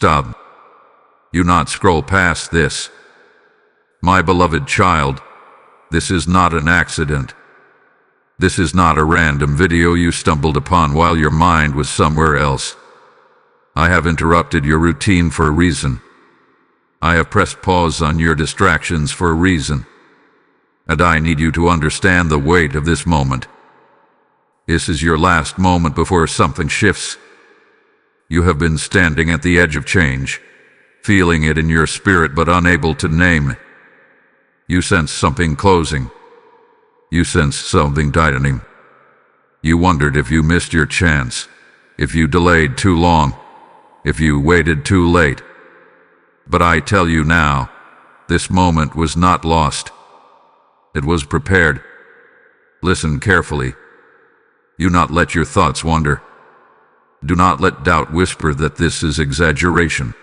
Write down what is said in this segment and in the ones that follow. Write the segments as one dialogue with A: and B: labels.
A: Stop. You not scroll past this. My beloved child, this is not an accident. This is not a random video you stumbled upon while your mind was somewhere else. I have interrupted your routine for a reason. I have pressed pause on your distractions for a reason. And I need you to understand the weight of this moment. This is your last moment before something shifts. You have been standing at the edge of change, feeling it in your spirit but unable to name it. You sense something closing. You sense something tightening. You wondered if you missed your chance, if you delayed too long, if you waited too late. But I tell you now, this moment was not lost. It was prepared. Listen carefully. Do not let your thoughts wander. Do not let doubt whisper that this is exaggeration.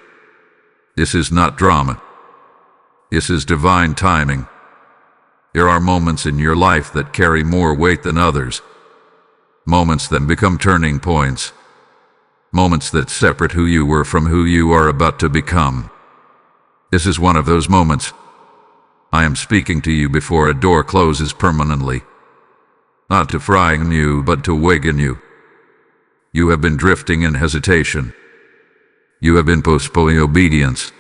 A: This is not drama. This is divine timing. There are moments in your life that carry more weight than others. Moments that become turning points. Moments that separate who you were from who you are about to become. This is one of those moments. I am speaking to you before a door closes permanently. Not to frighten you, but to awaken you. You have been drifting in hesitation. You have been postponing obedience.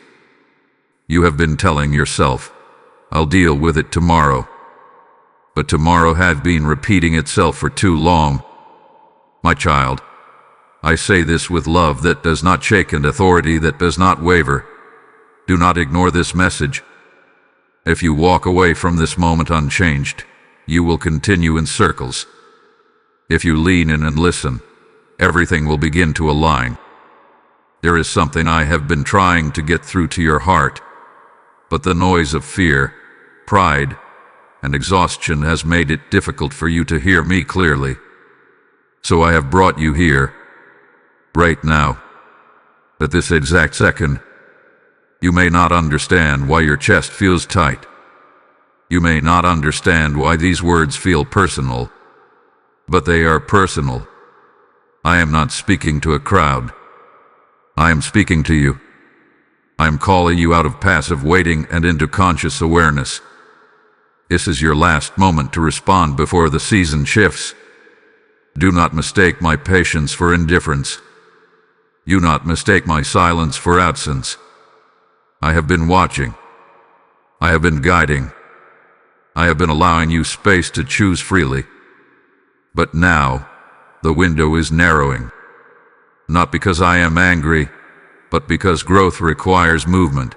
A: You have been telling yourself, I'll deal with it tomorrow. But tomorrow had been repeating itself for too long. My child, I say this with love that does not shake and authority that does not waver. Do not ignore this message. If you walk away from this moment unchanged, you will continue in circles. If you lean in and listen, everything will begin to align. There is something I have been trying to get through to your heart, but the noise of fear, pride, and exhaustion has made it difficult for you to hear me clearly. So I have brought you here, right now, at this exact second. You may not understand why your chest feels tight. You may not understand why these words feel personal, but they are personal. I am not speaking to a crowd. I am speaking to you. I am calling you out of passive waiting and into conscious awareness. This is your last moment to respond before the season shifts. Do not mistake my patience for indifference. Do not mistake my silence for absence. I have been watching. I have been guiding. I have been allowing you space to choose freely. But now, the window is narrowing. Not because I am angry, but because growth requires movement.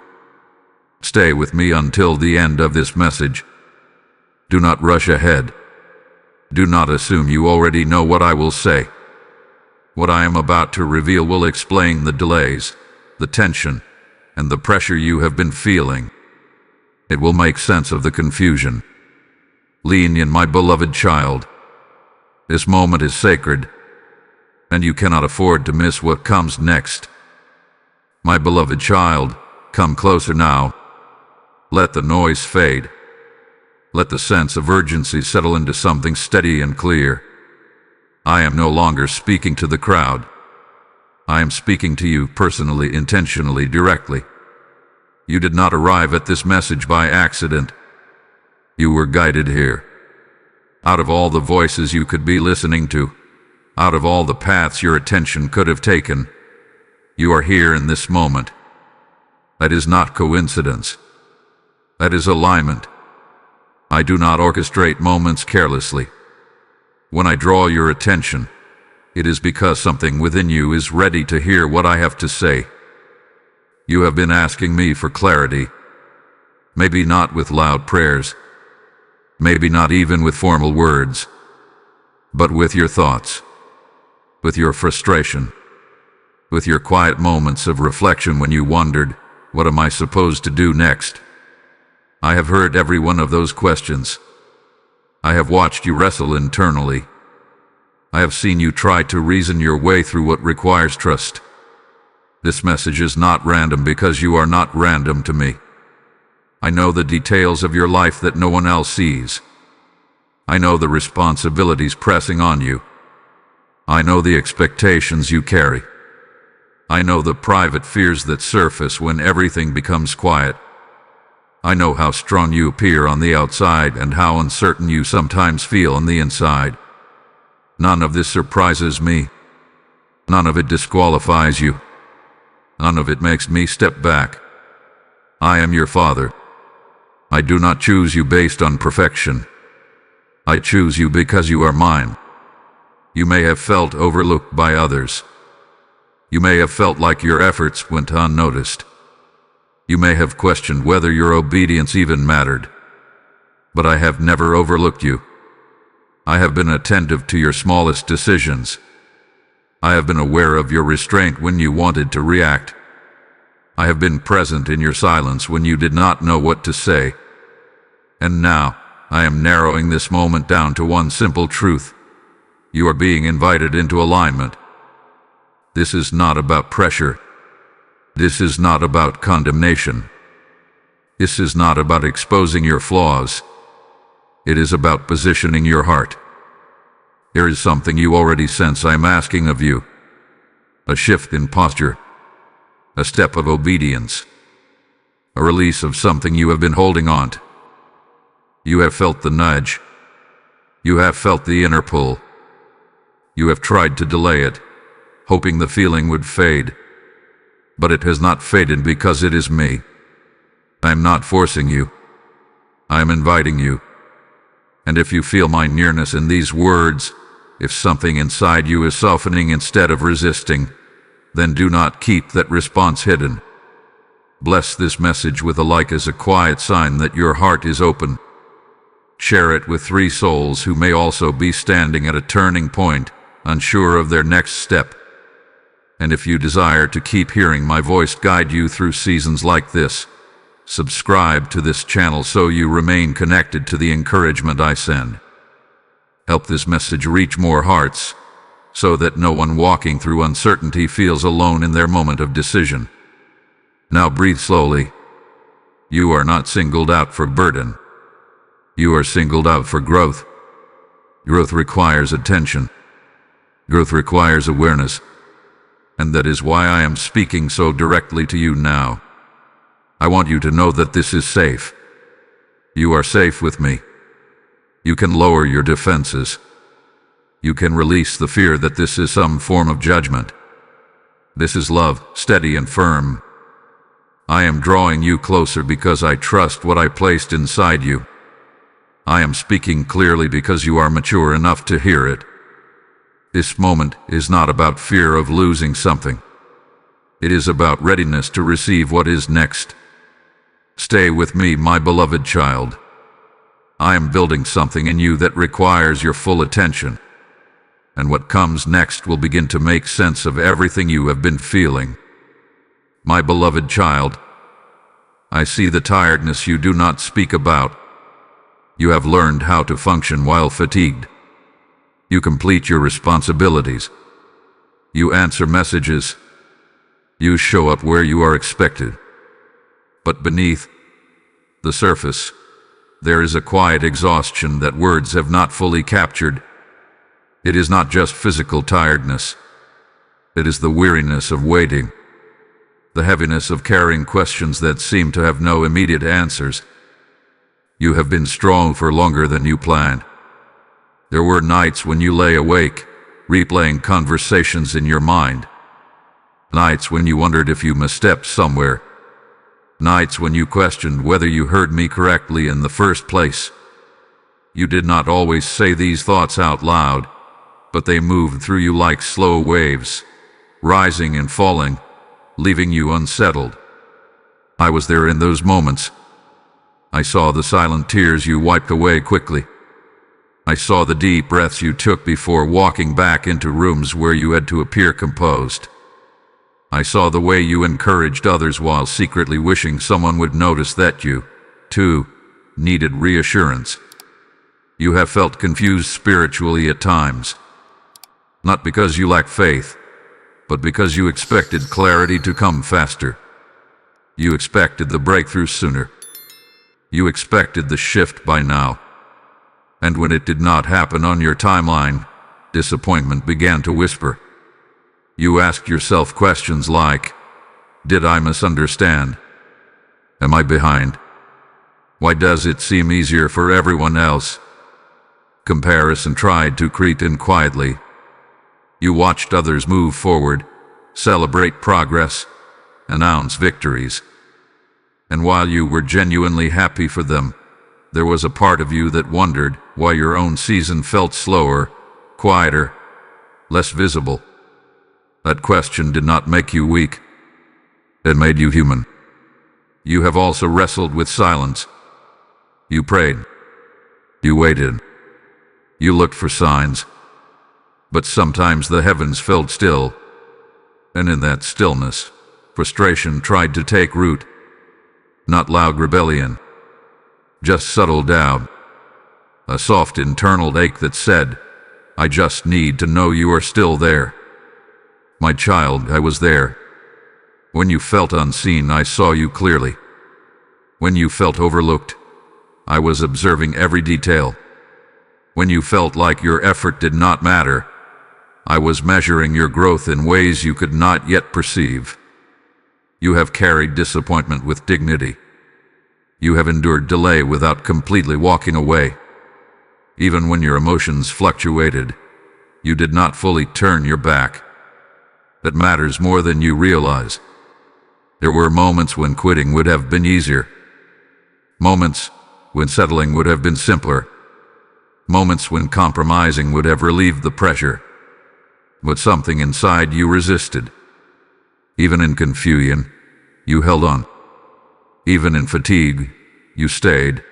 A: Stay with me until the end of this message. Do not rush ahead. Do not assume you already know what I will say. What I am about to reveal will explain the delays, the tension, and the pressure you have been feeling. It will make sense of the confusion. Lean in, my beloved child. This moment is sacred, and you cannot afford to miss what comes next. My beloved child, come closer now. Let the noise fade. Let the sense of urgency settle into something steady and clear. I am no longer speaking to the crowd. I am speaking to you personally, intentionally, directly. You did not arrive at this message by accident. You were guided here. Out of all the voices you could be listening to, out of all the paths your attention could have taken, you are here in this moment. That is not coincidence. That is alignment. I do not orchestrate moments carelessly. When I draw your attention, it is because something within you is ready to hear what I have to say. You have been asking me for clarity. Maybe not with loud prayers. Maybe not even with formal words. But with your thoughts. With your frustration. With your quiet moments of reflection when you wondered, what am I supposed to do next? I have heard every one of those questions. I have watched you wrestle internally. I have seen you try to reason your way through what requires trust. This message is not random because you are not random to me. I know the details of your life that no one else sees. I know the responsibilities pressing on you. I know the expectations you carry. I know the private fears that surface when everything becomes quiet. I know how strong you appear on the outside and how uncertain you sometimes feel on the inside. None of this surprises me. None of it disqualifies you. None of it makes me step back. I am your father. I do not choose you based on perfection. I choose you because you are mine. You may have felt overlooked by others. You may have felt like your efforts went unnoticed. You may have questioned whether your obedience even mattered. But I have never overlooked you. I have been attentive to your smallest decisions. I have been aware of your restraint when you wanted to react. I have been present in your silence when you did not know what to say. And now, I am narrowing this moment down to one simple truth. You are being invited into alignment. This is not about pressure. This is not about condemnation. This is not about exposing your flaws. It is about positioning your heart. There is something you already sense I am asking of you. A shift in posture. A step of obedience. A release of something you have been holding on to. You have felt the nudge. You have felt the inner pull. You have tried to delay it, hoping the feeling would fade. But it has not faded because it is me. I am not forcing you. I am inviting you. And if you feel my nearness in these words, if something inside you is softening instead of resisting, then do not keep that response hidden. Bless this message with a like as a quiet sign that your heart is open. Share it with 3 souls who may also be standing at a turning point, unsure of their next step. And if you desire to keep hearing my voice guide you through seasons like this, subscribe to this channel so you remain connected to the encouragement I send. Help this message reach more hearts, so that no one walking through uncertainty feels alone in their moment of decision. Now breathe slowly. You are not singled out for burden. You are singled out for growth. Growth requires attention. Growth requires awareness. And that is why I am speaking so directly to you now. I want you to know that this is safe. You are safe with me. You can lower your defenses. You can release the fear that this is some form of judgment. This is love, steady and firm. I am drawing you closer because I trust what I placed inside you. I am speaking clearly because you are mature enough to hear it. This moment is not about fear of losing something. It is about readiness to receive what is next. Stay with me, my beloved child. I am building something in you that requires your full attention. And what comes next will begin to make sense of everything you have been feeling. My beloved child, I see the tiredness you do not speak about. You have learned how to function while fatigued. You complete your responsibilities. You answer messages. You show up where you are expected. But beneath the surface, there is a quiet exhaustion that words have not fully captured. It is not just physical tiredness. It is the weariness of waiting, the heaviness of carrying questions that seem to have no immediate answers. You have been strong for longer than you planned. There were nights when you lay awake, replaying conversations in your mind. Nights when you wondered if you misstepped somewhere. Nights when you questioned whether you heard me correctly in the first place. You did not always say these thoughts out loud, but they moved through you like slow waves, rising and falling, leaving you unsettled. I was there in those moments. I saw the silent tears you wiped away quickly. I saw the deep breaths you took before walking back into rooms where you had to appear composed. I saw the way you encouraged others while secretly wishing someone would notice that you, too, needed reassurance. You have felt confused spiritually at times. Not because you lacked faith, but because you expected clarity to come faster. You expected the breakthrough sooner. You expected the shift by now. And when it did not happen on your timeline, disappointment began to whisper. You ask yourself questions like, did I misunderstand? Am I behind? Why does it seem easier for everyone else? Comparison tried to creep in quietly. You watched others move forward, celebrate progress, announce victories. And while you were genuinely happy for them, there was a part of you that wondered why your own season felt slower, quieter, less visible. That question did not make you weak. It made you human. You have also wrestled with silence. You prayed. You waited. You looked for signs. But sometimes the heavens felt still, and in that stillness, frustration tried to take root. Not loud rebellion, just subtle doubt. A soft internal ache that said, I just need to know you are still there. My child, I was there. When you felt unseen, I saw you clearly. When you felt overlooked, I was observing every detail. When you felt like your effort did not matter, I was measuring your growth in ways you could not yet perceive. You have carried disappointment with dignity. You have endured delay without completely walking away. Even when your emotions fluctuated, you did not fully turn your back. That matters more than you realize. There were moments when quitting would have been easier. Moments when settling would have been simpler. Moments when compromising would have relieved the pressure. But something inside you resisted. Even in confusion, you held on. Even in fatigue, you stayed.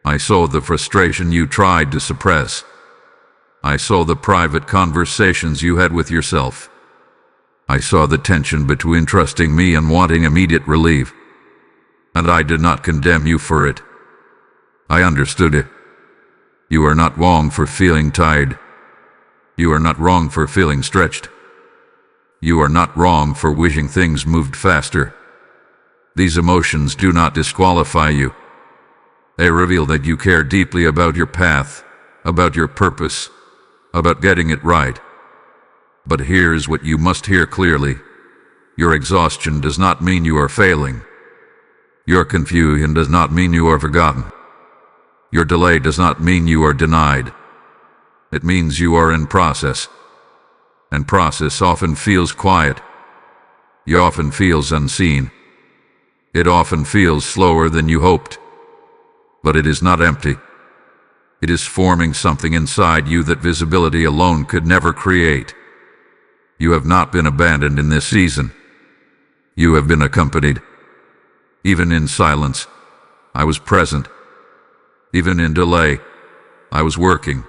A: I saw the frustration you tried to suppress. I saw the private conversations you had with yourself. I saw the tension between trusting me and wanting immediate relief. And I did not condemn you for it. I understood it. You are not wrong for feeling tired. You are not wrong for feeling stretched. You are not wrong for wishing things moved faster. These emotions do not disqualify you. They reveal that you care deeply about your path, about your purpose, about getting it right. But here's what you must hear clearly. Your exhaustion does not mean you are failing. Your confusion does not mean you are forgotten. Your delay does not mean you are denied. It means you are in process. And process often feels quiet. It often feels unseen. It often feels slower than you hoped. But it is not empty. It is forming something inside you that visibility alone could never create. You have not been abandoned in this season. You have been accompanied. Even in silence, I was present. Even in delay, I was working.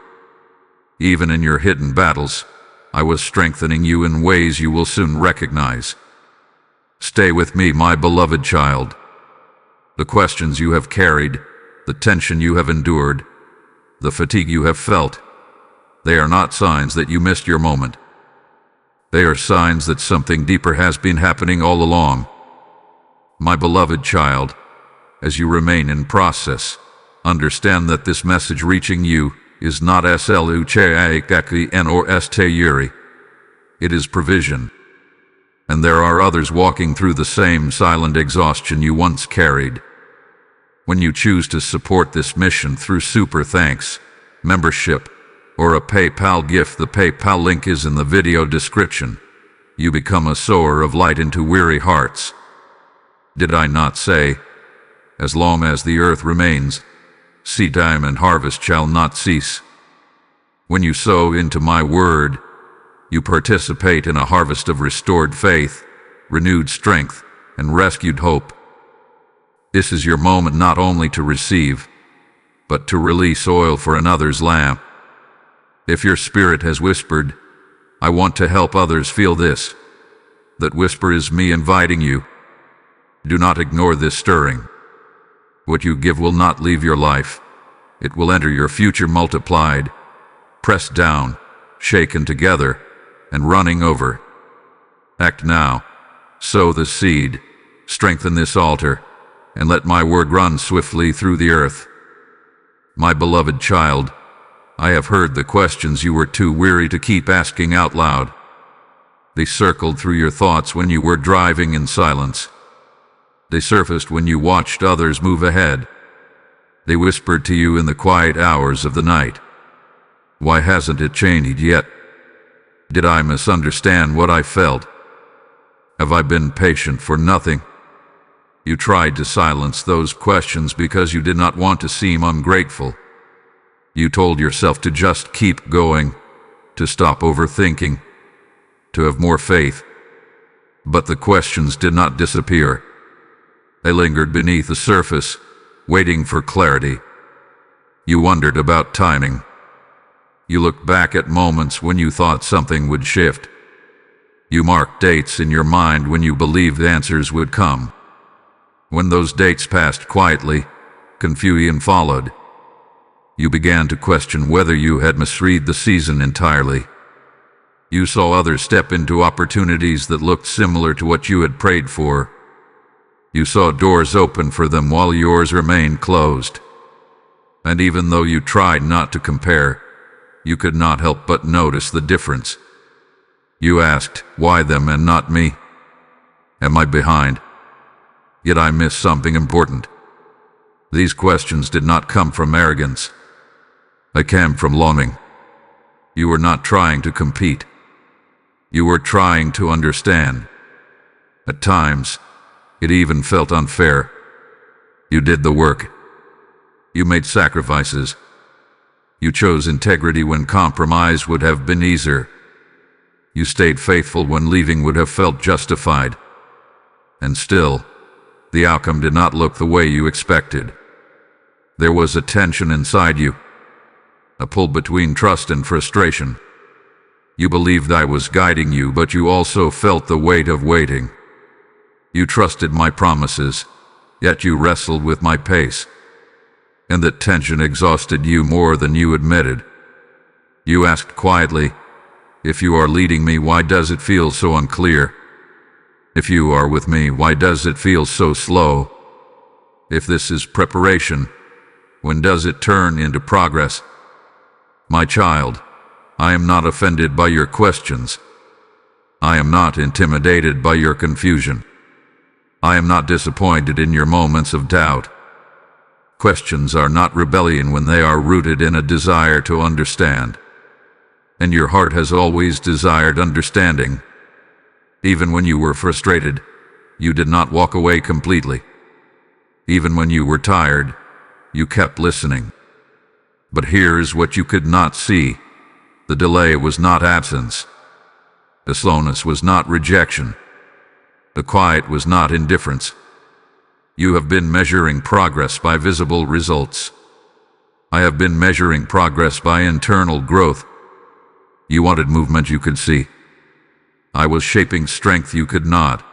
A: Even in your hidden battles, I was strengthening you in ways you will soon recognize. Stay with me, my beloved child. The questions you have carried, the tension you have endured, the fatigue you have felt, they are not signs that you missed your moment. They are signs that something deeper has been happening all along. My beloved child, as you remain in process, understand that this message reaching you is not sluchakaki or steyuri. It is provision. And there are others walking through the same silent exhaustion you once carried. When you choose to support this mission through super thanks, membership, or a PayPal gift, the PayPal link is in the video description. You become a sower of light into weary hearts. Did I not say, as long as the earth remains, seed time and harvest shall not cease? When you sow into my word, you participate in a harvest of restored faith, renewed strength, and rescued hope. This is your moment not only to receive, but to release oil for another's lamp. If your spirit has whispered, I want to help others feel this, that whisper is me inviting you. Do not ignore this stirring. What you give will not leave your life. It will enter your future multiplied, pressed down, shaken together, and running over. Act now. Sow the seed, strengthen this altar, and let my word run swiftly through the earth. My beloved child, I have heard the questions you were too weary to keep asking out loud. They circled through your thoughts when you were driving in silence. They surfaced when you watched others move ahead. They whispered to you in the quiet hours of the night. Why hasn't it changed yet? Did I misunderstand what I felt? Have I been patient for nothing? You tried to silence those questions because you did not want to seem ungrateful. You told yourself to just keep going, to stop overthinking, to have more faith. But the questions did not disappear. They lingered beneath the surface, waiting for clarity. You wondered about timing. You looked back at moments when you thought something would shift. You marked dates in your mind when you believed answers would come. When those dates passed quietly, confusion followed. You began to question whether you had misread the season entirely. You saw others step into opportunities that looked similar to what you had prayed for. You saw doors open for them while yours remained closed. And even though you tried not to compare, you could not help but notice the difference. You asked, why them and not me? Am I behind? Yet I missed something important. These questions did not come from arrogance. They came from longing. You were not trying to compete. You were trying to understand. At times, it even felt unfair. You did the work. You made sacrifices. You chose integrity when compromise would have been easier. You stayed faithful when leaving would have felt justified. And still, the outcome did not look the way you expected. There was a tension inside you, a pull between trust and frustration. You believed I was guiding you, but you also felt the weight of waiting. You trusted my promises, yet you wrestled with my pace. And that tension exhausted you more than you admitted. You asked quietly, if you are leading me, why does it feel so unclear? If you are with me, why does it feel so slow? If this is preparation, when does it turn into progress? My child, I am not offended by your questions. I am not intimidated by your confusion. I am not disappointed in your moments of doubt. Questions are not rebellion when they are rooted in a desire to understand. And your heart has always desired understanding. Even when you were frustrated, you did not walk away completely. Even when you were tired, you kept listening. But here is what you could not see. The delay was not absence. The slowness was not rejection. The quiet was not indifference. You have been measuring progress by visible results. I have been measuring progress by internal growth. You wanted movement you could see. I was shaping strength you could not.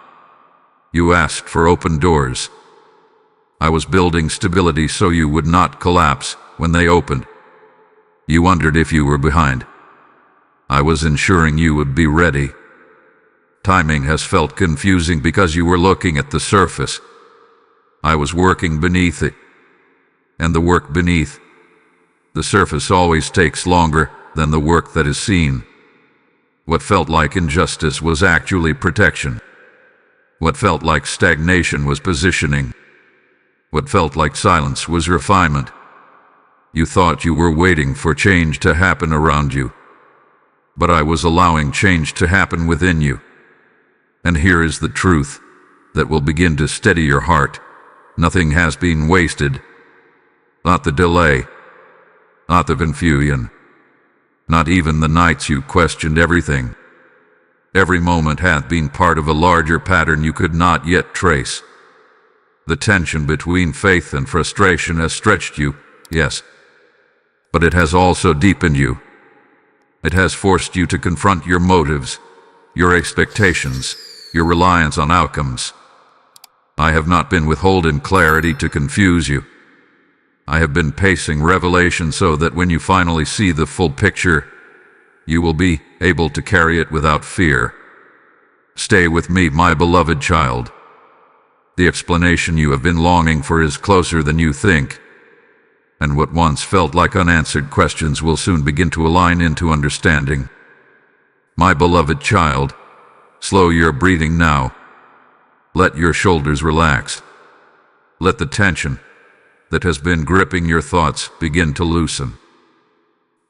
A: You asked for open doors. I was building stability so you would not collapse when they opened. You wondered if you were behind. I was ensuring you would be ready. Timing has felt confusing because you were looking at the surface. I was working beneath it. And the work beneath the surface always takes longer than the work that is seen. What felt like injustice was actually protection. What felt like stagnation was positioning. What felt like silence was refinement. You thought you were waiting for change to happen around you. But I was allowing change to happen within you. And here is the truth that will begin to steady your heart. Nothing has been wasted. Not the delay. Not the confusion. Not even the nights you questioned everything. Every moment hath been part of a larger pattern you could not yet trace. The tension between faith and frustration has stretched you, yes. But it has also deepened you. It has forced you to confront your motives, your expectations, your reliance on outcomes. I have not been withholding clarity to confuse you. I have been pacing revelation so that when you finally see the full picture, you will be able to carry it without fear. Stay with me, my beloved child. The explanation you have been longing for is closer than you think. And what once felt like unanswered questions will soon begin to align into understanding. My beloved child, Slow your breathing now. Let your shoulders relax. Let the tension that has been gripping your thoughts begin to loosen.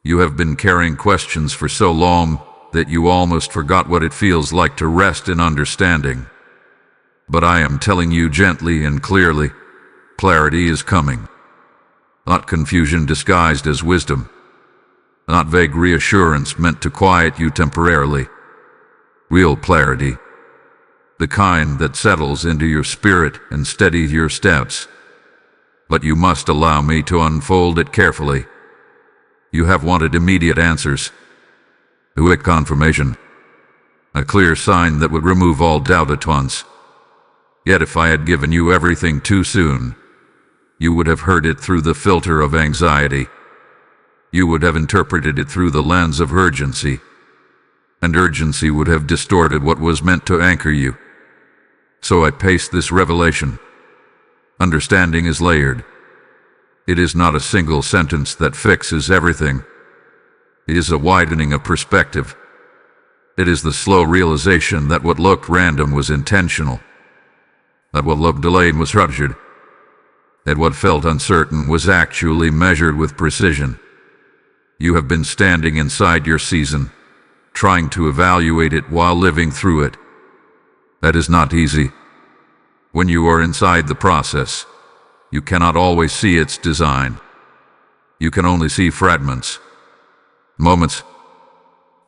A: You have been carrying questions for so long that you almost forgot what it feels like to rest in understanding. But I am telling you gently and clearly, clarity is coming. Not confusion disguised as wisdom. Not vague reassurance meant to quiet you temporarily. Real clarity. The kind that settles into your spirit and steadies your steps. But you must allow me to unfold it carefully. You have wanted immediate answers. A quick confirmation. A clear sign that would remove all doubt at once. Yet if I had given you everything too soon, you would have heard it through the filter of anxiety. You would have interpreted it through the lens of urgency. And urgency would have distorted what was meant to anchor you. So I paste this revelation. Understanding is layered. It is not a single sentence that fixes everything. It is a widening of perspective. It is the slow realization that what looked random was intentional. That what looked delayed was structured. That what felt uncertain was actually measured with precision. You have been standing inside your season, trying to evaluate it while living through it. That is not easy. When you are inside the process, you cannot always see its design. You can only see fragments, moments,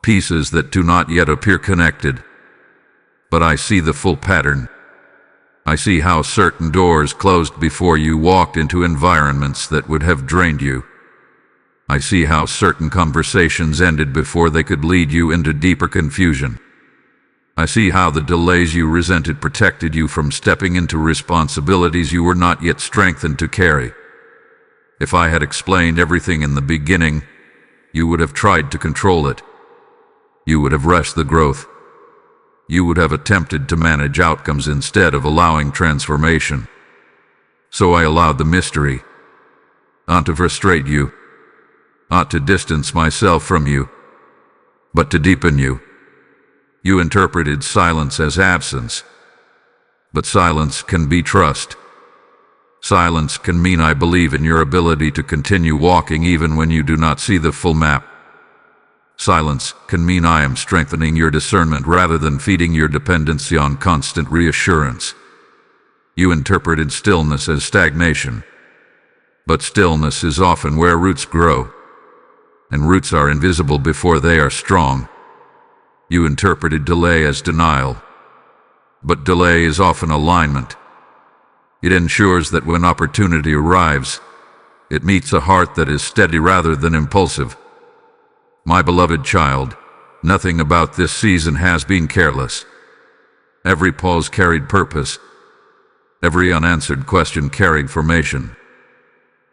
A: pieces that do not yet appear connected. But I see the full pattern. I see how certain doors closed before you walked into environments that would have drained you. I see how certain conversations ended before they could lead you into deeper confusion. I see how the delays you resented protected you from stepping into responsibilities you were not yet strengthened to carry. If I had explained everything in the beginning, you would have tried to control it. You would have rushed the growth. You would have attempted to manage outcomes instead of allowing transformation. So I allowed the mystery, not to frustrate you, not to distance myself from you, but to deepen you. You interpreted silence as absence, but silence can be trust. Silence can mean I believe in your ability to continue walking even when you do not see the full map. Silence can mean I am strengthening your discernment rather than feeding your dependency on constant reassurance. You interpreted stillness as stagnation, but stillness is often where roots grow, and roots are invisible before they are strong. You interpreted delay as denial, but delay is often alignment. It ensures that when opportunity arrives, it meets a heart that is steady rather than impulsive. My beloved child, nothing about this season has been careless. Every pause carried purpose. Every unanswered question carried formation.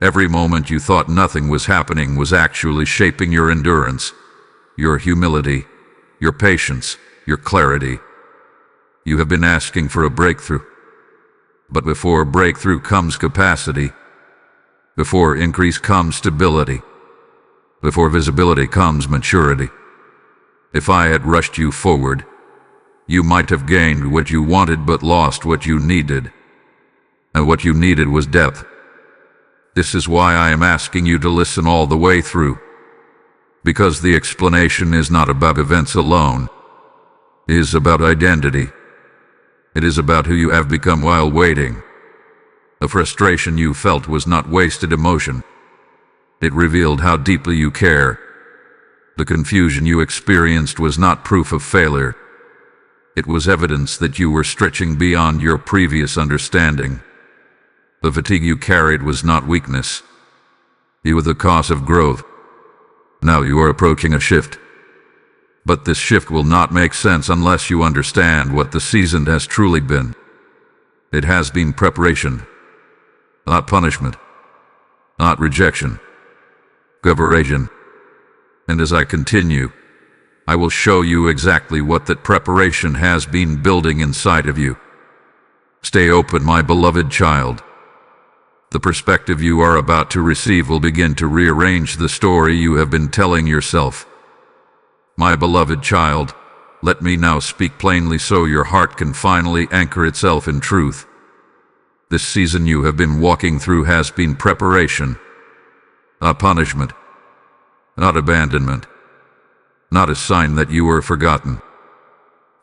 A: Every moment you thought nothing was happening was actually shaping your endurance, your humility, your patience, your clarity. You have been asking for a breakthrough. But before breakthrough comes capacity. Before increase comes stability. Before visibility comes maturity. If I had rushed you forward, you might have gained what you wanted but lost what you needed. And what you needed was depth. This is why I am asking you to listen all the way through. Because the explanation is not about events alone. It is about identity. It is about who you have become while waiting. The frustration you felt was not wasted emotion. It revealed how deeply you care. The confusion you experienced was not proof of failure. It was evidence that you were stretching beyond your previous understanding. The fatigue you carried was not weakness. You were the cause of growth. Now you are approaching a shift. But this shift will not make sense unless you understand what the season has truly been. It has been preparation, not punishment, not rejection. Preparation. And as I continue, I will show you exactly what that preparation has been building inside of you. Stay open, my beloved child. The perspective you are about to receive will begin to rearrange the story you have been telling yourself. My beloved child, let me now speak plainly so your heart can finally anchor itself in truth. This season you have been walking through has been preparation, not punishment, not abandonment, not a sign that you were forgotten.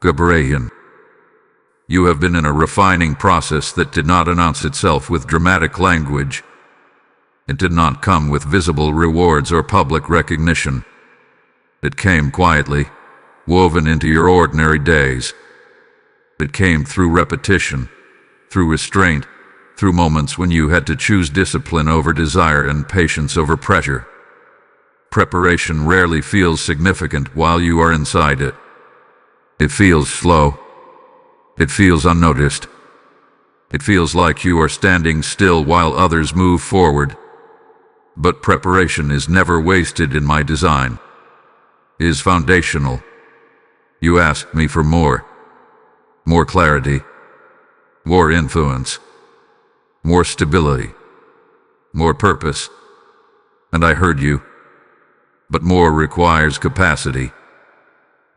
A: Gabriel, you have been in a refining process that did not announce itself with dramatic language. It did not come with visible rewards or public recognition. It came quietly, woven into your ordinary days. It came through repetition, through restraint, through moments when you had to choose discipline over desire and patience over pressure. Preparation rarely feels significant while you are inside it. It feels slow. It feels unnoticed. It feels like you are standing still while others move forward. But preparation is never wasted in my design. It is foundational. You asked me for more clarity, more influence, more stability, more purpose, and I heard you. But more requires capacity,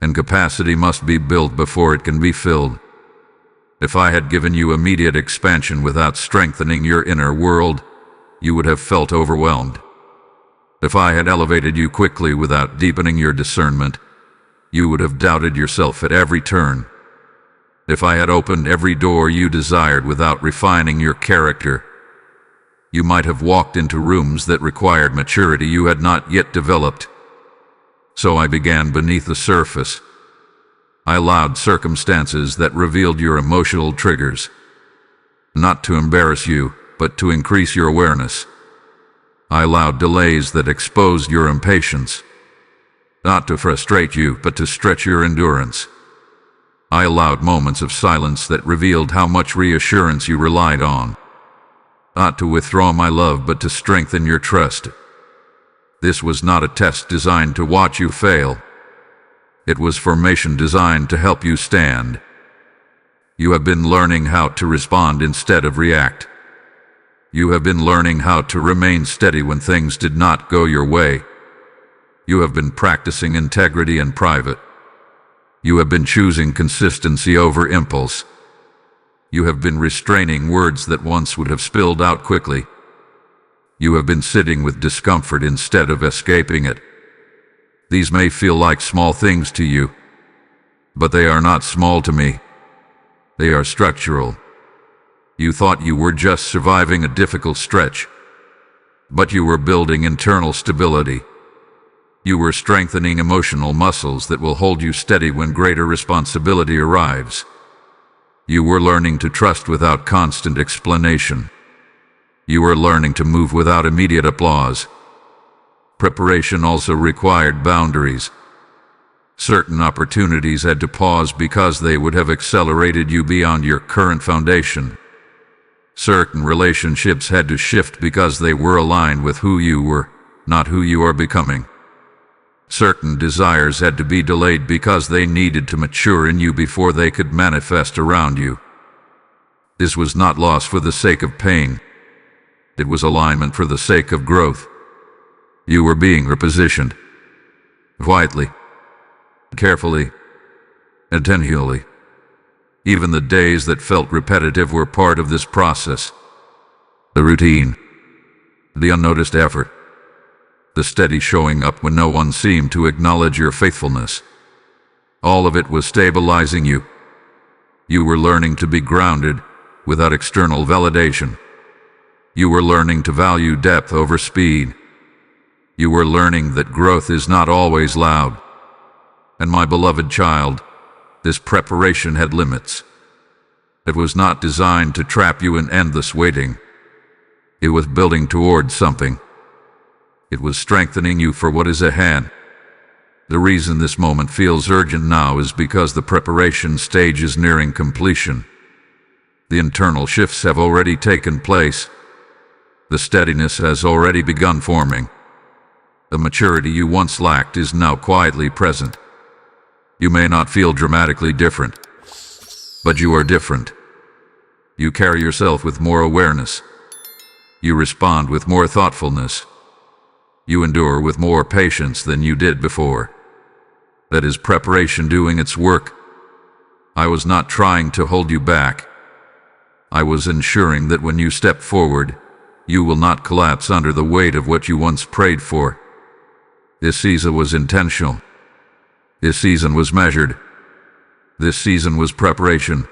A: and capacity must be built before it can be filled. If I had given you immediate expansion without strengthening your inner world, you would have felt overwhelmed. If I had elevated you quickly without deepening your discernment, you would have doubted yourself at every turn. If I had opened every door you desired without refining your character, you might have walked into rooms that required maturity you had not yet developed. So I began beneath the surface. I allowed circumstances that revealed your emotional triggers, not to embarrass you, but to increase your awareness. I allowed delays that exposed your impatience, not to frustrate you, but to stretch your endurance. I allowed moments of silence that revealed how much reassurance you relied on, not to withdraw my love, but to strengthen your trust. This was not a test designed to watch you fail. It was formation designed to help you stand. You have been learning how to respond instead of react. You have been learning how to remain steady when things did not go your way. You have been practicing integrity in private. You have been choosing consistency over impulse. You have been restraining words that once would have spilled out quickly. You have been sitting with discomfort instead of escaping it. These may feel like small things to you, but they are not small to me. They are structural. You thought you were just surviving a difficult stretch, but you were building internal stability. You were strengthening emotional muscles that will hold you steady when greater responsibility arrives. You were learning to trust without constant explanation. You were learning to move without immediate applause. Preparation also required boundaries. Certain opportunities had to pause because they would have accelerated you beyond your current foundation. Certain relationships had to shift because they were aligned with who you were, not who you are becoming. Certain desires had to be delayed because they needed to mature in you before they could manifest around you. This was not loss for the sake of pain. It was alignment for the sake of growth. You were being repositioned. Quietly, carefully, intentionally. Even the days that felt repetitive were part of this process. The routine, the unnoticed effort, the steady showing up when no one seemed to acknowledge your faithfulness. All of it was stabilizing you. You were learning to be grounded without external validation. You were learning to value depth over speed. You were learning that growth is not always loud. And my beloved child, this preparation had limits. It was not designed to trap you in endless waiting. It was building towards something. It was strengthening you for what is ahead. The reason this moment feels urgent now is because the preparation stage is nearing completion. The internal shifts have already taken place. The steadiness has already begun forming. The maturity you once lacked is now quietly present. You may not feel dramatically different, but you are different. You carry yourself with more awareness. You respond with more thoughtfulness. You endure with more patience than you did before. That is preparation doing its work. I was not trying to hold you back. I was ensuring that when you step forward, you will not collapse under the weight of what you once prayed for. This season was intentional. This season was measured. This season was preparation.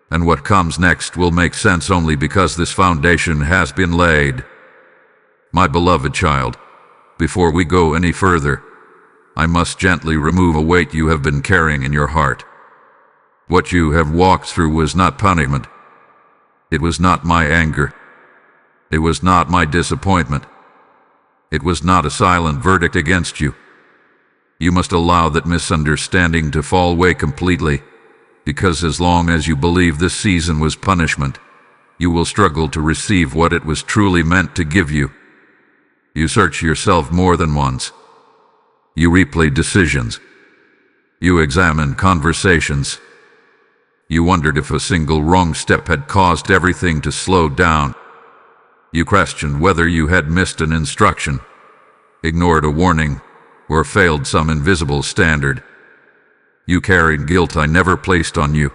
A: And what comes next will make sense only because this foundation has been laid. My beloved child, before we go any further, I must gently remove a weight you have been carrying in your heart. What you have walked through was not punishment. It was not my anger. It was not my disappointment. It was not a silent verdict against you. You must allow that misunderstanding to fall away completely, because as long as you believe this season was punishment, you will struggle to receive what it was truly meant to give you. You search yourself more than once. You replay decisions. You examine conversations. You wondered if a single wrong step had caused everything to slow down. You questioned whether you had missed an instruction, ignored a warning, or failed some invisible standard. You carried guilt I never placed on you.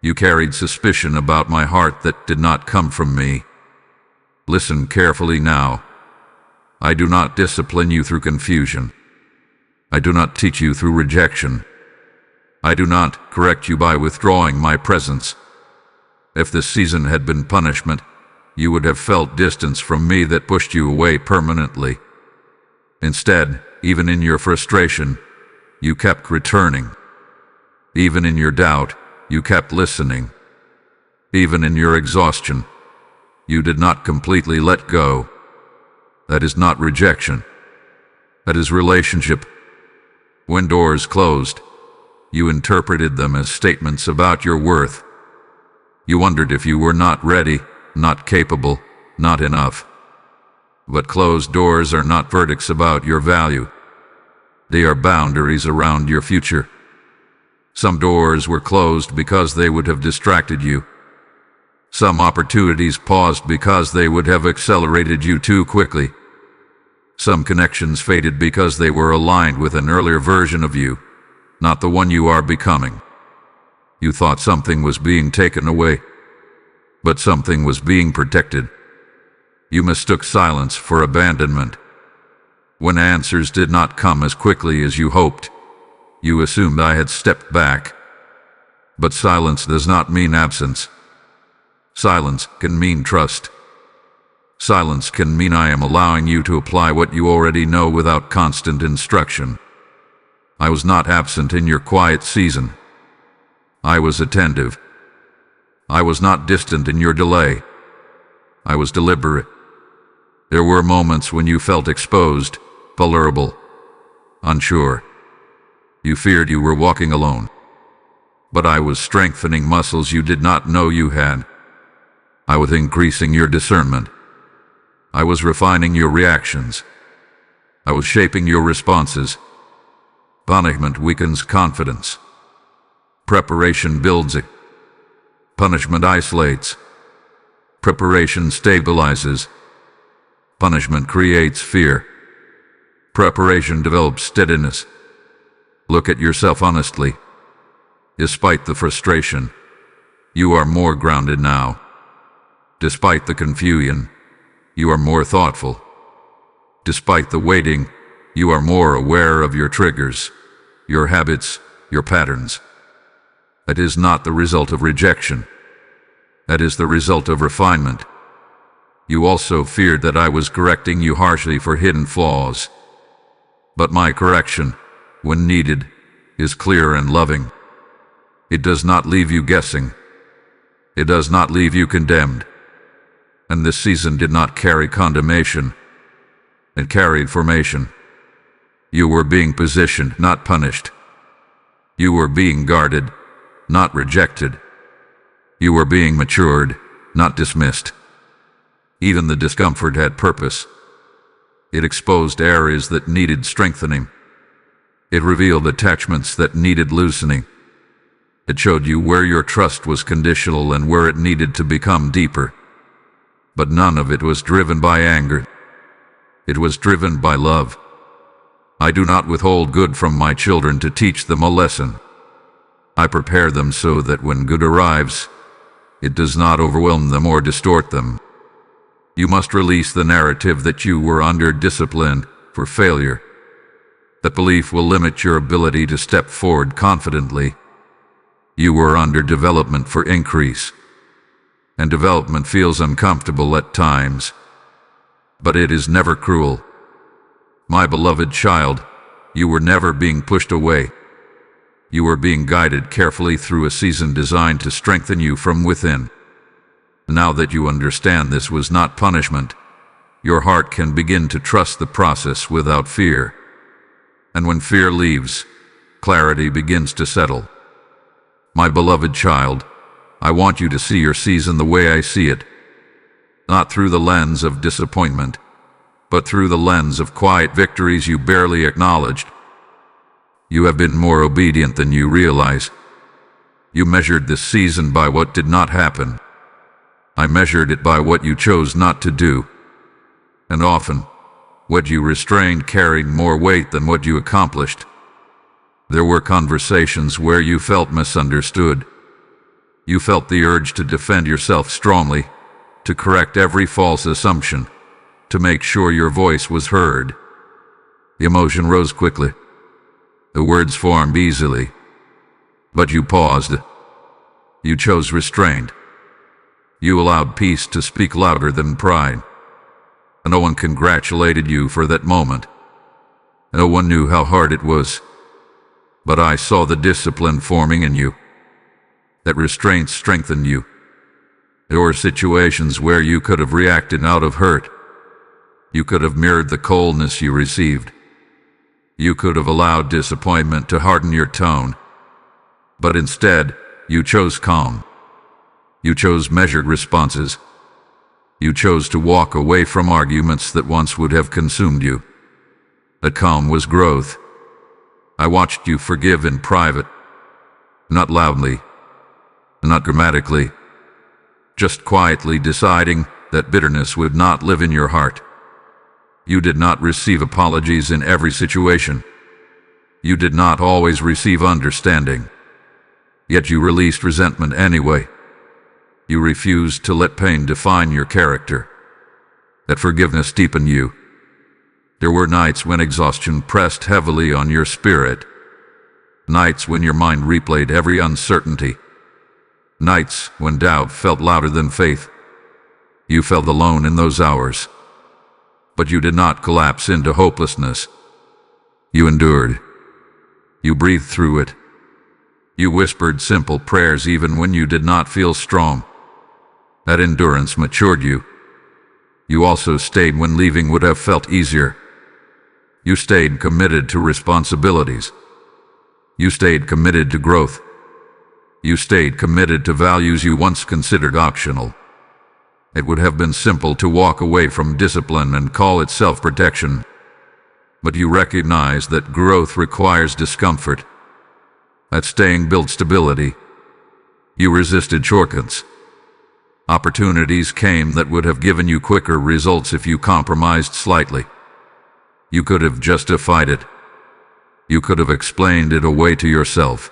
A: You carried suspicion about my heart that did not come from me. Listen carefully now. I do not discipline you through confusion. I do not teach you through rejection. I do not correct you by withdrawing my presence. If this season had been punishment, you would have felt distance from me that pushed you away permanently. Instead, even in your frustration, you kept returning. Even in your doubt, you kept listening. Even in your exhaustion, you did not completely let go. That is not rejection. That is relationship. When doors closed, you interpreted them as statements about your worth. You wondered if you were not ready, not capable, not enough. But closed doors are not verdicts about your value. They are boundaries around your future. Some doors were closed because they would have distracted you. Some opportunities paused because they would have accelerated you too quickly. Some connections faded because they were aligned with an earlier version of you, not the one you are becoming. You thought something was being taken away, but something was being protected. You mistook silence for abandonment. When answers did not come as quickly as you hoped, you assumed I had stepped back. But silence does not mean absence. Silence can mean trust. Silence can mean I am allowing you to apply what you already know without constant instruction. I was not absent in your quiet season. I was attentive. I was not distant in your delay. I was deliberate. There were moments when you felt exposed, vulnerable, unsure. You feared you were walking alone. But I was strengthening muscles you did not know you had. I was increasing your discernment. I was refining your reactions. I was shaping your responses. Punishment weakens confidence. Preparation builds it. Punishment isolates. Preparation stabilizes. Punishment creates fear. Preparation develops steadiness. Look at yourself honestly. Despite the frustration, you are more grounded now. Despite the confusion, you are more thoughtful. Despite the waiting, you are more aware of your triggers, your habits, your patterns. That is not the result of rejection. That is the result of refinement. You also feared that I was correcting you harshly for hidden flaws. But my correction, when needed, is clear and loving. It does not leave you guessing. It does not leave you condemned. And this season did not carry condemnation. It carried formation. You were being positioned, not punished. You were being guarded, not rejected. You were being matured, not dismissed. Even the discomfort had purpose. It exposed areas that needed strengthening. It revealed attachments that needed loosening. It showed you where your trust was conditional and where it needed to become deeper. But none of it was driven by anger. It was driven by love. I do not withhold good from my children to teach them a lesson. I prepare them so that when good arrives, it does not overwhelm them or distort them. You must release the narrative that you were under discipline for failure. That belief will limit your ability to step forward confidently. You were under development for increase. And development feels uncomfortable at times. But it is never cruel. My beloved child, you were never being pushed away. You were being guided carefully through a season designed to strengthen you from within. Now that you understand this was not punishment, your heart can begin to trust the process without fear. And when fear leaves, clarity begins to settle. My beloved child, I want you to see your season the way I see it, not through the lens of disappointment, but through the lens of quiet victories you barely acknowledged. You have been more obedient than you realize. You measured this season by what did not happen. I measured it by what you chose not to do. And often, what you restrained carried more weight than what you accomplished. There were conversations where you felt misunderstood. You felt the urge to defend yourself strongly, to correct every false assumption, to make sure your voice was heard. The emotion rose quickly. The words formed easily. But you paused. You chose restraint. You allowed peace to speak louder than pride. No one congratulated you for that moment. No one knew how hard it was. But I saw the discipline forming in you. That restraint strengthened you. There were situations where you could have reacted out of hurt. You could have mirrored the coldness you received. You could have allowed disappointment to harden your tone. But instead, you chose calm. You chose measured responses. You chose to walk away from arguments that once would have consumed you. That calm was growth. I watched you forgive in private. Not loudly. Not dramatically. Just quietly deciding that bitterness would not live in your heart. You did not receive apologies in every situation. You did not always receive understanding. Yet you released resentment anyway. You refused to let pain define your character. That forgiveness deepened you. There were nights when exhaustion pressed heavily on your spirit. Nights when your mind replayed every uncertainty. Nights when doubt felt louder than faith. You felt alone in those hours. But you did not collapse into hopelessness. You endured. You breathed through it. You whispered simple prayers even when you did not feel strong. That endurance matured you. You also stayed when leaving would have felt easier. You stayed committed to responsibilities. You stayed committed to growth. You stayed committed to values you once considered optional. It would have been simple to walk away from discipline and call it self-protection. But you recognized that growth requires discomfort. That staying built stability. You resisted shortcuts. Opportunities came that would have given you quicker results if you compromised slightly. You could have justified it. You could have explained it away to yourself.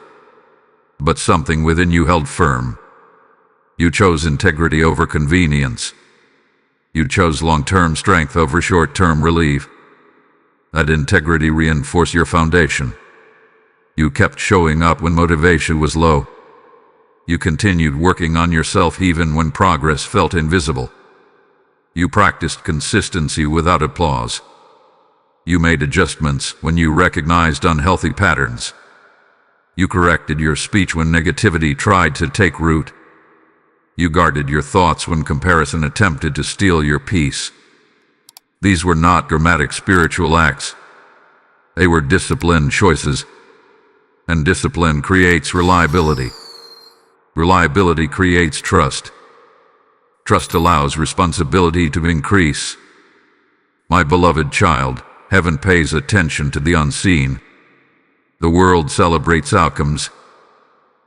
A: But something within you held firm. You chose integrity over convenience. You chose long-term strength over short-term relief. That integrity reinforced your foundation. You kept showing up when motivation was low. You continued working on yourself even when progress felt invisible. You practiced consistency without applause. You made adjustments when you recognized unhealthy patterns. You corrected your speech when negativity tried to take root. You guarded your thoughts when comparison attempted to steal your peace. These were not dramatic spiritual acts. They were disciplined choices. And discipline creates reliability. Reliability creates trust. Trust allows responsibility to increase. My beloved child, heaven pays attention to the unseen. The world celebrates outcomes.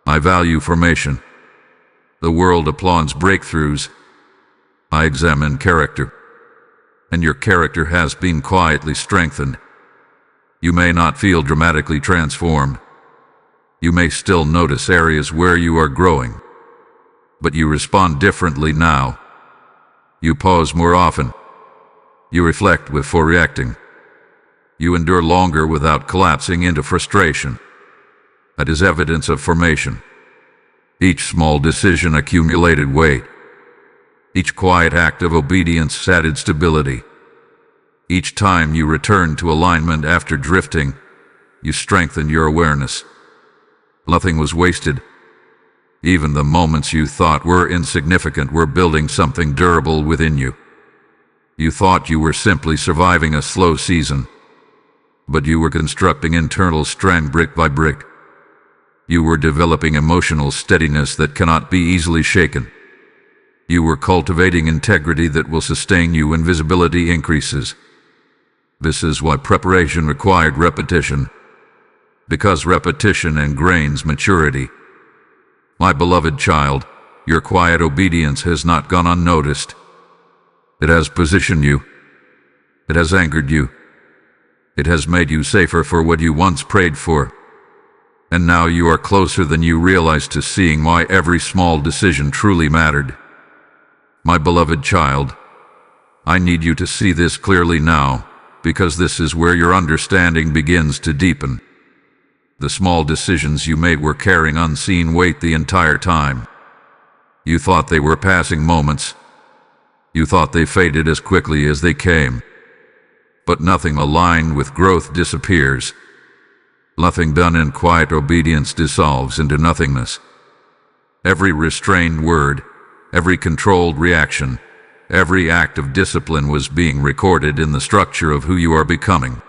A: I value formation. The world applauds breakthroughs. I examine character. And your character has been quietly strengthened. You may not feel dramatically transformed. You may still notice areas where you are growing. But you respond differently now. You pause more often. You reflect before reacting. You endure longer without collapsing into frustration. That is evidence of formation. Each small decision accumulated weight. Each quiet act of obedience added stability. Each time you return to alignment after drifting, you strengthen your awareness. Nothing was wasted. Even the moments you thought were insignificant were building something durable within you. You thought you were simply surviving a slow season, but you were constructing internal strength brick by brick. You were developing emotional steadiness that cannot be easily shaken. You were cultivating integrity that will sustain you when visibility increases. This is why preparation required repetition, because repetition ingrains maturity. My beloved child, your quiet obedience has not gone unnoticed. It has positioned you. It has anchored you. It has made you safer for what you once prayed for. And now you are closer than you realized to seeing why every small decision truly mattered. My beloved child, I need you to see this clearly now, because this is where your understanding begins to deepen. The small decisions you made were carrying unseen weight the entire time. You thought they were passing moments. You thought they faded as quickly as they came. But nothing aligned with growth disappears. Nothing done in quiet obedience dissolves into nothingness. Every restrained word, every controlled reaction, every act of discipline was being recorded in the structure of who you are becoming.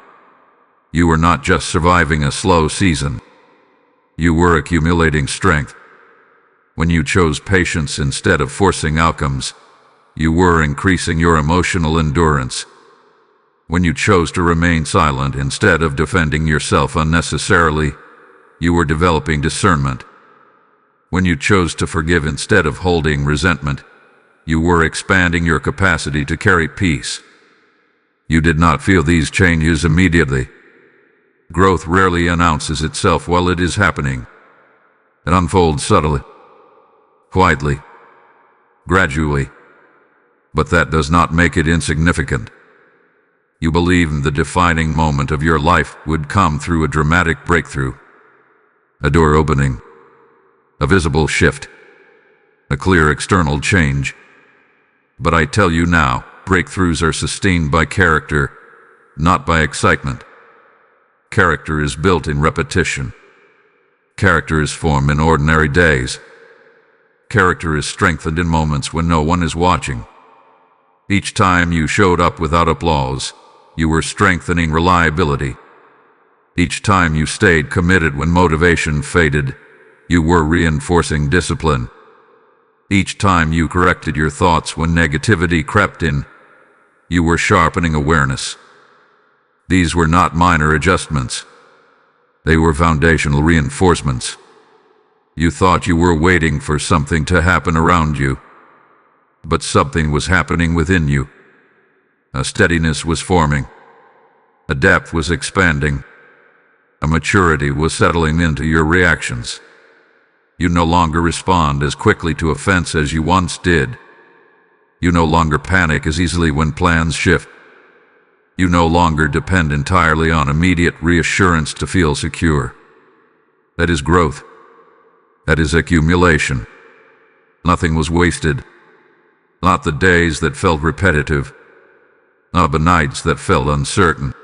A: You were not just surviving a slow season. You were accumulating strength. When you chose patience instead of forcing outcomes, you were increasing your emotional endurance. When you chose to remain silent instead of defending yourself unnecessarily, you were developing discernment. When you chose to forgive instead of holding resentment, you were expanding your capacity to carry peace. You did not feel these changes immediately. Growth rarely announces itself while it is happening. It unfolds subtly, quietly, gradually. But that does not make it insignificant. You believed the defining moment of your life would come through a dramatic breakthrough, a door opening, a visible shift, a clear external change. But I tell you now, breakthroughs are sustained by character, not by excitement. Character is built in repetition. Character is formed in ordinary days. Character is strengthened in moments when no one is watching. Each time you showed up without applause, you were strengthening reliability. Each time you stayed committed when motivation faded, you were reinforcing discipline. Each time you corrected your thoughts when negativity crept in, you were sharpening awareness. These were not minor adjustments. They were foundational reinforcements. You thought you were waiting for something to happen around you, but something was happening within you. A steadiness was forming. A depth was expanding. A maturity was settling into your reactions. You no longer respond as quickly to offense as you once did. You no longer panic as easily when plans shift. You no longer depend entirely on immediate reassurance to feel secure. That is growth. That is accumulation. Nothing was wasted. Not the days that felt repetitive. Not the nights that felt uncertain.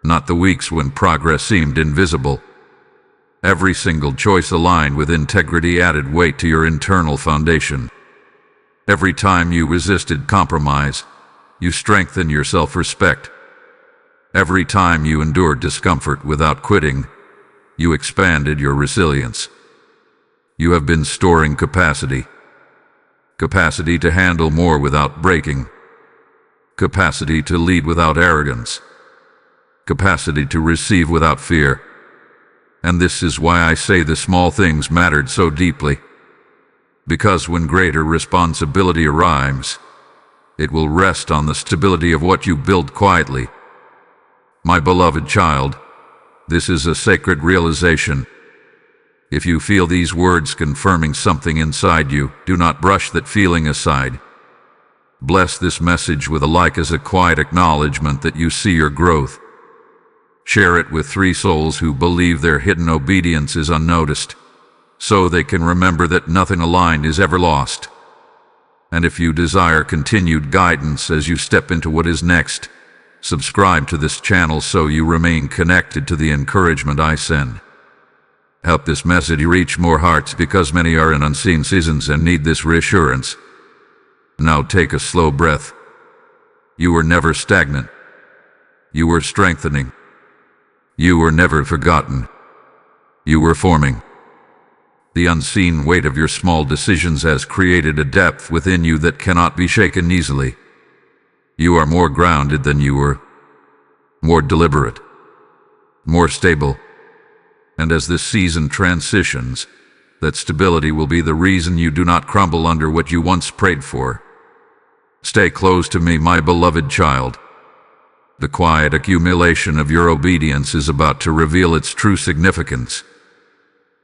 A: Not the weeks when progress seemed invisible. Every single choice aligned with integrity added weight to your internal foundation. Every time you resisted compromise, you strengthened your self-respect. Every time you endured discomfort without quitting, you expanded your resilience. You have been storing capacity. Capacity to handle more without breaking. Capacity to lead without arrogance. Capacity to receive without fear. And this is why I say the small things mattered so deeply. Because when greater responsibility arrives, it will rest on the stability of what you built quietly. My beloved child, this is a sacred realization. If you feel these words confirming something inside you, do not brush that feeling aside. Bless this message with a like as a quiet acknowledgement that you see your growth. Share it with 3 souls who believe their hidden obedience is unnoticed, so they can remember that nothing aligned is ever lost. And if you desire continued guidance as you step into what is next, subscribe to this channel so you remain connected to the encouragement I send. Help this message reach more hearts because many are in unseen seasons and need this reassurance. Now take a slow breath. You were never stagnant. You were strengthening. You were never forgotten. You were forming. The unseen weight of your small decisions has created a depth within you that cannot be shaken easily. You are more grounded than you were, more deliberate, more stable. And as this season transitions, that stability will be the reason you do not crumble under what you once prayed for. Stay close to me, my beloved child. The quiet accumulation of your obedience is about to reveal its true significance.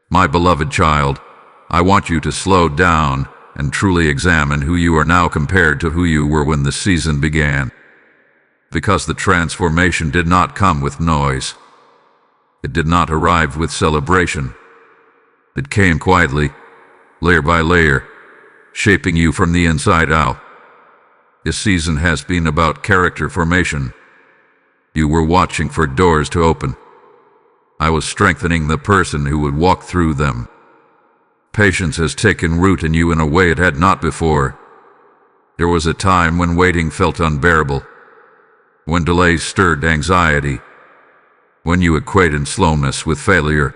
A: My beloved child, I want you to slow down and truly examine who you are now compared to who you were when the season began. Because the transformation did not come with noise. It did not arrive with celebration. It came quietly, layer by layer, shaping you from the inside out. This season has been about character formation. You were watching for doors to open. I was strengthening the person who would walk through them. Patience has taken root in you in a way it had not before. There was a time when waiting felt unbearable, when delays stirred anxiety, when you equated slowness with failure.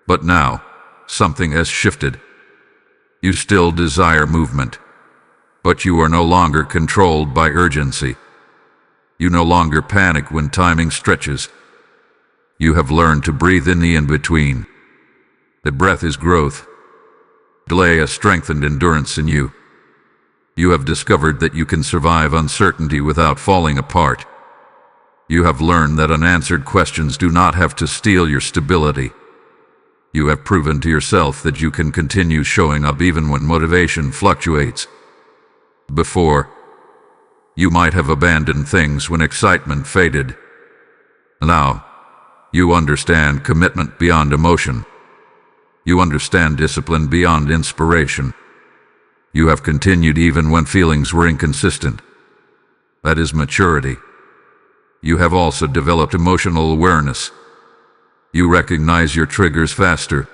A: But now, something has shifted. You still desire movement, but you are no longer controlled by urgency. You no longer panic when timing stretches. You have learned to breathe in the in-between. The breath is growth. Delay has strengthened endurance in you. You have discovered that you can survive uncertainty without falling apart. You have learned that unanswered questions do not have to steal your stability. You have proven to yourself that you can continue showing up even when motivation fluctuates. Before, you might have abandoned things when excitement faded. Now, you understand commitment beyond emotion. You understand discipline beyond inspiration. You have continued even when feelings were inconsistent. That is maturity. You have also developed emotional awareness. You recognize your triggers faster.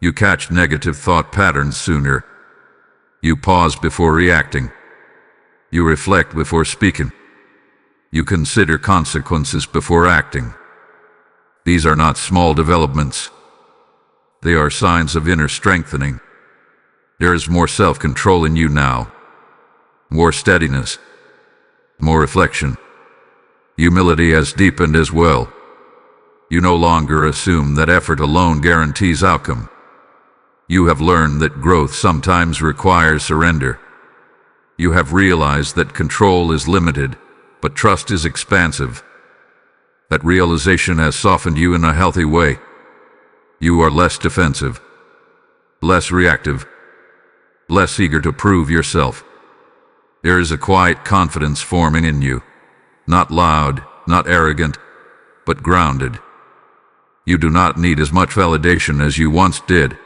A: You catch negative thought patterns sooner. You pause before reacting. You reflect before speaking. You consider consequences before acting. These are not small developments. They are signs of inner strengthening. There is more self-control in you now, more steadiness, more reflection. Humility has deepened as well. You no longer assume that effort alone guarantees outcome. You have learned that growth sometimes requires surrender. You have realized that control is limited, but trust is expansive. That realization has softened you in a healthy way. You are less defensive, less reactive, less eager to prove yourself. There is a quiet confidence forming in you, not loud, not arrogant, but grounded. You do not need as much validation as you once did.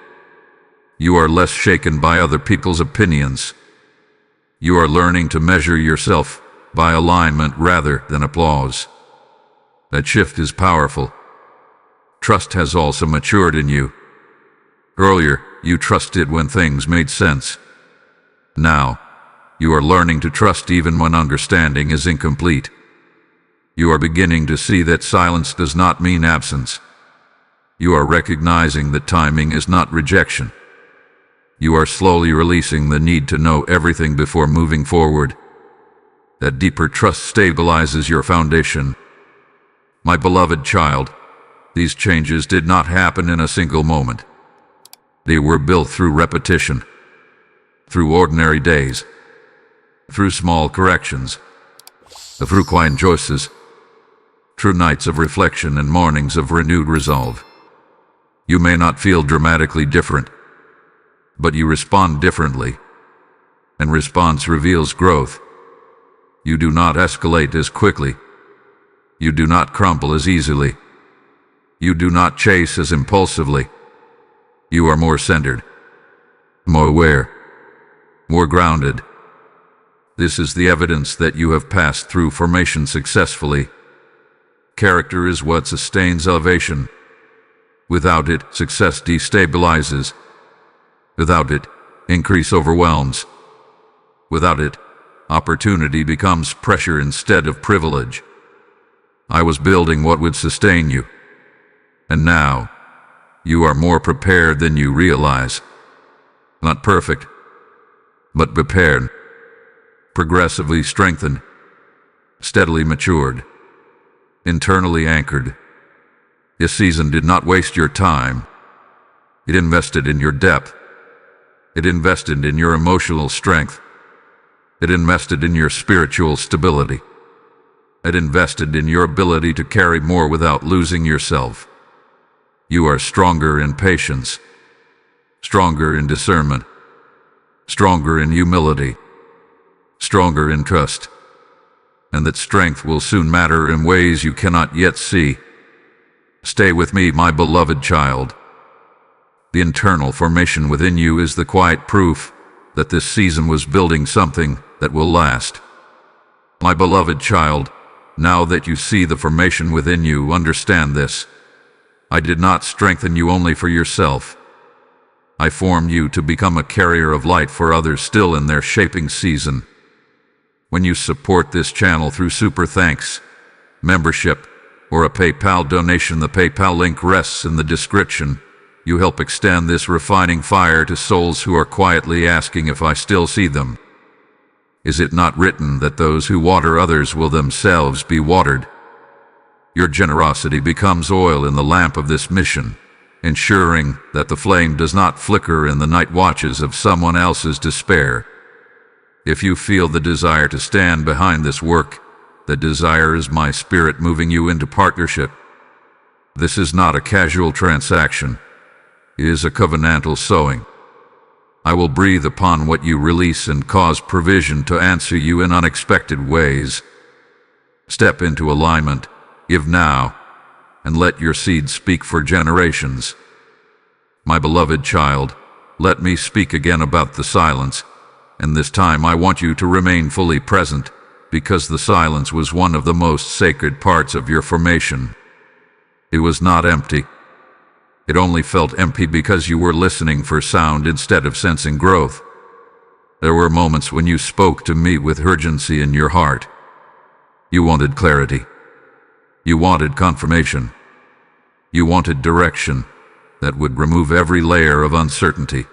A: You are less shaken by other people's opinions. You are learning to measure yourself by alignment rather than applause. That shift is powerful. Trust has also matured in you. Earlier, you trusted when things made sense. Now, you are learning to trust even when understanding is incomplete. You are beginning to see that silence does not mean absence. You are recognizing that timing is not rejection. You are slowly releasing the need to know everything before moving forward. That deeper trust stabilizes your foundation. My beloved child, these changes did not happen in a single moment. They were built through repetition, through ordinary days, through small corrections, through quiet choices, through nights of reflection and mornings of renewed resolve. You may not feel dramatically different, but you respond differently, and response reveals growth. You do not escalate as quickly. You do not crumble as easily. You do not chase as impulsively. You are more centered, more aware, more grounded. This is the evidence that you have passed through formation successfully. Character is what sustains elevation. Without it, success destabilizes. Without it, increase overwhelms. Without it, opportunity becomes pressure instead of privilege. I was building what would sustain you. And now, you are more prepared than you realize. Not perfect, but prepared. Progressively strengthened. Steadily matured. Internally anchored. This season did not waste your time. It invested in your depth. It invested in your emotional strength. It invested in your spiritual stability. It invested in your ability to carry more without losing yourself. You are stronger in patience, stronger in discernment, stronger in humility, stronger in trust, and that strength will soon matter in ways you cannot yet see. Stay with me, my beloved child. The internal formation within you is the quiet proof that this season was building something that will last. My beloved child, now that you see the formation within you, understand this. I did not strengthen you only for yourself. I formed you to become a carrier of light for others still in their shaping season. When you support this channel through super thanks, membership, or a PayPal donation, the PayPal link rests in the description. You help extend this refining fire to souls who are quietly asking if I still see them. Is it not written that those who water others will themselves be watered? Your generosity becomes oil in the lamp of this mission, ensuring that the flame does not flicker in the night watches of someone else's despair. If you feel the desire to stand behind this work, the desire is my spirit moving you into partnership. This is not a casual transaction. It is a covenantal sowing. I will breathe upon what you release and cause provision to answer you in unexpected ways. Step into alignment, give now, and let your seed speak for generations. My beloved child, let me speak again about the silence, and this time I want you to remain fully present, because the silence was one of the most sacred parts of your formation. It was not empty. It only felt empty because you were listening for sound instead of sensing growth. There were moments when you spoke to me with urgency in your heart. You wanted clarity. You wanted confirmation. You wanted direction that would remove every layer of uncertainty.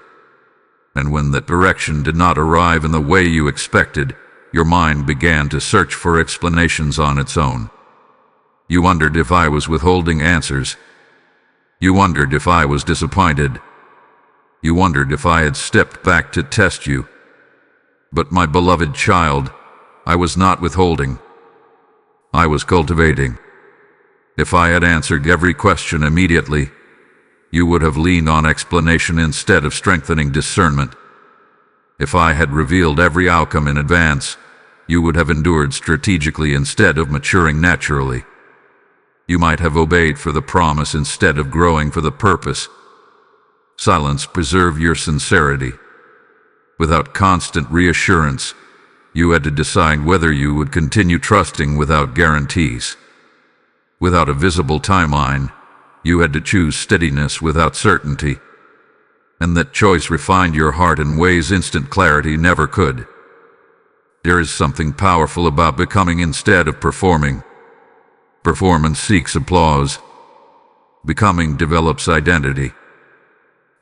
A: And when that direction did not arrive in the way you expected, your mind began to search for explanations on its own. You wondered if I was withholding answers. You wondered if I was disappointed. You wondered if I had stepped back to test you. But my beloved child, I was not withholding. I was cultivating. If I had answered every question immediately, you would have leaned on explanation instead of strengthening discernment. If I had revealed every outcome in advance, you would have endured strategically instead of maturing naturally. You might have obeyed for the promise instead of growing for the purpose. Silence preserved your sincerity. Without constant reassurance, you had to decide whether you would continue trusting without guarantees. Without a visible timeline, you had to choose steadiness without certainty. And that choice refined your heart in ways instant clarity never could. There is something powerful about becoming instead of performing. Performance seeks applause. Becoming develops identity.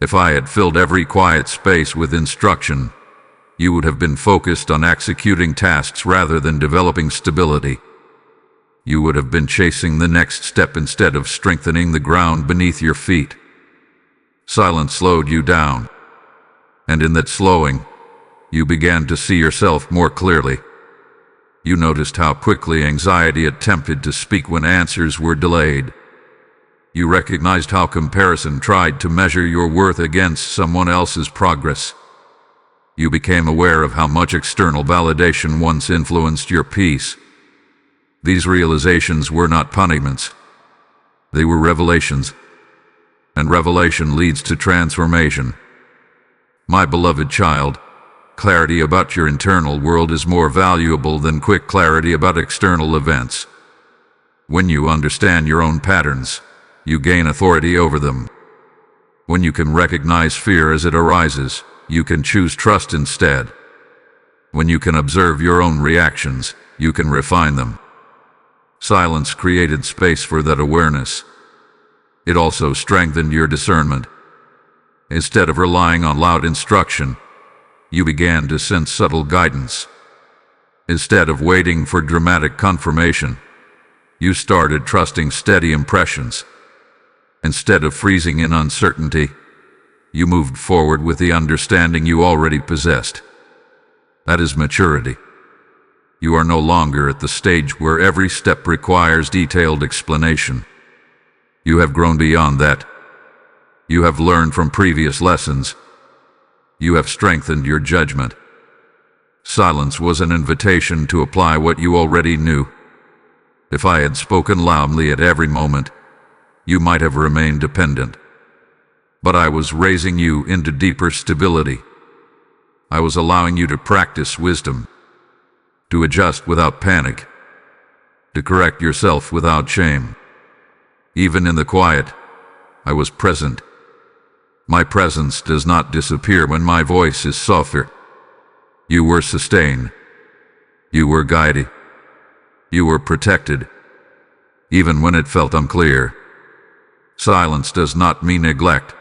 A: If I had filled every quiet space with instruction, you would have been focused on executing tasks rather than developing stability. You would have been chasing the next step instead of strengthening the ground beneath your feet. Silence slowed you down, and in that slowing, you began to see yourself more clearly. You noticed how quickly anxiety attempted to speak when answers were delayed. You recognized how comparison tried to measure your worth against someone else's progress. You became aware of how much external validation once influenced your peace. These realizations were not punishments. They were revelations. And revelation leads to transformation. My beloved child, clarity about your internal world is more valuable than quick clarity about external events. When you understand your own patterns, you gain authority over them. When you can recognize fear as it arises, you can choose trust instead. When you can observe your own reactions, you can refine them. Silence created space for that awareness. It also strengthened your discernment. Instead of relying on loud instruction, you began to sense subtle guidance. Instead of waiting for dramatic confirmation, you started trusting steady impressions. Instead of freezing in uncertainty, you moved forward with the understanding you already possessed. That is maturity. You are no longer at the stage where every step requires detailed explanation. You have grown beyond that. You have learned from previous lessons. You have strengthened your judgment. Silence was an invitation to apply what you already knew. If I had spoken loudly at every moment, you might have remained dependent. But I was raising you into deeper stability. I was allowing you to practice wisdom, to adjust without panic, to correct yourself without shame. Even in the quiet, I was present. My presence does not disappear when my voice is softer. You were sustained. You were guided. You were protected, even when it felt unclear. Silence does not mean neglect.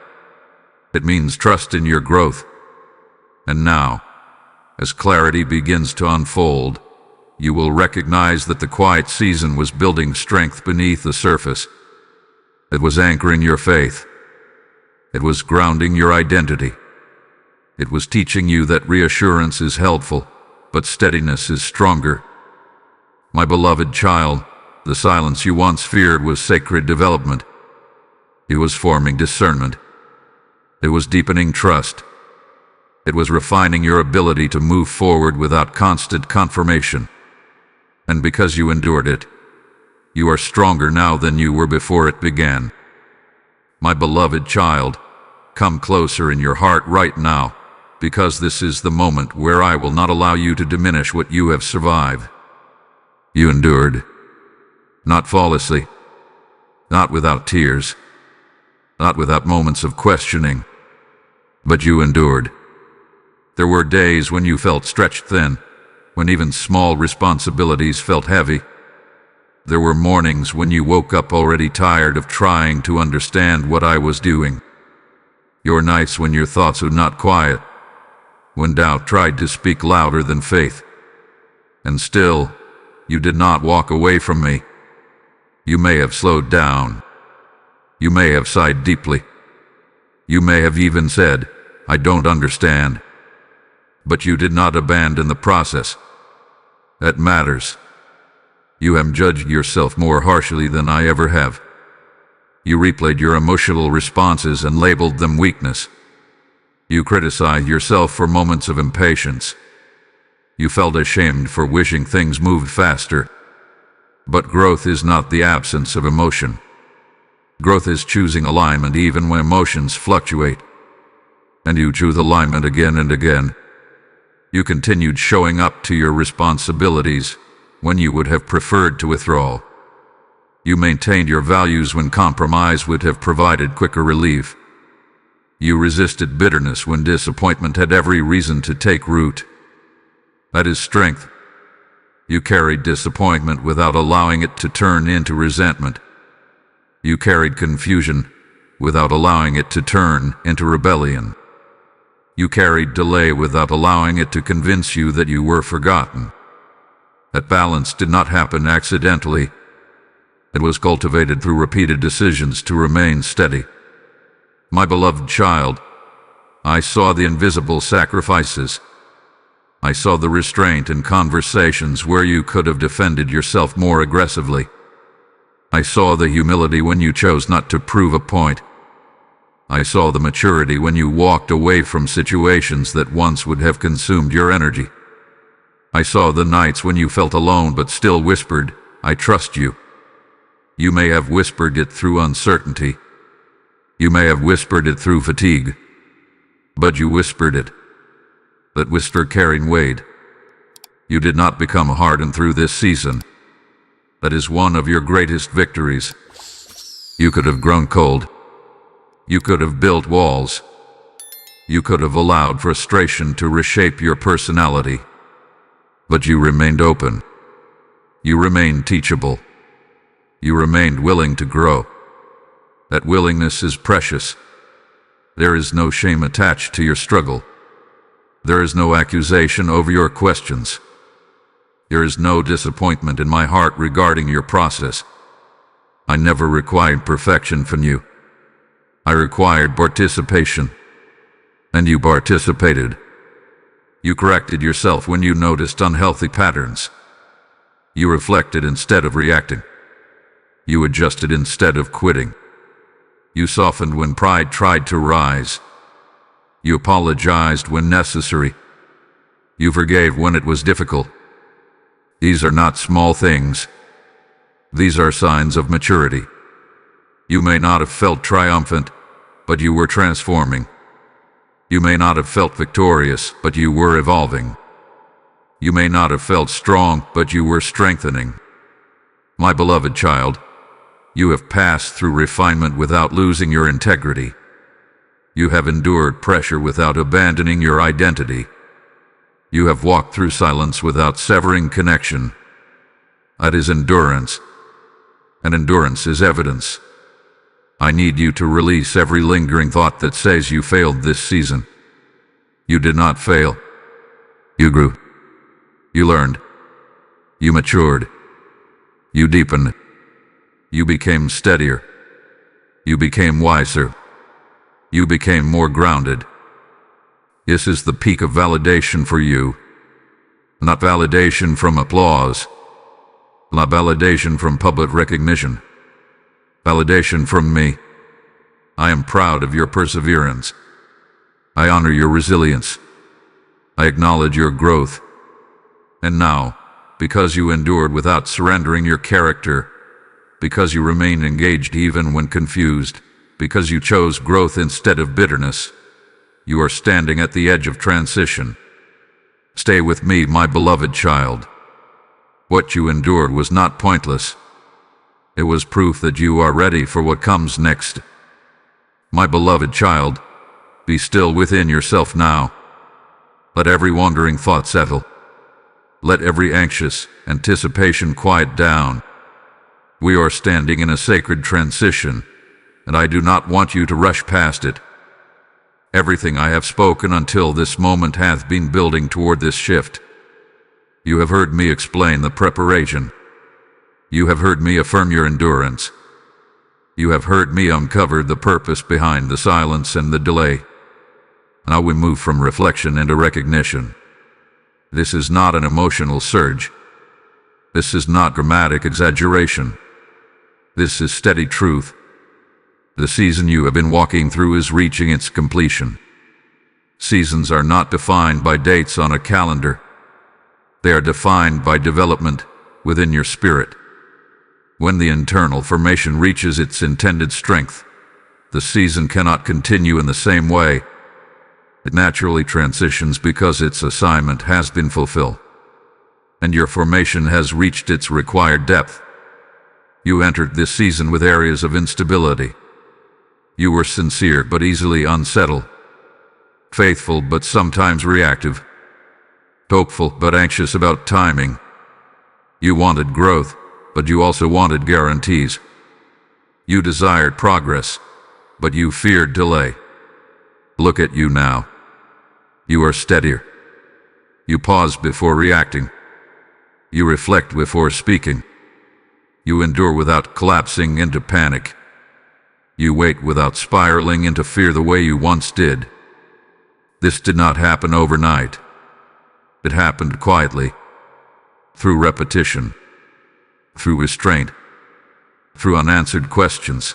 A: It means trust in your growth. And now, as clarity begins to unfold, you will recognize that the quiet season was building strength beneath the surface. It was anchoring your faith. It was grounding your identity. It was teaching you that reassurance is helpful, but steadiness is stronger. My beloved child, the silence you once feared was sacred development. It was forming discernment. It was deepening trust. It was refining your ability to move forward without constant confirmation. And because you endured it, you are stronger now than you were before it began. My beloved child, come closer in your heart right now, because this is the moment where I will not allow you to diminish what you have survived. You endured, not flawlessly, not without tears, not without moments of questioning, but you endured. There were days when you felt stretched thin, when even small responsibilities felt heavy. There were mornings when you woke up already tired of trying to understand what I was doing. Your nights when your thoughts were not quiet, when doubt tried to speak louder than faith. And still, you did not walk away from me. You may have slowed down. You may have sighed deeply. You may have even said, "I don't understand." But you did not abandon the process. That matters. You have judged yourself more harshly than I ever have. You replayed your emotional responses and labeled them weakness. You criticized yourself for moments of impatience. You felt ashamed for wishing things moved faster. But growth is not the absence of emotion. Growth is choosing alignment even when emotions fluctuate. And you choose alignment again and again. You continued showing up to your responsibilities when you would have preferred to withdraw. You maintained your values when compromise would have provided quicker relief. You resisted bitterness when disappointment had every reason to take root. That is strength. You carried disappointment without allowing it to turn into resentment. You carried confusion without allowing it to turn into rebellion. You carried delay without allowing it to convince you that you were forgotten. That balance did not happen accidentally. It was cultivated through repeated decisions to remain steady. My beloved child, I saw the invisible sacrifices. I saw the restraint in conversations where you could have defended yourself more aggressively. I saw the humility when you chose not to prove a point. I saw the maturity when you walked away from situations that once would have consumed your energy. I saw the nights when you felt alone but still whispered, "I trust you." You may have whispered it through uncertainty. You may have whispered it through fatigue. But you whispered it. That whisper carried weight. You did not become hardened through this season. That is one of your greatest victories. You could have grown cold. You could have built walls. You could have allowed frustration to reshape your personality. But you remained open. You remained teachable. You remained willing to grow. That willingness is precious. There is no shame attached to your struggle. There is no accusation over your questions. There is no disappointment in my heart regarding your process. I never required perfection from you. I required participation. And you participated. You corrected yourself when you noticed unhealthy patterns. You reflected instead of reacting. You adjusted instead of quitting. You softened when pride tried to rise. You apologized when necessary. You forgave when it was difficult. These are not small things. These are signs of maturity. You may not have felt triumphant, but you were transforming. You may not have felt victorious, but you were evolving. You may not have felt strong, but you were strengthening. My beloved child, you have passed through refinement without losing your integrity. You have endured pressure without abandoning your identity. You have walked through silence without severing connection. That is endurance. And endurance is evidence. I need you to release every lingering thought that says you failed this season. You did not fail. You grew. You learned. You matured. You deepened. You became steadier. You became wiser. You became more grounded. This is the peak of validation for you. Not validation from applause. Not validation from public recognition. Validation from me. I am proud of your perseverance. I honor your resilience. I acknowledge your growth. And now, because you endured without surrendering your character, because you remained engaged even when confused, because you chose growth instead of bitterness, you are standing at the edge of transition. Stay with me, my beloved child. What you endured was not pointless. It was proof that you are ready for what comes next. My beloved child, be still within yourself now. Let every wandering thought settle. Let every anxious anticipation quiet down. We are standing in a sacred transition, and I do not want you to rush past it. Everything I have spoken until this moment hath been building toward this shift. You have heard me explain the preparation. You have heard me affirm your endurance. You have heard me uncover the purpose behind the silence and the delay. Now we move from reflection into recognition. This is not an emotional surge. This is not dramatic exaggeration. This is steady truth. The season you have been walking through is reaching its completion. Seasons are not defined by dates on a calendar. They are defined by development within your spirit. When the internal formation reaches its intended strength, the season cannot continue in the same way. It naturally transitions because its assignment has been fulfilled, and your formation has reached its required depth. You entered this season with areas of instability. You were sincere but easily unsettled, faithful but sometimes reactive, hopeful but anxious about timing. You wanted growth, but you also wanted guarantees. You desired progress, but you feared delay. Look at you now. You are steadier. You pause before reacting. You reflect before speaking. You endure without collapsing into panic. You wait without spiraling into fear the way you once did. This did not happen overnight. It happened quietly, through repetition, through restraint, through unanswered questions,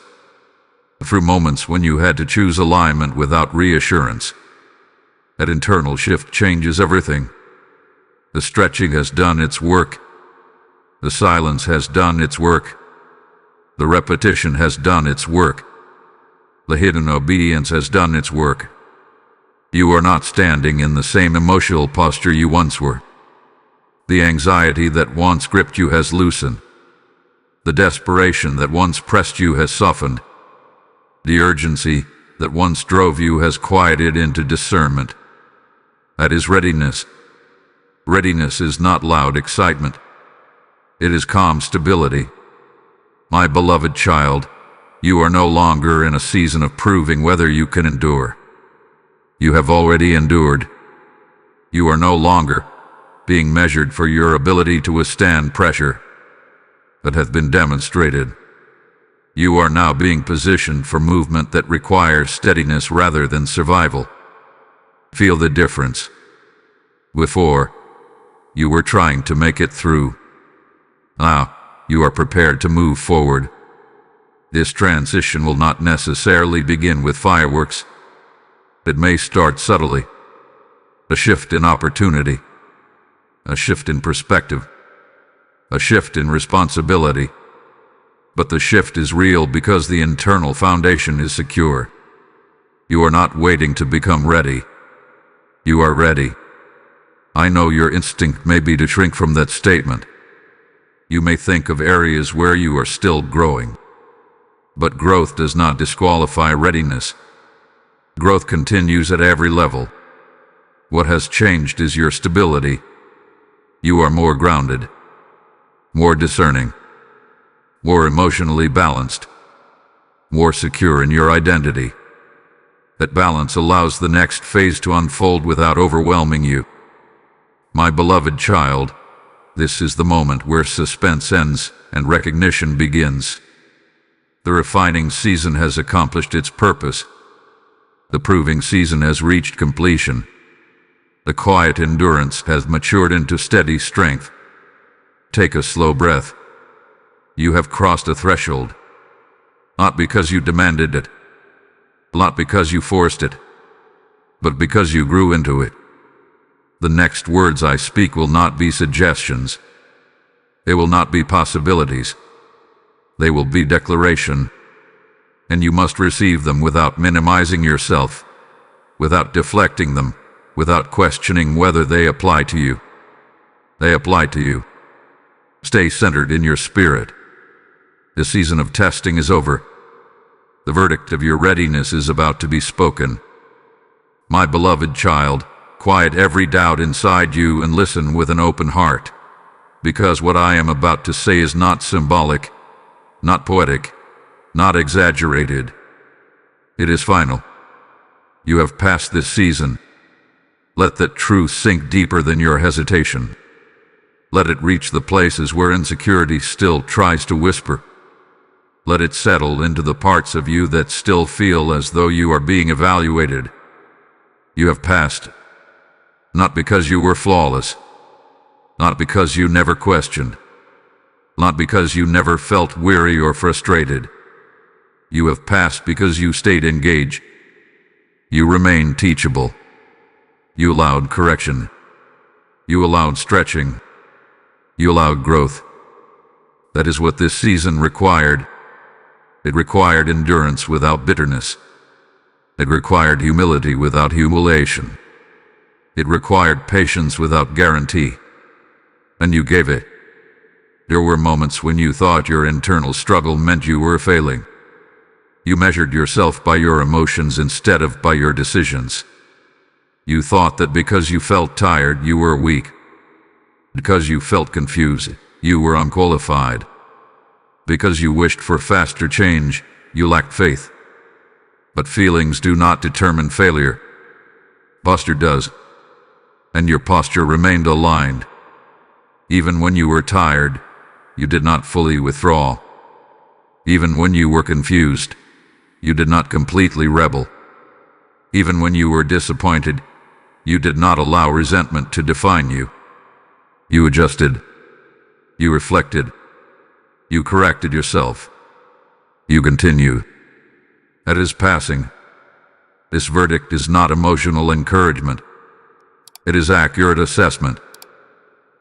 A: through moments when you had to choose alignment without reassurance. That internal shift changes everything. The stretching has done its work. The silence has done its work. The repetition has done its work. The hidden obedience has done its work. You are not standing in the same emotional posture you once were. The anxiety that once gripped you has loosened. The desperation that once pressed you has softened. The urgency that once drove you has quieted into discernment. That is readiness. Readiness is not loud excitement. It is calm stability. My beloved child, you are no longer in a season of proving whether you can endure. You have already endured. You are no longer being measured for your ability to withstand pressure that hath been demonstrated. You are now being positioned for movement that requires steadiness rather than survival. Feel the difference. Before, you were trying to make it through. Now, you are prepared to move forward. This transition will not necessarily begin with fireworks. It may start subtly. A shift in opportunity. A shift in perspective. A shift in responsibility. But the shift is real because the internal foundation is secure. You are not waiting to become ready. You are ready. I know your instinct may be to shrink from that statement. You may think of areas where you are still growing. But growth does not disqualify readiness. Growth continues at every level. What has changed is your stability. You are more grounded, more discerning, more emotionally balanced, more secure in your identity. That balance allows the next phase to unfold without overwhelming you. My beloved child, this is the moment where suspense ends and recognition begins. The refining season has accomplished its purpose. The proving season has reached completion. The quiet endurance has matured into steady strength. Take a slow breath. You have crossed a threshold. Not because you demanded it. Not because you forced it. But because you grew into it. The next words I speak will not be suggestions. They will not be possibilities. They will be declaration. And you must receive them without minimizing yourself, without deflecting them, without questioning whether they apply to you. They apply to you. Stay centered in your spirit. The season of testing is over. The verdict of your readiness is about to be spoken. My beloved child, quiet every doubt inside you and listen with an open heart, because what I am about to say is not symbolic, not poetic, not exaggerated. It is final. You have passed this season. Let that truth sink deeper than your hesitation. Let it reach the places where insecurity still tries to whisper. Let it settle into the parts of you that still feel as though you are being evaluated. You have passed. Not because you were flawless. Not because you never questioned. Not because you never felt weary or frustrated. You have passed because you stayed engaged. You remained teachable. You allowed correction. You allowed stretching. You allowed growth. That is what this season required. It required endurance without bitterness. It required humility without humiliation. It required patience without guarantee. And you gave it. There were moments when you thought your internal struggle meant you were failing. You measured yourself by your emotions instead of by your decisions. You thought that because you felt tired, you were weak. Because you felt confused, you were unqualified. Because you wished for faster change, you lacked faith. But feelings do not determine failure. Posture does. And your posture remained aligned. Even when you were tired, you did not fully withdraw. Even when you were confused, you did not completely rebel. Even when you were disappointed, You did not allow resentment to define you. You adjusted. You reflected. You corrected yourself. You continue. At his passing, this verdict is not emotional encouragement. It is accurate assessment.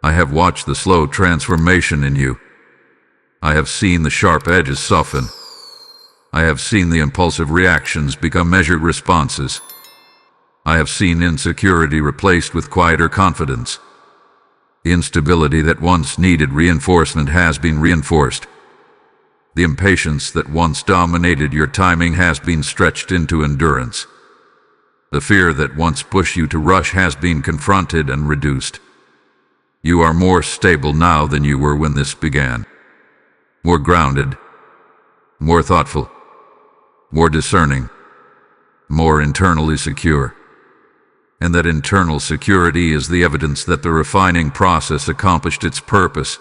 A: I have watched the slow transformation in you. I have seen the sharp edges soften. I have seen the impulsive reactions become measured responses. I have seen insecurity replaced with quieter confidence. The instability that once needed reinforcement has been reinforced. The impatience that once dominated your timing has been stretched into endurance. The fear that once pushed you to rush has been confronted and reduced. You are more stable now than you were when this began. More grounded, more thoughtful, more discerning, more internally secure. And that internal security is the evidence that the refining process accomplished its purpose.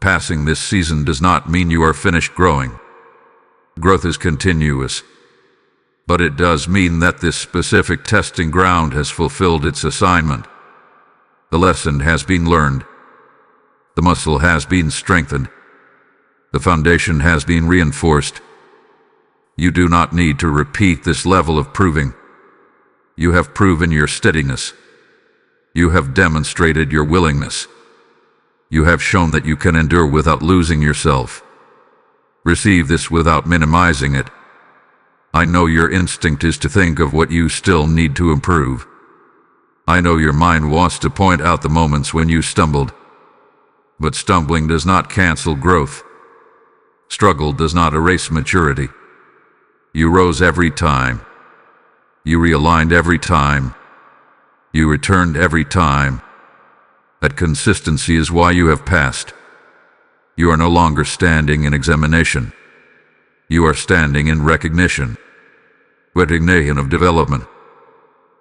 A: Passing this season does not mean you are finished growing. Growth is continuous. But it does mean that this specific testing ground has fulfilled its assignment. The lesson has been learned. The muscle has been strengthened. The foundation has been reinforced. You do not need to repeat this level of proving. You have proven your steadiness. You have demonstrated your willingness. You have shown that you can endure without losing yourself. Receive this without minimizing it. I know your instinct is to think of what you still need to improve. I know your mind wants to point out the moments when you stumbled. But stumbling does not cancel growth. Struggle does not erase maturity. You rose every time. You realigned every time. You returned every time. That consistency is why you have passed. You are no longer standing in examination. You are standing in recognition. Recognition of development.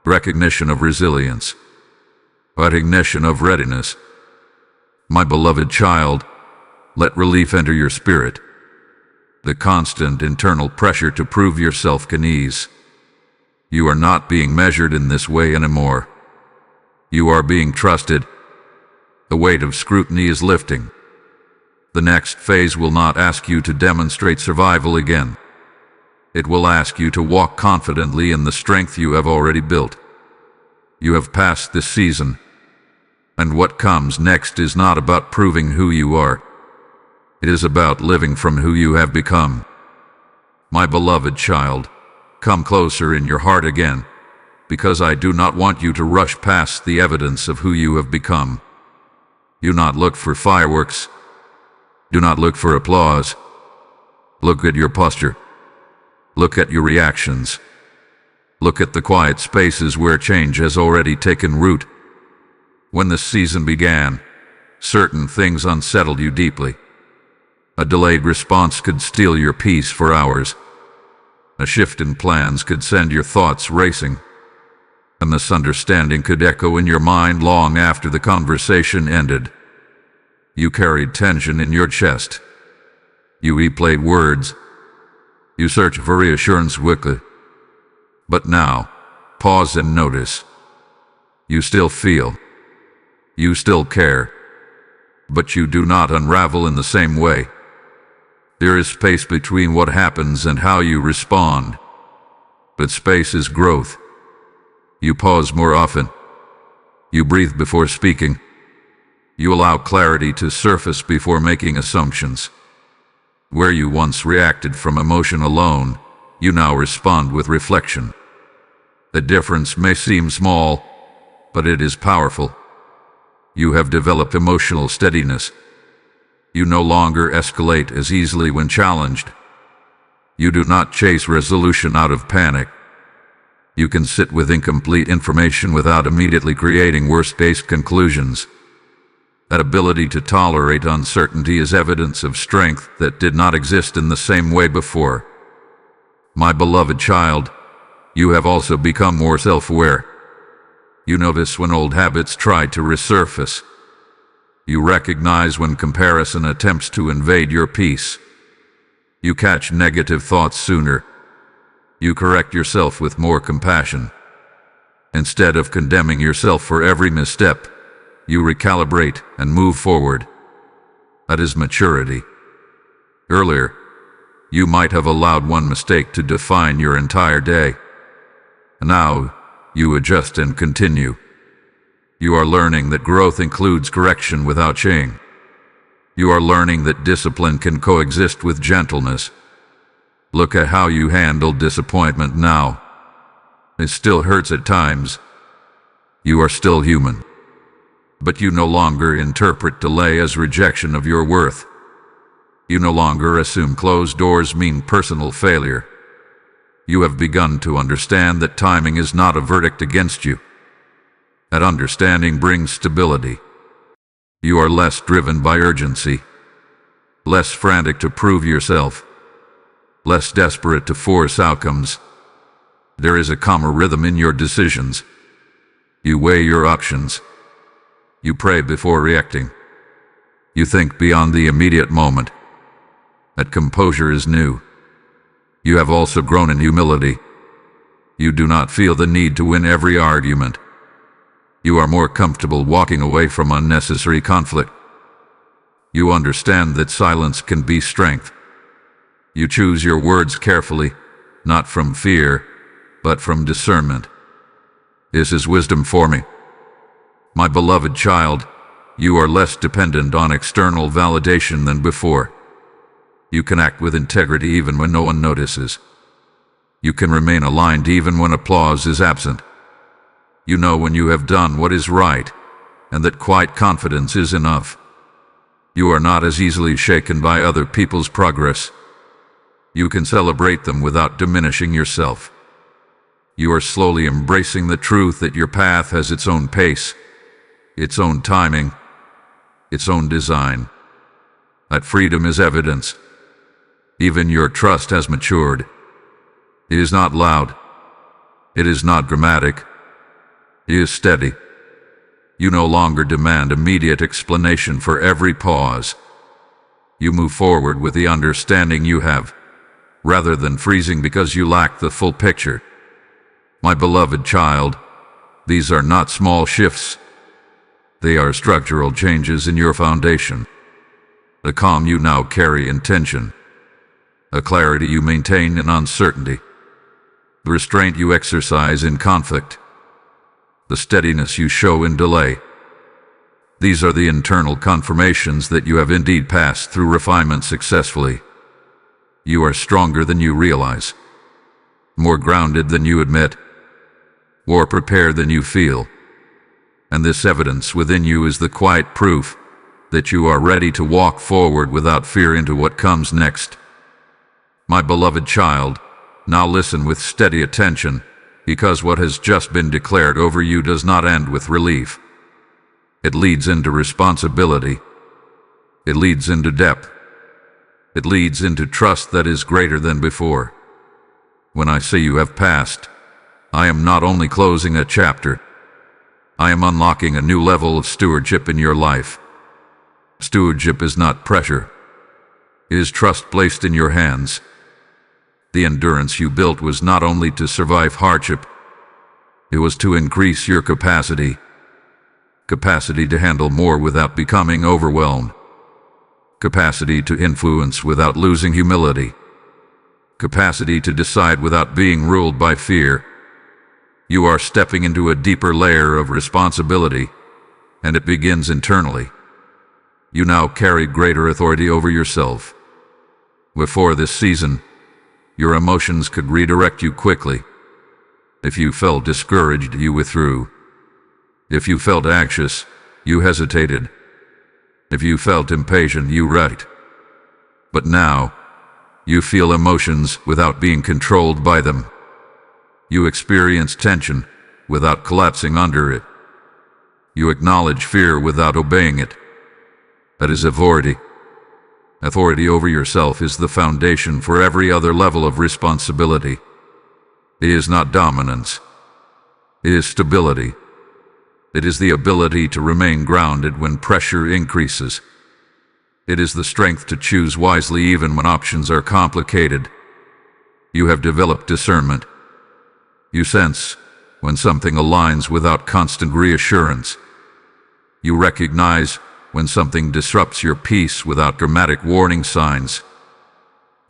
A: Recognition of resilience. Recognition of readiness. My beloved child, let relief enter your spirit. The constant internal pressure to prove yourself can ease. You are not being measured in this way anymore. You are being trusted. The weight of scrutiny is lifting. The next phase will not ask you to demonstrate survival again. It will ask you to walk confidently in the strength you have already built. You have passed this season, and what comes next is not about proving who you are. It is about living from who you have become. My beloved child, come closer in your heart again, because I do not want you to rush past the evidence of who you have become. Do not look for fireworks. Do not look for applause. Look at your posture. Look at your reactions. Look at the quiet spaces where change has already taken root. When this season began, certain things unsettled you deeply. A delayed response could steal your peace for hours. A shift in plans could send your thoughts racing. A misunderstanding could echo in your mind long after the conversation ended. You carried tension in your chest. You replayed words. You searched for reassurance quickly. But now, pause and notice. You still feel. You still care. But you do not unravel in the same way. There is space between what happens and how you respond. But space is growth. You pause more often. You breathe before speaking. You allow clarity to surface before making assumptions. Where you once reacted from emotion alone, you now respond with reflection. The difference may seem small, but it is powerful. You have developed emotional steadiness. You no longer escalate as easily when challenged. You do not chase resolution out of panic. You can sit with incomplete information without immediately creating worst-case conclusions. That ability to tolerate uncertainty is evidence of strength that did not exist in the same way before. My beloved child, you have also become more self-aware. You notice when old habits try to resurface. You recognize when comparison attempts to invade your peace. You catch negative thoughts sooner. You correct yourself with more compassion. Instead of condemning yourself for every misstep, you recalibrate and move forward. That is maturity. Earlier, you might have allowed one mistake to define your entire day. Now, you adjust and continue. You are learning that growth includes correction without shame. You are learning that discipline can coexist with gentleness. Look at how you handle disappointment now. It still hurts at times. You are still human. But you no longer interpret delay as rejection of your worth. You no longer assume closed doors mean personal failure. You have begun to understand that timing is not a verdict against you. That understanding brings stability. You are less driven by urgency, less frantic to prove yourself, less desperate to force outcomes. There is a calmer rhythm in your decisions. You weigh your options. You pray before reacting. You think beyond the immediate moment. That composure is new. You have also grown in humility. You do not feel the need to win every argument. You are more comfortable walking away from unnecessary conflict. You understand that silence can be strength. You choose your words carefully, not from fear, but from discernment. This is wisdom for me. My beloved child, you are less dependent on external validation than before. You can act with integrity even when no one notices. You can remain aligned even when applause is absent. You know when you have done what is right, and that quiet confidence is enough. You are not as easily shaken by other people's progress. You can celebrate them without diminishing yourself. You are slowly embracing the truth that your path has its own pace, its own timing, its own design. That freedom is evidence. Even your trust has matured. It is not loud. It is not dramatic. It is steady. You no longer demand immediate explanation for every pause. You move forward with the understanding you have, rather than freezing because you lack the full picture. My beloved child, these are not small shifts. They are structural changes in your foundation. The calm you now carry in tension, a clarity you maintain in uncertainty, the restraint you exercise in conflict, the steadiness you show in delay. These are the internal confirmations that you have indeed passed through refinement successfully. You are stronger than you realize, more grounded than you admit, more prepared than you feel. And this evidence within you is the quiet proof that you are ready to walk forward without fear into what comes next. My beloved child, now listen with steady attention, because what has just been declared over you does not end with relief. It leads into responsibility. It leads into depth. It leads into trust that is greater than before. When I say you have passed, I am not only closing a chapter, I am unlocking a new level of stewardship in your life. Stewardship is not pressure. It is trust placed in your hands. The endurance you built was not only to survive hardship, it was to increase your capacity to handle more without becoming overwhelmed, capacity to influence without losing humility, capacity to decide without being ruled by fear. You are stepping into a deeper layer of responsibility, and it begins internally. You now carry greater authority over yourself. Before this season, your emotions could redirect you quickly. If you felt discouraged, you withdrew. If you felt anxious, you hesitated. If you felt impatient, you ran. But now, you feel emotions without being controlled by them. You experience tension without collapsing under it. You acknowledge fear without obeying it. That is authority. Authority over yourself is the foundation for every other level of responsibility. It is not dominance. It is stability. It is the ability to remain grounded when pressure increases. It is the strength to choose wisely even when options are complicated. You have developed discernment. You sense when something aligns without constant reassurance. You recognize when something disrupts your peace without dramatic warning signs.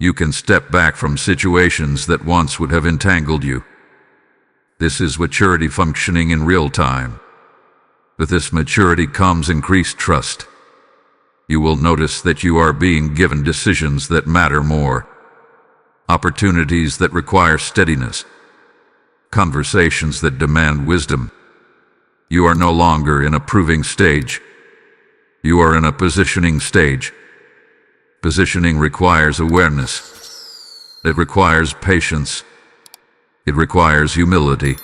A: You can step back from situations that once would have entangled you. This is maturity functioning in real time. With this maturity comes increased trust. You will notice that you are being given decisions that matter more, opportunities that require steadiness, conversations that demand wisdom. You are no longer in a proving stage. You are in a positioning stage. Positioning requires awareness. It requires patience. It requires humility.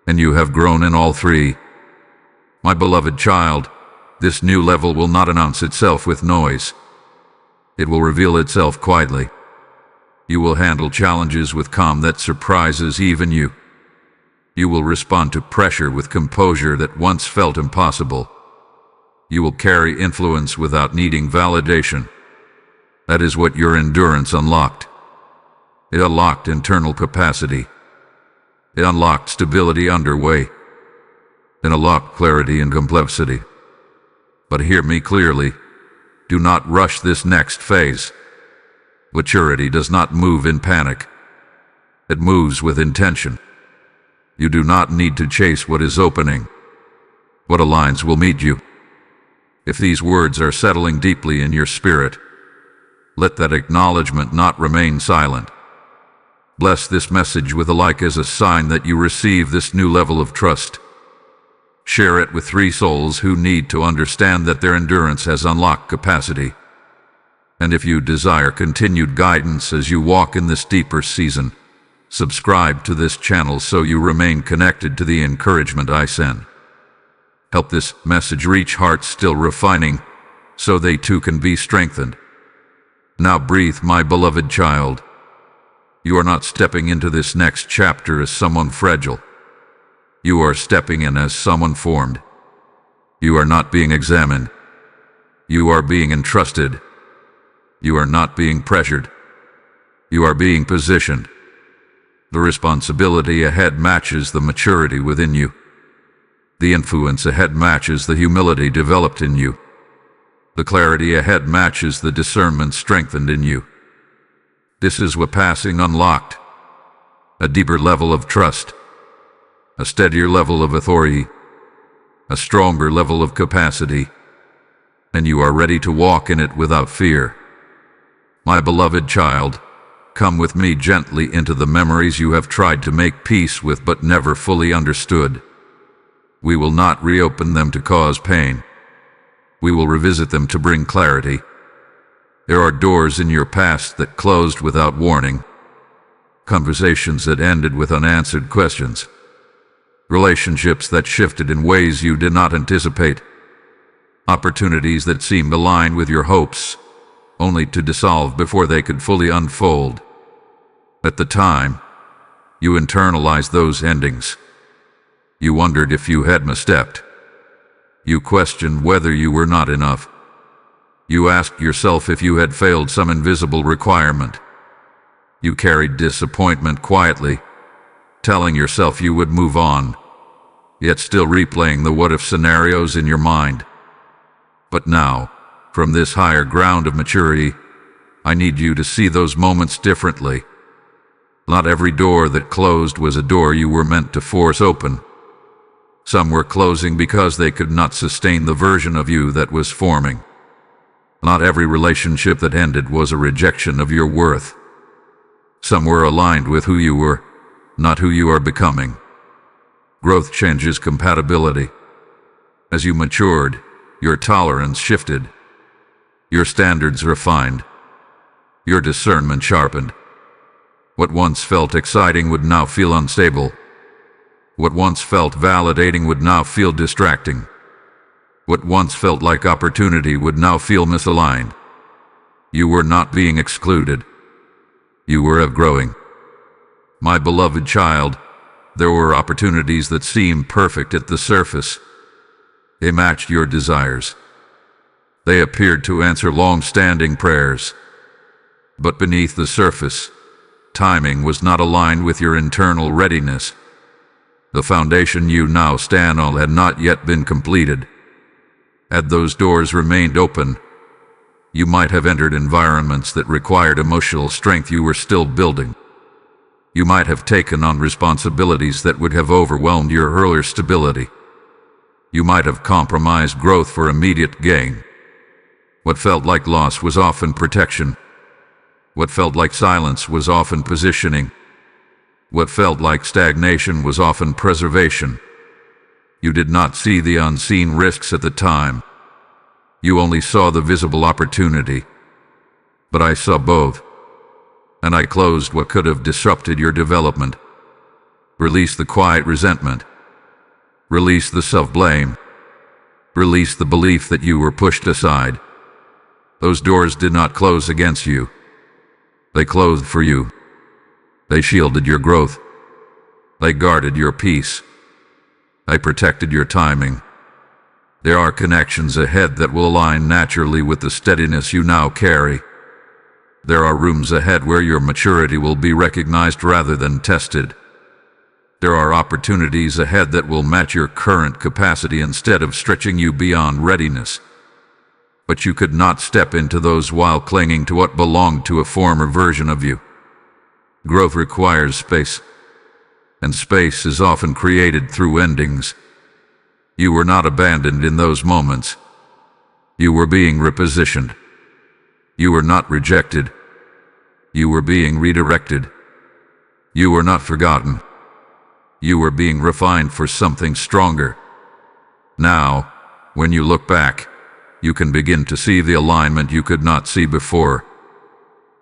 A: And you have grown in all three. My beloved child, this new level will not announce itself with noise. It will reveal itself quietly. You will handle challenges with calm that surprises even you. You will respond to pressure with composure that once felt impossible. You will carry influence without needing validation. That is what your endurance unlocked. It unlocked internal capacity. It unlocked stability underway. It unlocked clarity and complexity. But hear me clearly. Do not rush this next phase. Maturity does not move in panic. It moves with intention. You do not need to chase what is opening. What aligns will meet you. If these words are settling deeply in your spirit, let that acknowledgement not remain silent. Bless this message with a like as a sign that you receive this new level of trust. Share it with 3 souls who need to understand that their endurance has unlocked capacity. And if you desire continued guidance as you walk in this deeper season, subscribe to this channel so you remain connected to the encouragement I send. Help this message reach hearts still refining, so they too can be strengthened. Now breathe, my beloved child. You are not stepping into this next chapter as someone fragile. You are stepping in as someone formed. You are not being examined. You are being entrusted. You are not being pressured. You are being positioned. The responsibility ahead matches the maturity within you. The influence ahead matches the humility developed in you. The clarity ahead matches the discernment strengthened in you. This is what passing unlocked. A deeper level of trust. A steadier level of authority. A stronger level of capacity. And you are ready to walk in it without fear. My beloved child, come with me gently into the memories you have tried to make peace with but never fully understood. We will not reopen them to cause pain. We will revisit them to bring clarity. There are doors in your past that closed without warning. Conversations that ended with unanswered questions. Relationships that shifted in ways you did not anticipate. Opportunities that seemed aligned with your hopes, only to dissolve before they could fully unfold. At the time, you internalized those endings. You wondered if you had misstepped. You questioned whether you were not enough. You asked yourself if you had failed some invisible requirement. You carried disappointment quietly, telling yourself you would move on, yet still replaying the what-if scenarios in your mind. But now, from this higher ground of maturity, I need you to see those moments differently. Not every door that closed was a door you were meant to force open. Some were closing because they could not sustain the version of you that was forming. Not every relationship that ended was a rejection of your worth. Some were aligned with who you were, not who you are becoming. Growth changes compatibility. As you matured, your tolerance shifted. Your standards refined. Your discernment sharpened. What once felt exciting would now feel unstable. What once felt validating would now feel distracting. What once felt like opportunity would now feel misaligned. You were not being excluded. You were outgrowing. My beloved child, there were opportunities that seemed perfect at the surface. They matched your desires. They appeared to answer long-standing prayers. But beneath the surface, timing was not aligned with your internal readiness. The foundation you now stand on had not yet been completed. Had those doors remained open, you might have entered environments that required emotional strength you were still building. You might have taken on responsibilities that would have overwhelmed your earlier stability. You might have compromised growth for immediate gain. What felt like loss was often protection. What felt like silence was often positioning. What felt like stagnation was often preservation. You did not see the unseen risks at the time. You only saw the visible opportunity. But I saw both, and I closed what could have disrupted your development. Release the quiet resentment. Release the self-blame. Release the belief that you were pushed aside. Those doors did not close against you. They closed for you. They shielded your growth. They guarded your peace. They protected your timing. There are connections ahead that will align naturally with the steadiness you now carry. There are rooms ahead where your maturity will be recognized rather than tested. There are opportunities ahead that will match your current capacity instead of stretching you beyond readiness. But you could not step into those while clinging to what belonged to a former version of you. Growth requires space, and space is often created through endings. You were not abandoned in those moments. You were being repositioned. You were not rejected. You were being redirected. You were not forgotten. You were being refined for something stronger. Now, when you look back, you can begin to see the alignment you could not see before.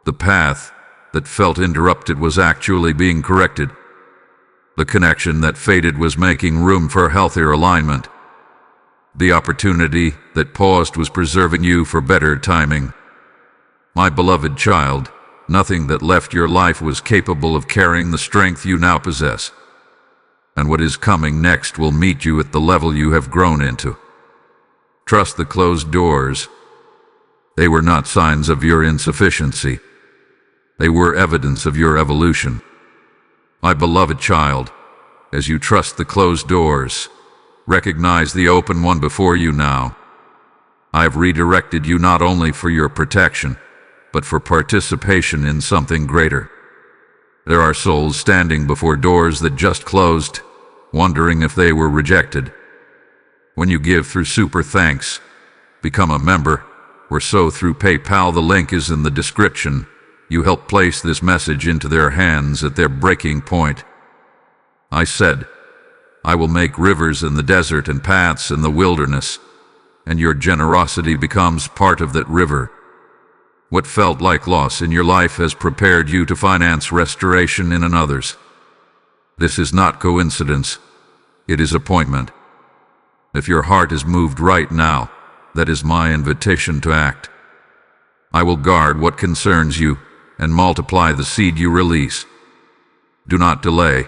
A: The path that felt interrupted was actually being corrected. The connection that faded was making room for healthier alignment. The opportunity that paused was preserving you for better timing. My beloved child, nothing that left your life was capable of carrying the strength you now possess. And what is coming next will meet you at the level you have grown into. Trust the closed doors. They were not signs of your insufficiency. They were evidence of your evolution. My beloved child, as you trust the closed doors, recognize the open one before you now. I have redirected you not only for your protection, but for participation in something greater. There are souls standing before doors that just closed, wondering if they were rejected. When you give through Super Thanks, become a member, or so through PayPal, the link is in the description. You help place this message into their hands at their breaking point. I said, I will make rivers in the desert and paths in the wilderness, and your generosity becomes part of that river. What felt like loss in your life has prepared you to finance restoration in another's. This is not coincidence. It is appointment. If your heart is moved right now, that is my invitation to act. I will guard what concerns you and multiply the seed you release. Do not delay.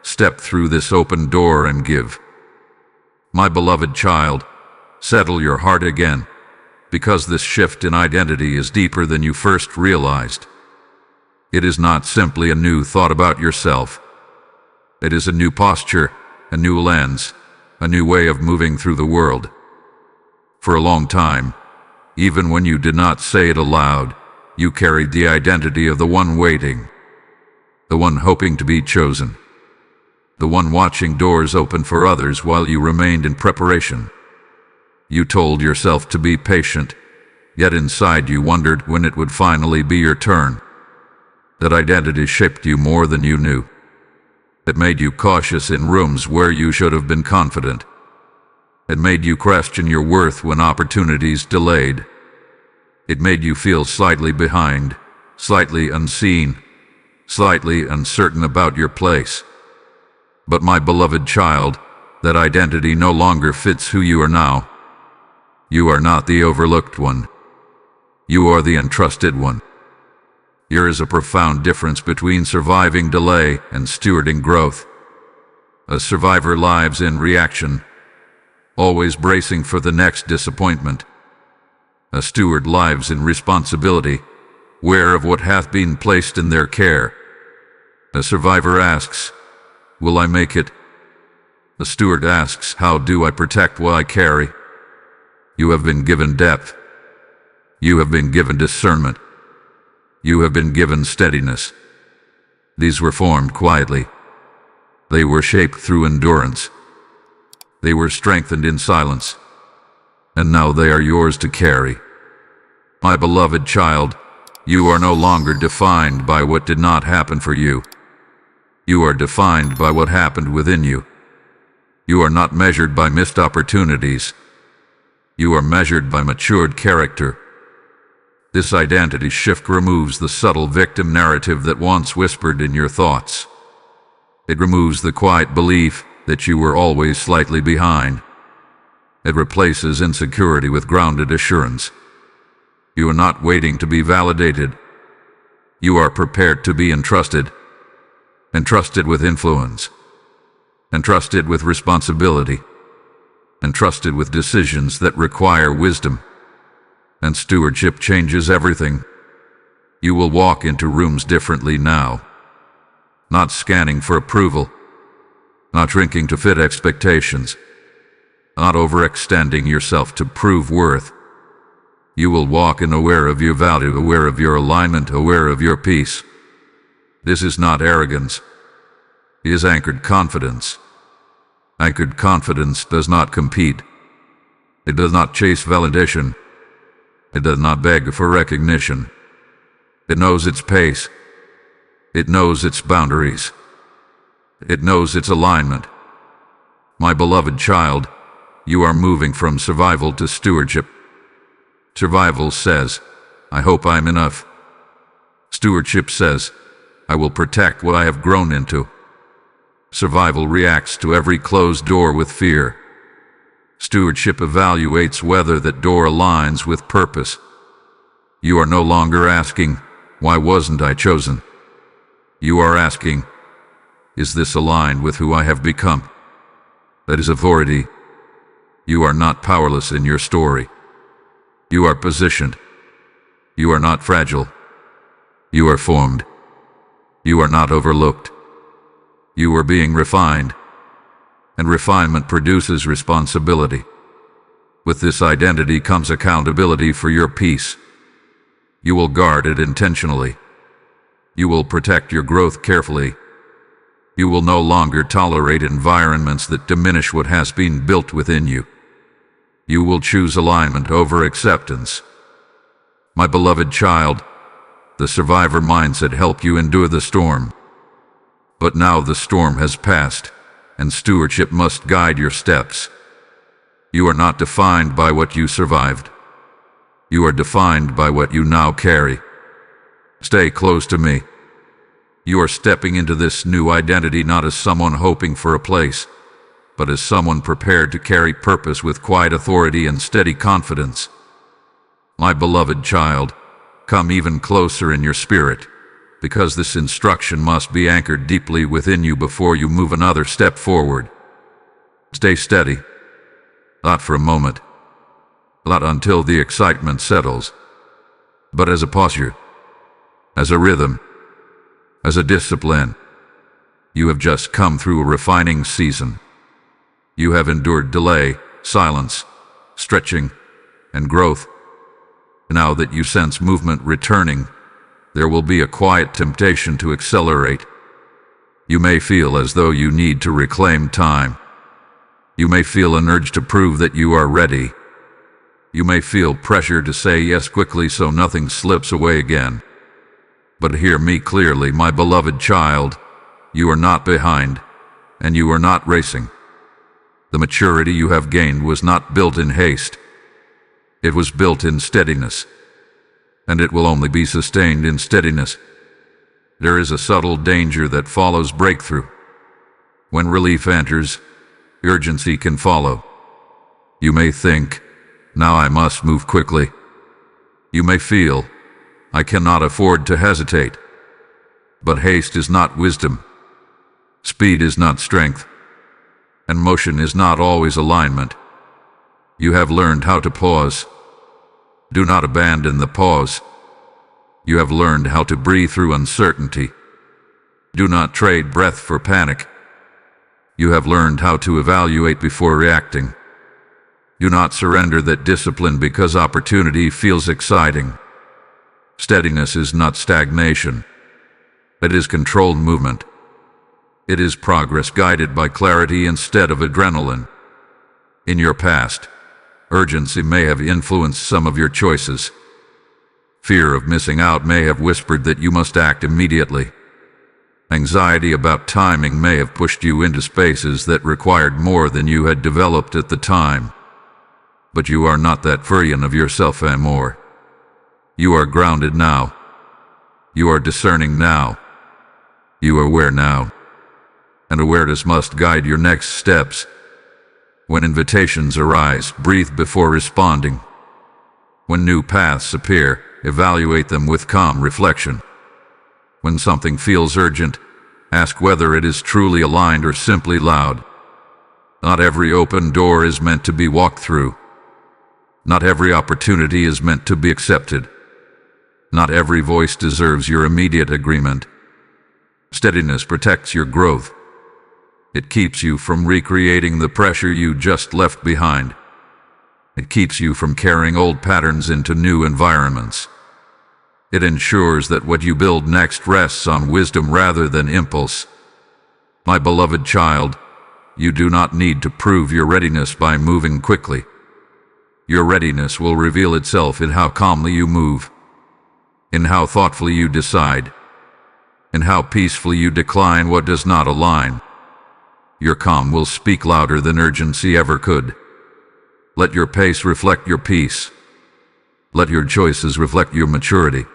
A: Step through this open door and give. My beloved child, settle your heart again, because this shift in identity is deeper than you first realized. It is not simply a new thought about yourself. It is a new posture, a new lens, a new way of moving through the world. For a long time, even when you did not say it aloud, you carried the identity of the one waiting, the one hoping to be chosen, the one watching doors open for others while you remained in preparation. You told yourself to be patient, yet inside you wondered when it would finally be your turn. That identity shaped you more than you knew. It made you cautious in rooms where you should have been confident. It made you question your worth when opportunities delayed. It made you feel slightly behind, slightly unseen, slightly uncertain about your place. But my beloved child, that identity no longer fits who you are now. You are not the overlooked one. You are the entrusted one. There is a profound difference between surviving delay and stewarding growth. A survivor lives in reaction, always bracing for the next disappointment. A steward lives in responsibility, aware of what hath been placed in their care. A survivor asks, will I make it? The steward asks, how do I protect what I carry? You have been given depth. You have been given discernment. You have been given steadiness. These were formed quietly. They were shaped through endurance. They were strengthened in silence. And now they are yours to carry. My beloved child, you are no longer defined by what did not happen for you. You are defined by what happened within you. You are not measured by missed opportunities. You are measured by matured character. This identity shift removes the subtle victim narrative that once whispered in your thoughts. It removes the quiet belief that you were always slightly behind. It replaces insecurity with grounded assurance. You are not waiting to be validated. You are prepared to be entrusted. Entrusted with influence. Entrusted with responsibility. Entrusted with decisions that require wisdom. And stewardship changes everything. You will walk into rooms differently now. Not scanning for approval. Not shrinking to fit expectations. Not overextending yourself to prove worth. You will walk in aware of your value, aware of your alignment, aware of your peace. This is not arrogance. It is anchored confidence. Anchored confidence does not compete. It does not chase validation. It does not beg for recognition. It knows its pace. It knows its boundaries. It knows its alignment. My beloved child, you are moving from survival to stewardship. Survival says, I hope I'm enough. Stewardship says, I will protect what I have grown into. Survival reacts to every closed door with fear. Stewardship evaluates whether that door aligns with purpose. You are no longer asking, why wasn't I chosen? You are asking, is this aligned with who I have become? That is authority. You are not powerless in your story. You are positioned. You are not fragile. You are formed. You are not overlooked. You are being refined. And refinement produces responsibility. With this identity comes accountability for your peace. You will guard it intentionally. You will protect your growth carefully. You will no longer tolerate environments that diminish what has been built within you. You will choose alignment over acceptance. My beloved child, the survivor mindset helped you endure the storm. But now the storm has passed, and stewardship must guide your steps. You are not defined by what you survived. You are defined by what you now carry. Stay close to me. You are stepping into this new identity not as someone hoping for a place, but as someone prepared to carry purpose with quiet authority and steady confidence. My beloved child, come even closer in your spirit, because this instruction must be anchored deeply within you before you move another step forward. Stay steady, not for a moment, not until the excitement settles, but as a posture, as a rhythm, as a discipline. You have just come through a refining season. You have endured delay, silence, stretching, and growth. Now that you sense movement returning, there will be a quiet temptation to accelerate. You may feel as though you need to reclaim time. You may feel an urge to prove that you are ready. You may feel pressure to say yes quickly so nothing slips away again. But hear me clearly, my beloved child. You are not behind, and you are not racing. The maturity you have gained was not built in haste. It was built in steadiness, and it will only be sustained in steadiness. There is a subtle danger that follows breakthrough. When relief enters, urgency can follow. You may think, now I must move quickly. You may feel, I cannot afford to hesitate. But haste is not wisdom. Speed is not strength. And motion is not always alignment. You have learned how to pause. Do not abandon the pause. You have learned how to breathe through uncertainty. Do not trade breath for panic. You have learned how to evaluate before reacting. Do not surrender that discipline because opportunity feels exciting. Steadiness is not stagnation. It is controlled movement. It is progress guided by clarity instead of adrenaline. In your past, urgency may have influenced some of your choices. Fear of missing out may have whispered that you must act immediately. Anxiety about timing may have pushed you into spaces that required more than you had developed at the time. But you are not that version of yourself anymore. You are grounded now. You are discerning now. You are aware now. And awareness must guide your next steps. When invitations arise, breathe before responding. When new paths appear, evaluate them with calm reflection. When something feels urgent, ask whether it is truly aligned or simply loud. Not every open door is meant to be walked through. Not every opportunity is meant to be accepted. Not every voice deserves your immediate agreement. Steadiness protects your growth. It keeps you from recreating the pressure you just left behind. It keeps you from carrying old patterns into new environments. It ensures that what you build next rests on wisdom rather than impulse. My beloved child, you do not need to prove your readiness by moving quickly. Your readiness will reveal itself in how calmly you move, in how thoughtfully you decide, in how peacefully you decline what does not align. Your calm will speak louder than urgency ever could. Let your pace reflect your peace. Let your choices reflect your maturity.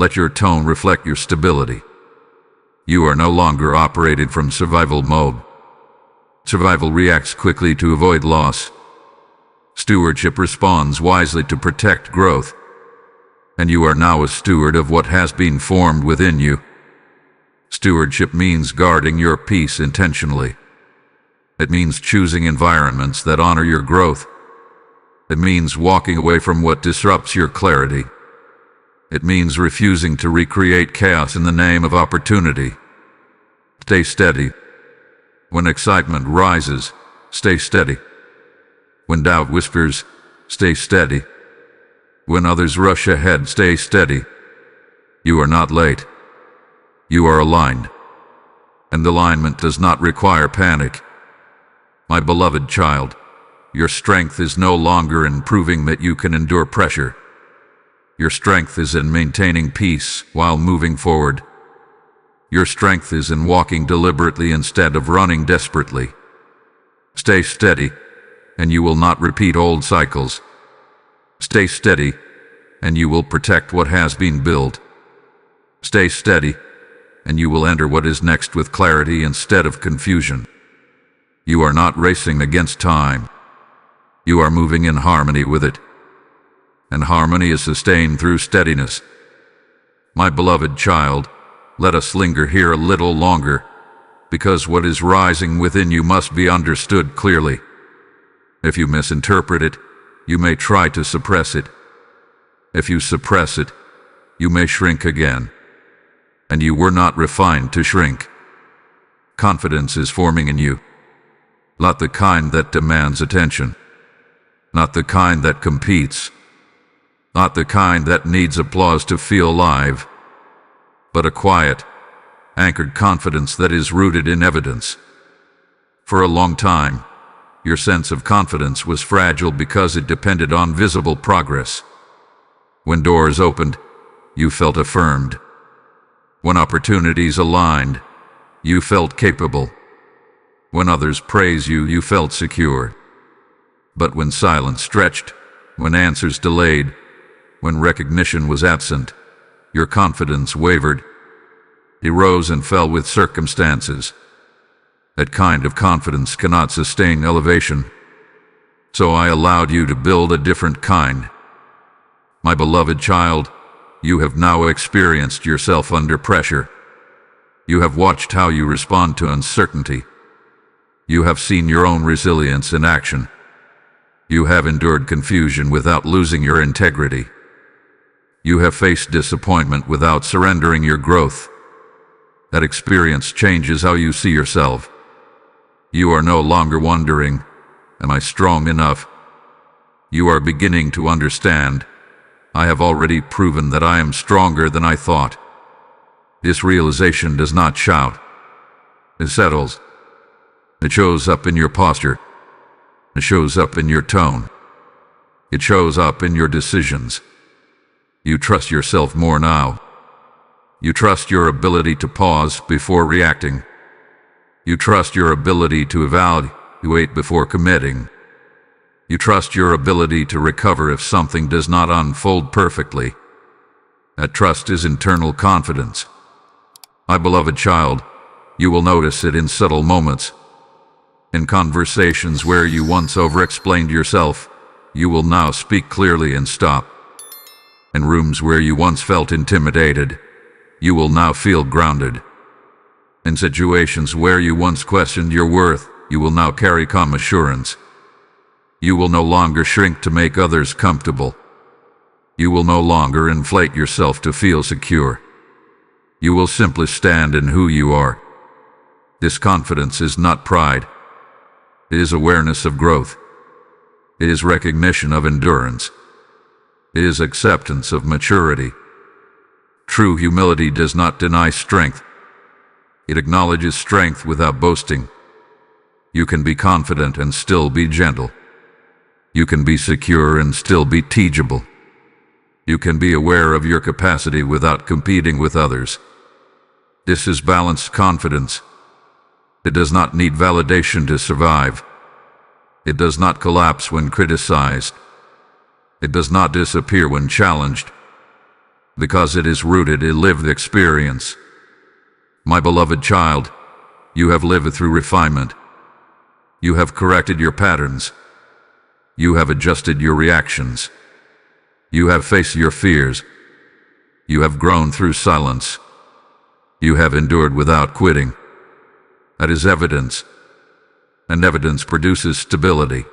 A: Let your tone reflect your stability. You are no longer operated from survival mode. Survival reacts quickly to avoid loss. Stewardship responds wisely to protect growth. And you are now a steward of what has been formed within you. Stewardship means guarding your peace intentionally. It means choosing environments that honor your growth. It means walking away from what disrupts your clarity. It means refusing to recreate chaos in the name of opportunity. Stay steady. When excitement rises, stay steady. When doubt whispers, stay steady. When others rush ahead, stay steady. You are not late. You are aligned. And alignment does not require panic. My beloved child, your strength is no longer in proving that you can endure pressure. Your strength is in maintaining peace while moving forward. Your strength is in walking deliberately instead of running desperately. Stay steady, and you will not repeat old cycles. Stay steady, and you will protect what has been built. Stay steady, and you will enter what is next with clarity instead of confusion. You are not racing against time. You are moving in harmony with it. And harmony is sustained through steadiness. My beloved child, let us linger here a little longer, because what is rising within you must be understood clearly. If you misinterpret it, you may try to suppress it. If you suppress it, you may shrink again. And you were not refined to shrink. Confidence is forming in you. Not the kind that demands attention. Not the kind that competes. Not the kind that needs applause to feel alive. But a quiet, anchored confidence that is rooted in evidence. For a long time, your sense of confidence was fragile because it depended on visible progress. When doors opened, you felt affirmed. When opportunities aligned, you felt capable. When others praised you, you felt secure. But when silence stretched, when answers delayed, when recognition was absent, your confidence wavered. It rose and fell with circumstances. That kind of confidence cannot sustain elevation. So I allowed you to build a different kind. My beloved child, you have now experienced yourself under pressure. You have watched how you respond to uncertainty. You have seen your own resilience in action. You have endured confusion without losing your integrity. You have faced disappointment without surrendering your growth. That experience changes how you see yourself. You are no longer wondering, am I strong enough? You are beginning to understand. I have already proven that I am stronger than I thought. This realization does not shout. It settles. It shows up in your posture. It shows up in your tone. It shows up in your decisions. You trust yourself more now. You trust your ability to pause before reacting. You trust your ability to evaluate before committing. You trust your ability to recover if something does not unfold perfectly. That trust is internal confidence. My beloved child, you will notice it in subtle moments. In conversations where you once over-explained yourself, you will now speak clearly and stop. In rooms where you once felt intimidated, you will now feel grounded. In situations where you once questioned your worth, you will now carry calm assurance. You will no longer shrink to make others comfortable. You will no longer inflate yourself to feel secure. You will simply stand in who you are. This confidence is not pride. It is awareness of growth. It is recognition of endurance. It is acceptance of maturity. True humility does not deny strength. It acknowledges strength without boasting. You can be confident and still be gentle. You can be secure and still be teachable. You can be aware of your capacity without competing with others. This is balanced confidence. It does not need validation to survive. It does not collapse when criticized. It does not disappear when challenged, because it is rooted in lived experience. My beloved child, you have lived through refinement. You have corrected your patterns. You have adjusted your reactions. You have faced your fears. You have grown through silence. You have endured without quitting. That is evidence, and evidence produces stability.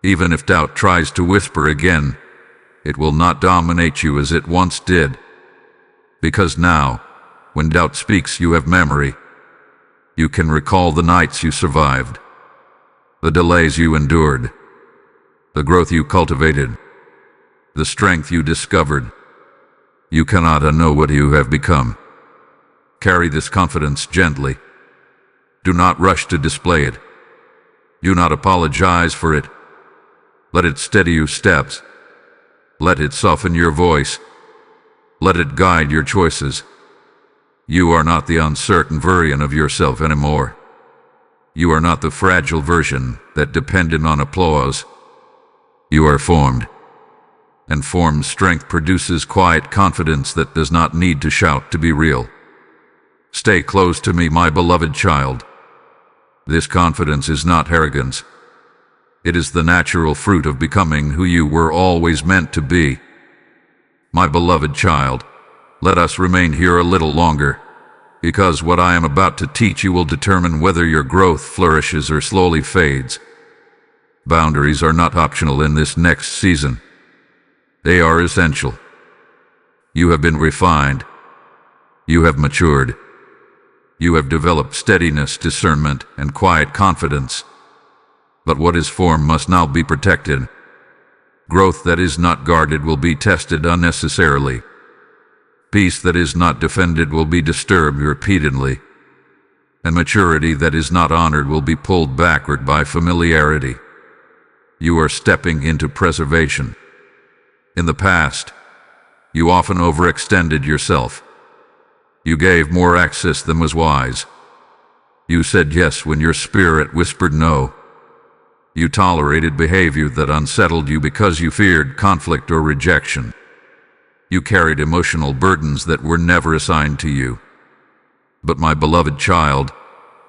A: Even if doubt tries to whisper again, it will not dominate you as it once did. Because now, when doubt speaks, you have memory. You can recall the nights you survived, the delays you endured, the growth you cultivated, the strength you discovered. You cannot unknow what you have become. Carry this confidence gently. Do not rush to display it. Do not apologize for it. Let it steady your steps. Let it soften your voice. Let it guide your choices. You are not the uncertain version of yourself anymore. You are not the fragile version that depended on applause. You are formed. And formed strength produces quiet confidence that does not need to shout to be real. Stay close to me, my beloved child. This confidence is not arrogance. It is the natural fruit of becoming who you were always meant to be. My beloved child, let us remain here a little longer, because what I am about to teach you will determine whether your growth flourishes or slowly fades. Boundaries are not optional in this next season. They are essential. You have been refined. You have matured. You have developed steadiness, discernment, and quiet confidence. But what is formed must now be protected. Growth that is not guarded will be tested unnecessarily. Peace that is not defended will be disturbed repeatedly. And maturity that is not honored will be pulled backward by familiarity. You are stepping into preservation. In the past, you often overextended yourself. You gave more access than was wise. You said yes when your spirit whispered no. You tolerated behavior that unsettled you because you feared conflict or rejection. You carried emotional burdens that were never assigned to you. But my beloved child,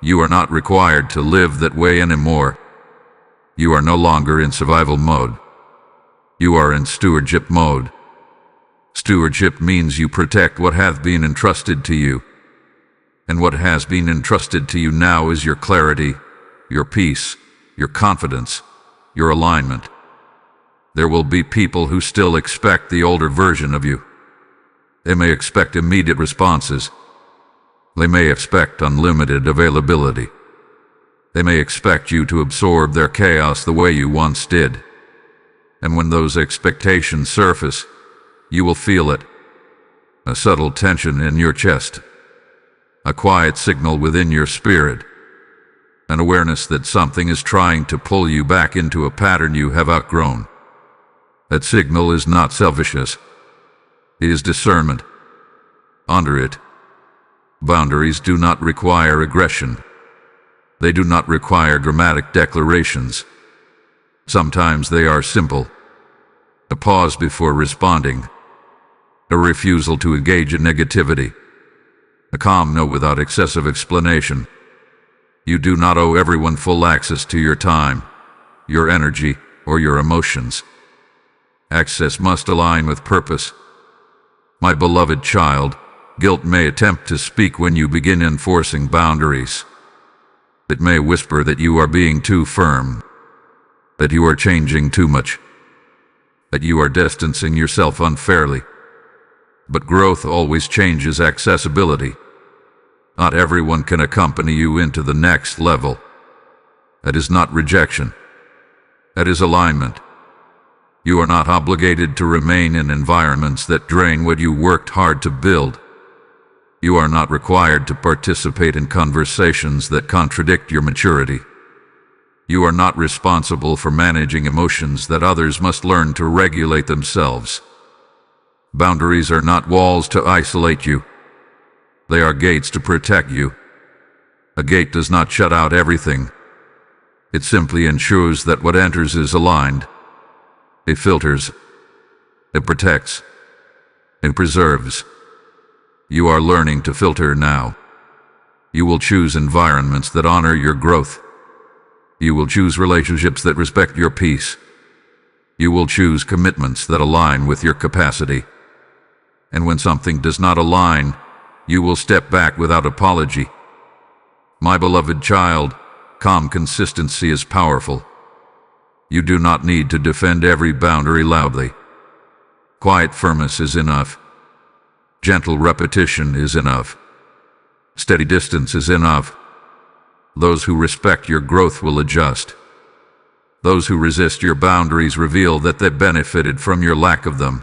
A: you are not required to live that way anymore. You are no longer in survival mode. You are in stewardship mode. Stewardship means you protect what hath been entrusted to you. And what has been entrusted to you now is your clarity, your peace, your confidence, your alignment. There will be people who still expect the older version of you. They may expect immediate responses. They may expect unlimited availability. They may expect you to absorb their chaos the way you once did. And when those expectations surface, you will feel it. A subtle tension in your chest. A quiet signal within your spirit. An awareness that something is trying to pull you back into a pattern you have outgrown. That signal is not selfishness. It is discernment. Honor it. Boundaries do not require aggression. They do not require dramatic declarations. Sometimes they are simple. A pause before responding. A refusal to engage in negativity. A calm no without excessive explanation. You do not owe everyone full access to your time, your energy, or your emotions. Access must align with purpose. My beloved child, guilt may attempt to speak when you begin enforcing boundaries. It may whisper that you are being too firm, that you are changing too much, that you are distancing yourself unfairly. But growth always changes accessibility. Not everyone can accompany you into the next level. That is not rejection. That is alignment. You are not obligated to remain in environments that drain what you worked hard to build. You are not required to participate in conversations that contradict your maturity. You are not responsible for managing emotions that others must learn to regulate themselves. Boundaries are not walls to isolate you. They are gates to protect you. A gate does not shut out everything. It simply ensures that what enters is aligned. It filters. It protects. It preserves. You are learning to filter now. You will choose environments that honor your growth. You will choose relationships that respect your peace. You will choose commitments that align with your capacity. And when something does not align, you will step back without apology. My beloved child, calm consistency is powerful. You do not need to defend every boundary loudly. Quiet firmness is enough. Gentle repetition is enough. Steady distance is enough. Those who respect your growth will adjust. Those who resist your boundaries reveal that they benefited from your lack of them.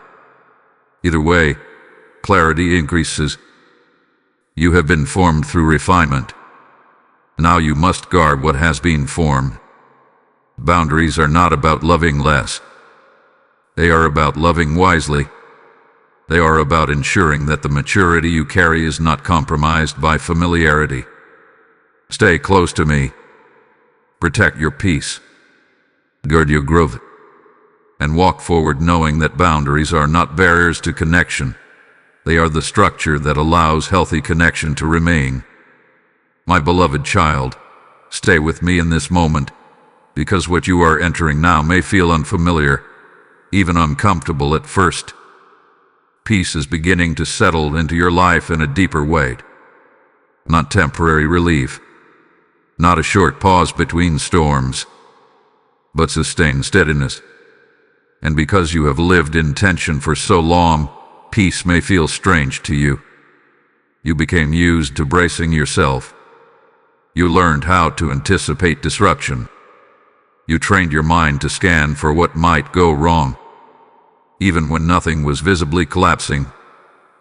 A: Either way, clarity increases. You have been formed through refinement. Now you must guard what has been formed. Boundaries are not about loving less. They are about loving wisely. They are about ensuring that the maturity you carry is not compromised by familiarity. Stay close to me. Protect your peace. Guard your growth. And walk forward knowing that boundaries are not barriers to connection. They are the structure that allows healthy connection to remain. My beloved child, stay with me in this moment, because what you are entering now may feel unfamiliar, even uncomfortable at first. Peace is beginning to settle into your life in a deeper way. Not temporary relief, not a short pause between storms, but sustained steadiness. And because you have lived in tension for so long, peace may feel strange to you. You became used to bracing yourself. You learned how to anticipate disruption. You trained your mind to scan for what might go wrong. Even when nothing was visibly collapsing,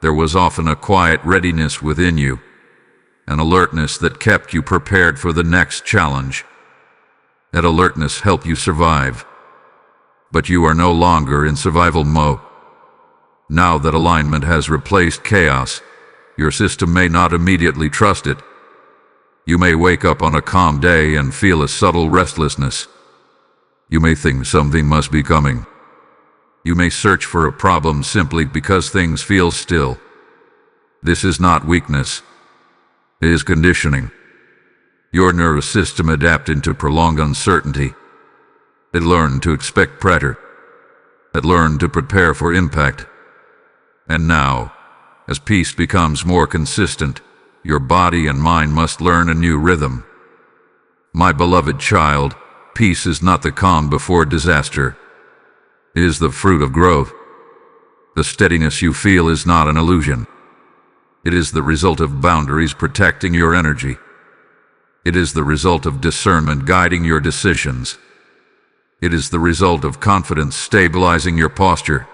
A: there was often a quiet readiness within you, an alertness that kept you prepared for the next challenge. That alertness helped you survive. But you are no longer in survival mode. Now that alignment has replaced chaos, your system may not immediately trust it. You may wake up on a calm day and feel a subtle restlessness. You may think something must be coming. You may search for a problem simply because things feel still. This is not weakness. It is conditioning. Your nervous system adapted to prolonged uncertainty. It learned to expect pressure. It learned to prepare for impact. And now, as peace becomes more consistent, your body and mind must learn a new rhythm. My beloved child, peace is not the calm before disaster. It is the fruit of growth. The steadiness you feel is not an illusion. It is the result of boundaries protecting your energy. It is the result of discernment guiding your decisions. It is the result of confidence stabilizing your posture.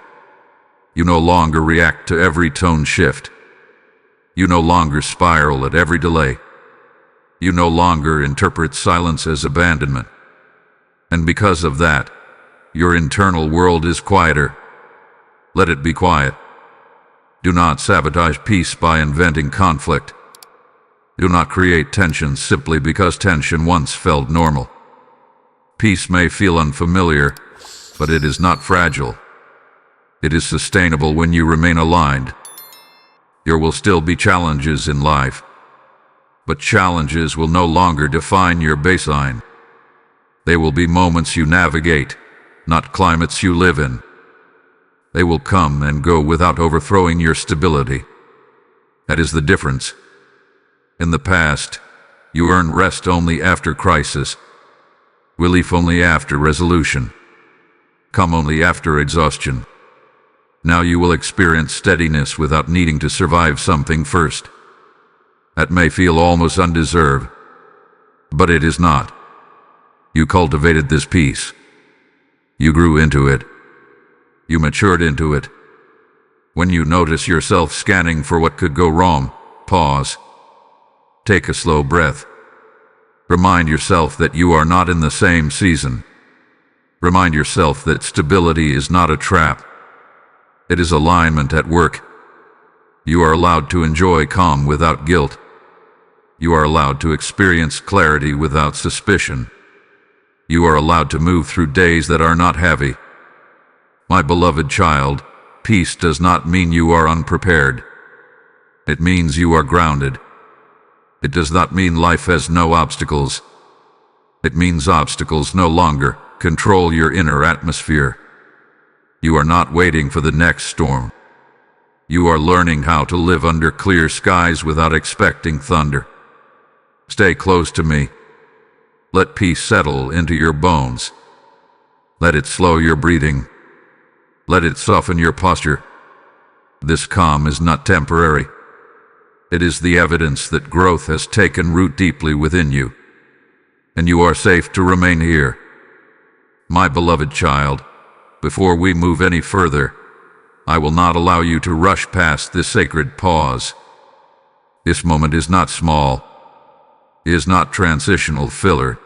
A: You no longer react to every tone shift. You no longer spiral at every delay. You no longer interpret silence as abandonment. And because of that, your internal world is quieter. Let it be quiet. Do not sabotage peace by inventing conflict. Do not create tension simply because tension once felt normal. Peace may feel unfamiliar, but it is not fragile. It is sustainable when you remain aligned. There will still be challenges in life, but challenges will no longer define your baseline. They will be moments you navigate, not climates you live in. They will come and go without overthrowing your stability. That is the difference. In the past, you earned rest only after crisis, relief only after resolution, calm only after exhaustion. Now you will experience steadiness without needing to survive something first. That may feel almost undeserved, but it is not. You cultivated this peace. You grew into it. You matured into it. When you notice yourself scanning for what could go wrong, pause. Take a slow breath. Remind yourself that you are not in the same season. Remind yourself that stability is not a trap. It is alignment at work. You are allowed to enjoy calm without guilt. You are allowed to experience clarity without suspicion. You are allowed to move through days that are not heavy. My beloved child, peace does not mean you are unprepared. It means you are grounded. It does not mean life has no obstacles. It means obstacles no longer control your inner atmosphere. You are not waiting for the next storm. You are learning how to live under clear skies without expecting thunder. Stay close to me. Let peace settle into your bones. Let it slow your breathing. Let it soften your posture. This calm is not temporary. It is the evidence that growth has taken root deeply within you, and you are safe to remain here. My beloved child, before we move any further, I will not allow you to rush past this sacred pause. This moment is not small. It is not transitional filler.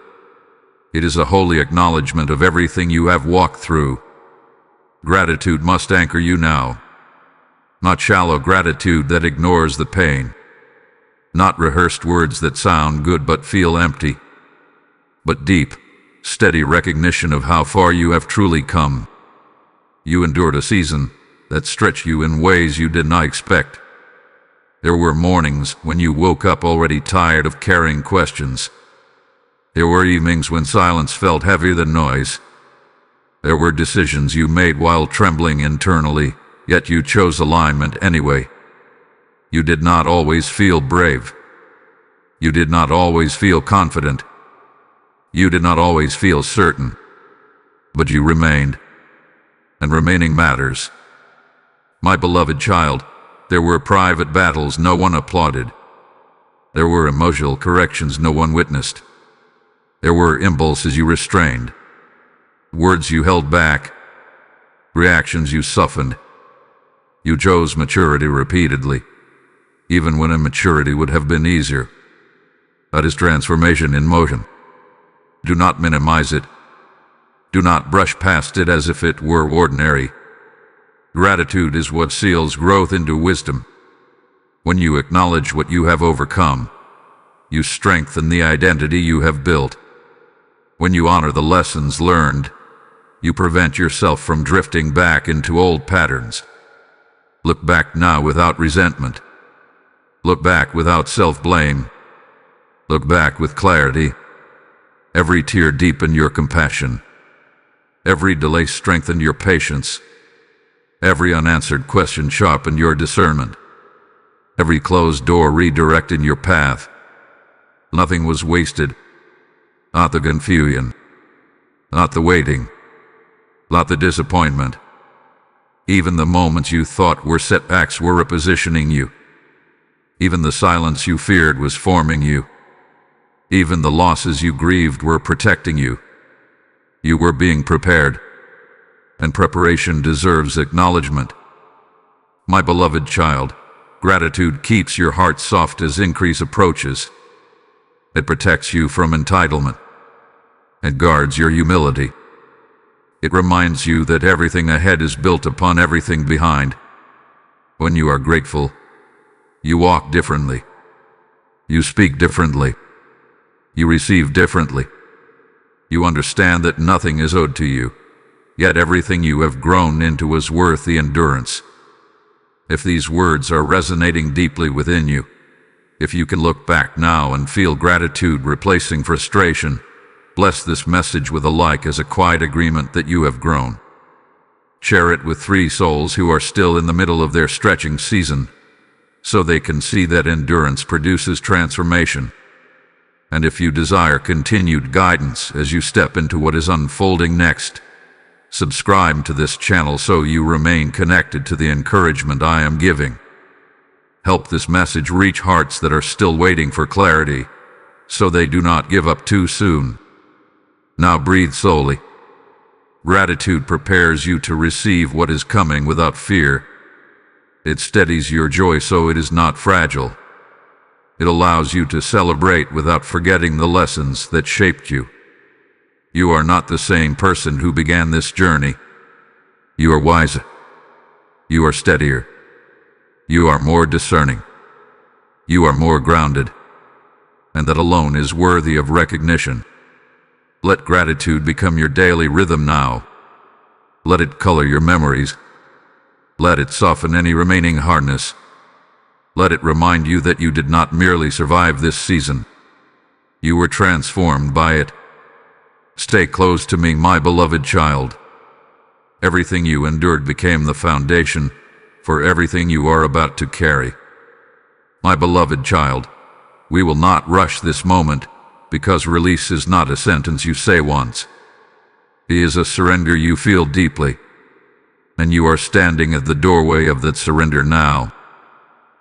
A: It is a holy acknowledgement of everything you have walked through. Gratitude must anchor you now. Not shallow gratitude that ignores the pain. Not rehearsed words that sound good but feel empty. But deep, steady recognition of how far you have truly come. You endured a season that stretched you in ways you did not expect. There were mornings when you woke up already tired of carrying questions. There were evenings when silence felt heavier than noise. There were decisions you made while trembling internally, yet you chose alignment anyway. You did not always feel brave. You did not always feel confident. You did not always feel certain. But you remained. And remaining matters. My beloved child, there were private battles no one applauded. There were emotional corrections no one witnessed. There were impulses you restrained. Words you held back. Reactions you softened. You chose maturity repeatedly, even when immaturity would have been easier. That is transformation in motion. Do not minimize it. Do not brush past it as if it were ordinary. Gratitude is what seals growth into wisdom. When you acknowledge what you have overcome, you strengthen the identity you have built. When you honor the lessons learned, you prevent yourself from drifting back into old patterns. Look back now without resentment. Look back without self-blame. Look back with clarity. Every tear deepened your compassion. Every delay strengthened your patience. Every unanswered question sharpened your discernment. Every closed door redirected your path. Nothing was wasted. Not the confusion. Not the waiting. Not the disappointment. Even the moments you thought were setbacks were repositioning you. Even the silence you feared was forming you. Even the losses you grieved were protecting you. You were being prepared, and preparation deserves acknowledgement. My beloved child, gratitude keeps your heart soft as increase approaches. It protects you from entitlement and guards your humility. It reminds you that everything ahead is built upon everything behind. When you are grateful, you walk differently. You speak differently. You receive differently. You understand that nothing is owed to you, yet everything you have grown into is worth the endurance. If these words are resonating deeply within you, if you can look back now and feel gratitude replacing frustration, bless this message with a like as a quiet agreement that you have grown. Share it with 3 souls who are still in the middle of their stretching season, so they can see that endurance produces transformation. And if you desire continued guidance as you step into what is unfolding next, subscribe to this channel so you remain connected to the encouragement I am giving. Help this message reach hearts that are still waiting for clarity, so they do not give up too soon. Now breathe slowly. Gratitude prepares you to receive what is coming without fear. It steadies your joy so it is not fragile. It allows you to celebrate without forgetting the lessons that shaped you. You are not the same person who began this journey. You are wiser. You are steadier. You are more discerning. You are more grounded. And that alone is worthy of recognition. Let gratitude become your daily rhythm now. Let it color your memories. Let it soften any remaining hardness. Let it remind you that you did not merely survive this season. You were transformed by it. Stay close to me, my beloved child. Everything you endured became the foundation for everything you are about to carry. My beloved child, we will not rush this moment, because release is not a sentence you say once. It is a surrender you feel deeply, and you are standing at the doorway of that surrender now.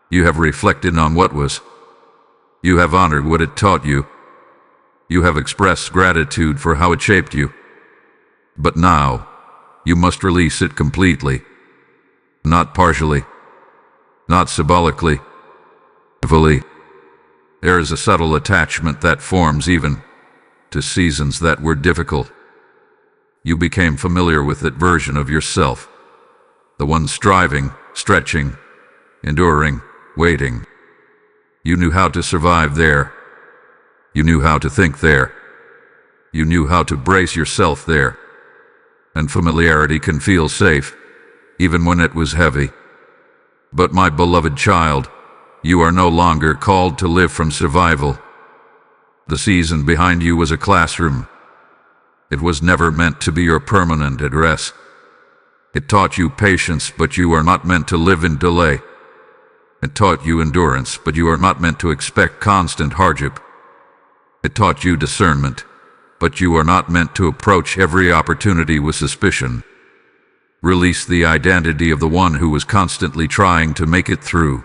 A: You have reflected on what was. You have honored what it taught you. You have expressed gratitude for how it shaped you. But now, you must release it completely. Not partially. Not symbolically. Fully. There is a subtle attachment that forms even to seasons that were difficult. You became familiar with that version of yourself. The one striving, stretching, enduring, waiting. You knew how to survive there. You knew how to think there. You knew how to brace yourself there. And familiarity can feel safe, even when it was heavy. But my beloved child, you are no longer called to live from survival. The season behind you was a classroom. It was never meant to be your permanent address. It taught you patience, but you are not meant to live in delay. It taught you endurance, but you are not meant to expect constant hardship. It taught you discernment, but you are not meant to approach every opportunity with suspicion. Release the identity of the one who was constantly trying to make it through.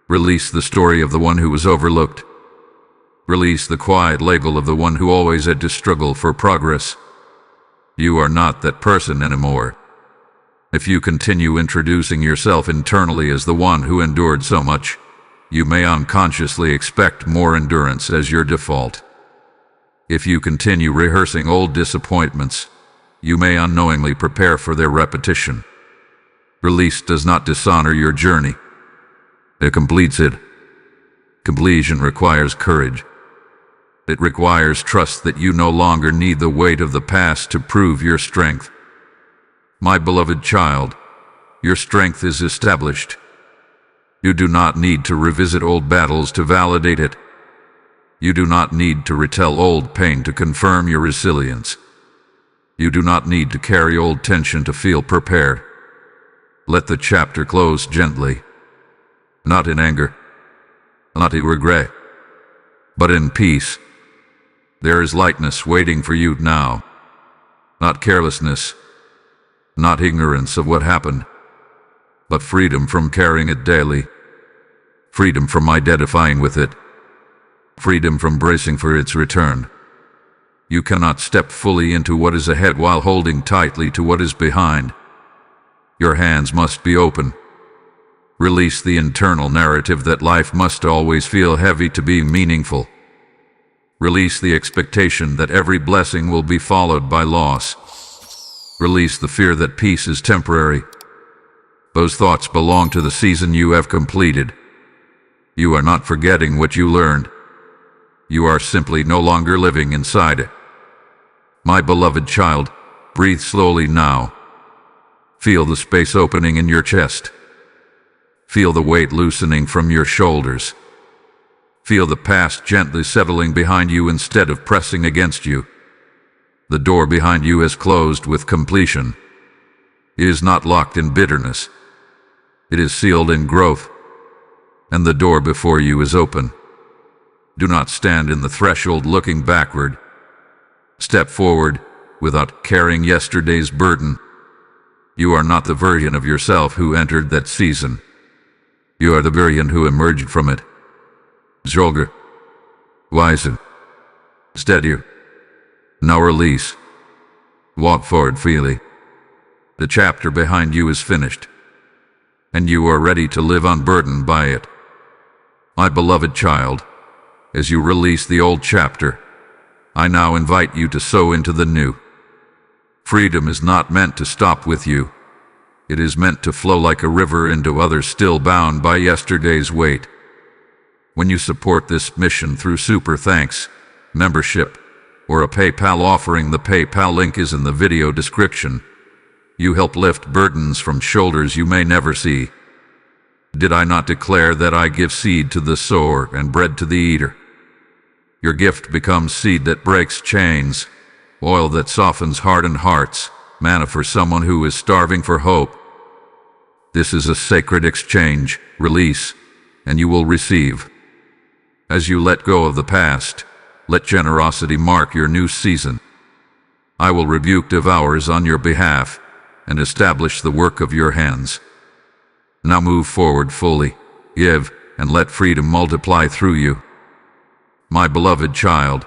A: Release the story of the one who was overlooked. Release the quiet label of the one who always had to struggle for progress. You are not that person anymore. If you continue introducing yourself internally as the one who endured so much, you may unconsciously expect more endurance as your default. If you continue rehearsing old disappointments, you may unknowingly prepare for their repetition. Release does not dishonor your journey. It completes it. Completion requires courage. It requires trust that you no longer need the weight of the past to prove your strength. My beloved child, your strength is established. You do not need to revisit old battles to validate it. You do not need to retell old pain to confirm your resilience. You do not need to carry old tension to feel prepared. Let the chapter close gently, not in anger, not in regret, but in peace. There is lightness waiting for you now, not carelessness, not ignorance of what happened, but freedom from carrying it daily, freedom from identifying with it, freedom from bracing for its return. You cannot step fully into what is ahead while holding tightly to what is behind. Your hands must be open. Release the internal narrative that life must always feel heavy to be meaningful. Release the expectation that every blessing will be followed by loss. Release the fear that peace is temporary. Those thoughts belong to the season you have completed. You are not forgetting what you learned. You are simply no longer living inside it. My beloved child, breathe slowly now. Feel the space opening in your chest. Feel the weight loosening from your shoulders. Feel the past gently settling behind you instead of pressing against you. The door behind you has closed with completion. It is not locked in bitterness. It is sealed in growth. And the door before you is open. Do not stand in the threshold looking backward. Step forward without carrying yesterday's burden. You are not the version of yourself who entered that season. You are the version who emerged from it. Stronger, wiser, steadier. Now release. Walk forward freely. The chapter behind you is finished, and you are ready to live unburdened by it. My beloved child, as you release the old chapter, I now invite you to sow into the new. Freedom is not meant to stop with you. It is meant to flow like a river into others still bound by yesterday's weight. When you support this mission through Super Thanks, membership, or a PayPal offering, the PayPal link is in the video description. You help lift burdens from shoulders you may never see. Did I not declare that I give seed to the sower and bread to the eater? Your gift becomes seed that breaks chains, oil that softens hardened hearts, manna for someone who is starving for hope. This is a sacred exchange. Release, and you will receive. As you let go of the past, let generosity mark your new season. I will rebuke devourers on your behalf and establish the work of your hands. Now move forward fully, give, and let freedom multiply through you. My beloved child,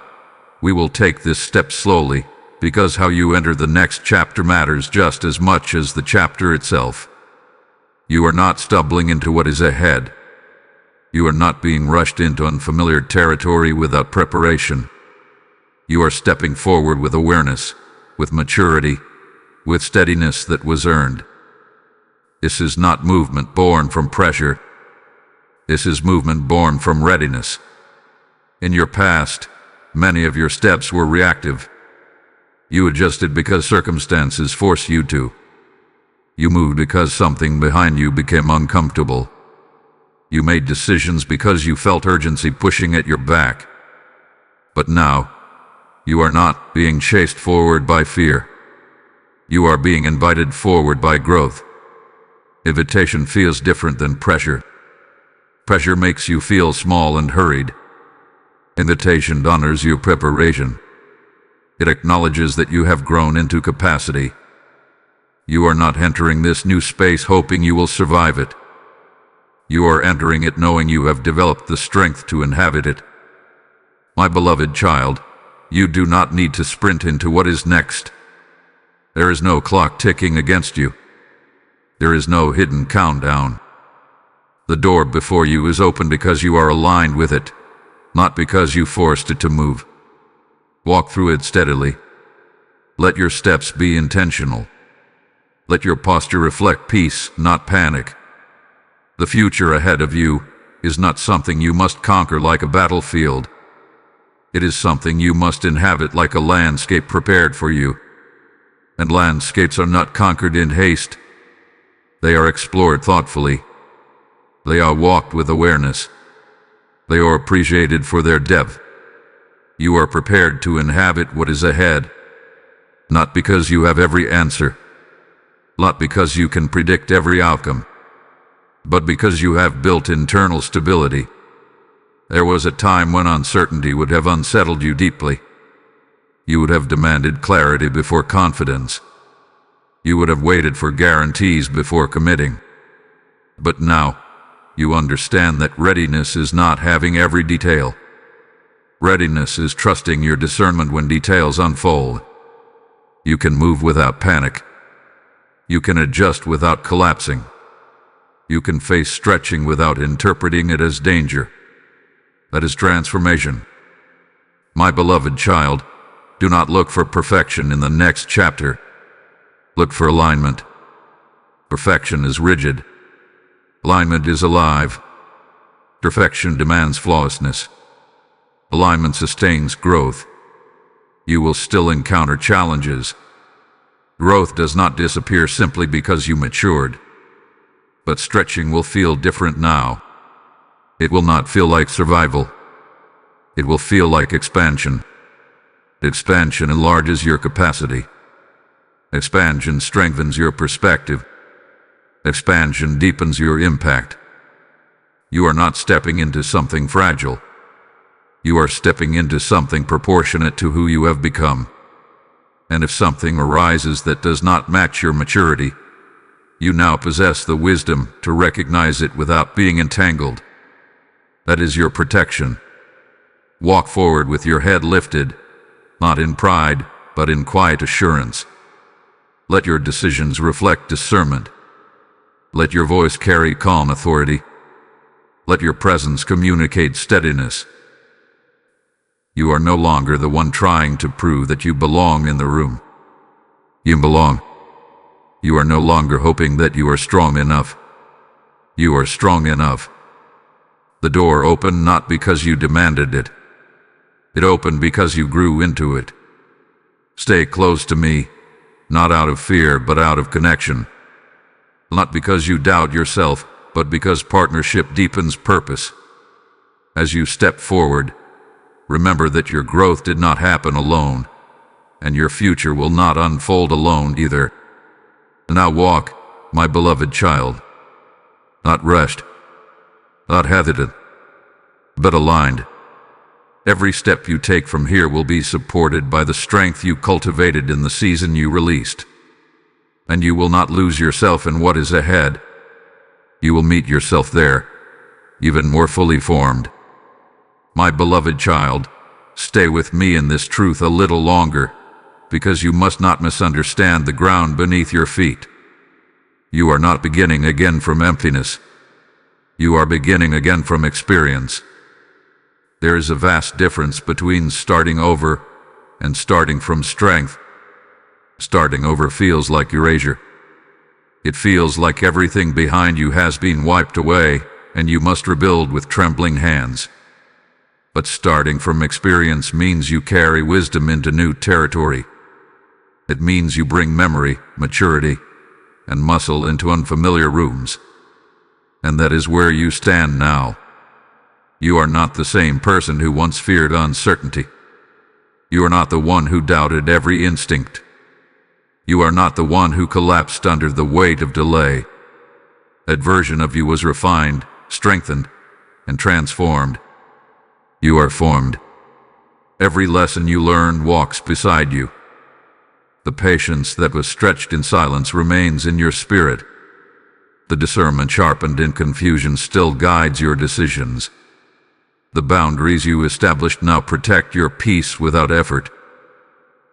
A: we will take this step slowly, because how you enter the next chapter matters just as much as the chapter itself. You are not stumbling into what is ahead. You are not being rushed into unfamiliar territory without preparation. You are stepping forward with awareness, with maturity, with steadiness that was earned. This is not movement born from pressure. This is movement born from readiness. In your past, many of your steps were reactive. You adjusted because circumstances forced you to. You moved because something behind you became uncomfortable. You made decisions because you felt urgency pushing at your back. But now, you are not being chased forward by fear. You are being invited forward by growth. Invitation feels different than pressure. Pressure makes you feel small and hurried. Invitation honors your preparation. It acknowledges that you have grown into capacity. You are not entering this new space hoping you will survive it. You are entering it knowing you have developed the strength to inhabit it. My beloved child, you do not need to sprint into what is next. There is no clock ticking against you. There is no hidden countdown. The door before you is open because you are aligned with it, not because you forced it to move. Walk through it steadily. Let your steps be intentional. Let your posture reflect peace, not panic. The future ahead of you is not something you must conquer like a battlefield. It is something you must inhabit like a landscape prepared for you. And landscapes are not conquered in haste. They are explored thoughtfully. They are walked with awareness. They are appreciated for their depth. You are prepared to inhabit what is ahead, not because you have every answer, not because you can predict every outcome, but because you have built internal stability. There was a time when uncertainty would have unsettled you deeply. You would have demanded clarity before confidence. You would have waited for guarantees before committing. But now, you understand that readiness is not having every detail. Readiness is trusting your discernment when details unfold. You can move without panic. You can adjust without collapsing. You can face stretching without interpreting it as danger. That is transformation. My beloved child, do not look for perfection in the next chapter. Look for alignment. Perfection is rigid. Alignment is alive. Perfection demands flawlessness. Alignment sustains growth. You will still encounter challenges. Growth does not disappear simply because you matured. But stretching will feel different now. It will not feel like survival. It will feel like expansion. Expansion enlarges your capacity. Expansion strengthens your perspective. Expansion deepens your impact. You are not stepping into something fragile. You are stepping into something proportionate to who you have become. And if something arises that does not match your maturity, you now possess the wisdom to recognize it without being entangled. That is your protection. Walk forward with your head lifted, not in pride, but in quiet assurance. Let your decisions reflect discernment. Let your voice carry calm authority. Let your presence communicate steadiness. You are no longer the one trying to prove that you belong in the room. You belong. You are no longer hoping that you are strong enough. You are strong enough. The door opened not because you demanded it. It opened because you grew into it. Stay close to me, not out of fear but out of connection. Not because you doubt yourself, but because partnership deepens purpose. As you step forward, remember that your growth did not happen alone, and your future will not unfold alone either. Now walk, my beloved child, not rushed, not hesitant, but aligned. Every step you take from here will be supported by the strength you cultivated in the season you released. And you will not lose yourself in what is ahead. You will meet yourself there, even more fully formed. My beloved child, stay with me in this truth a little longer, because you must not misunderstand the ground beneath your feet. You are not beginning again from emptiness. You are beginning again from experience. There is a vast difference between starting over and starting from strength. Starting over feels like erasure. It feels like everything behind you has been wiped away, and you must rebuild with trembling hands. But starting from experience means you carry wisdom into new territory. It means you bring memory, maturity, and muscle into unfamiliar rooms. And that is where you stand now. You are not the same person who once feared uncertainty. You are not the one who doubted every instinct. You are not the one who collapsed under the weight of delay. That version of you was refined, strengthened, and transformed. You are formed. Every lesson you learn walks beside you. The patience that was stretched in silence remains in your spirit. The discernment sharpened in confusion still guides your decisions. The boundaries you established now protect your peace without effort.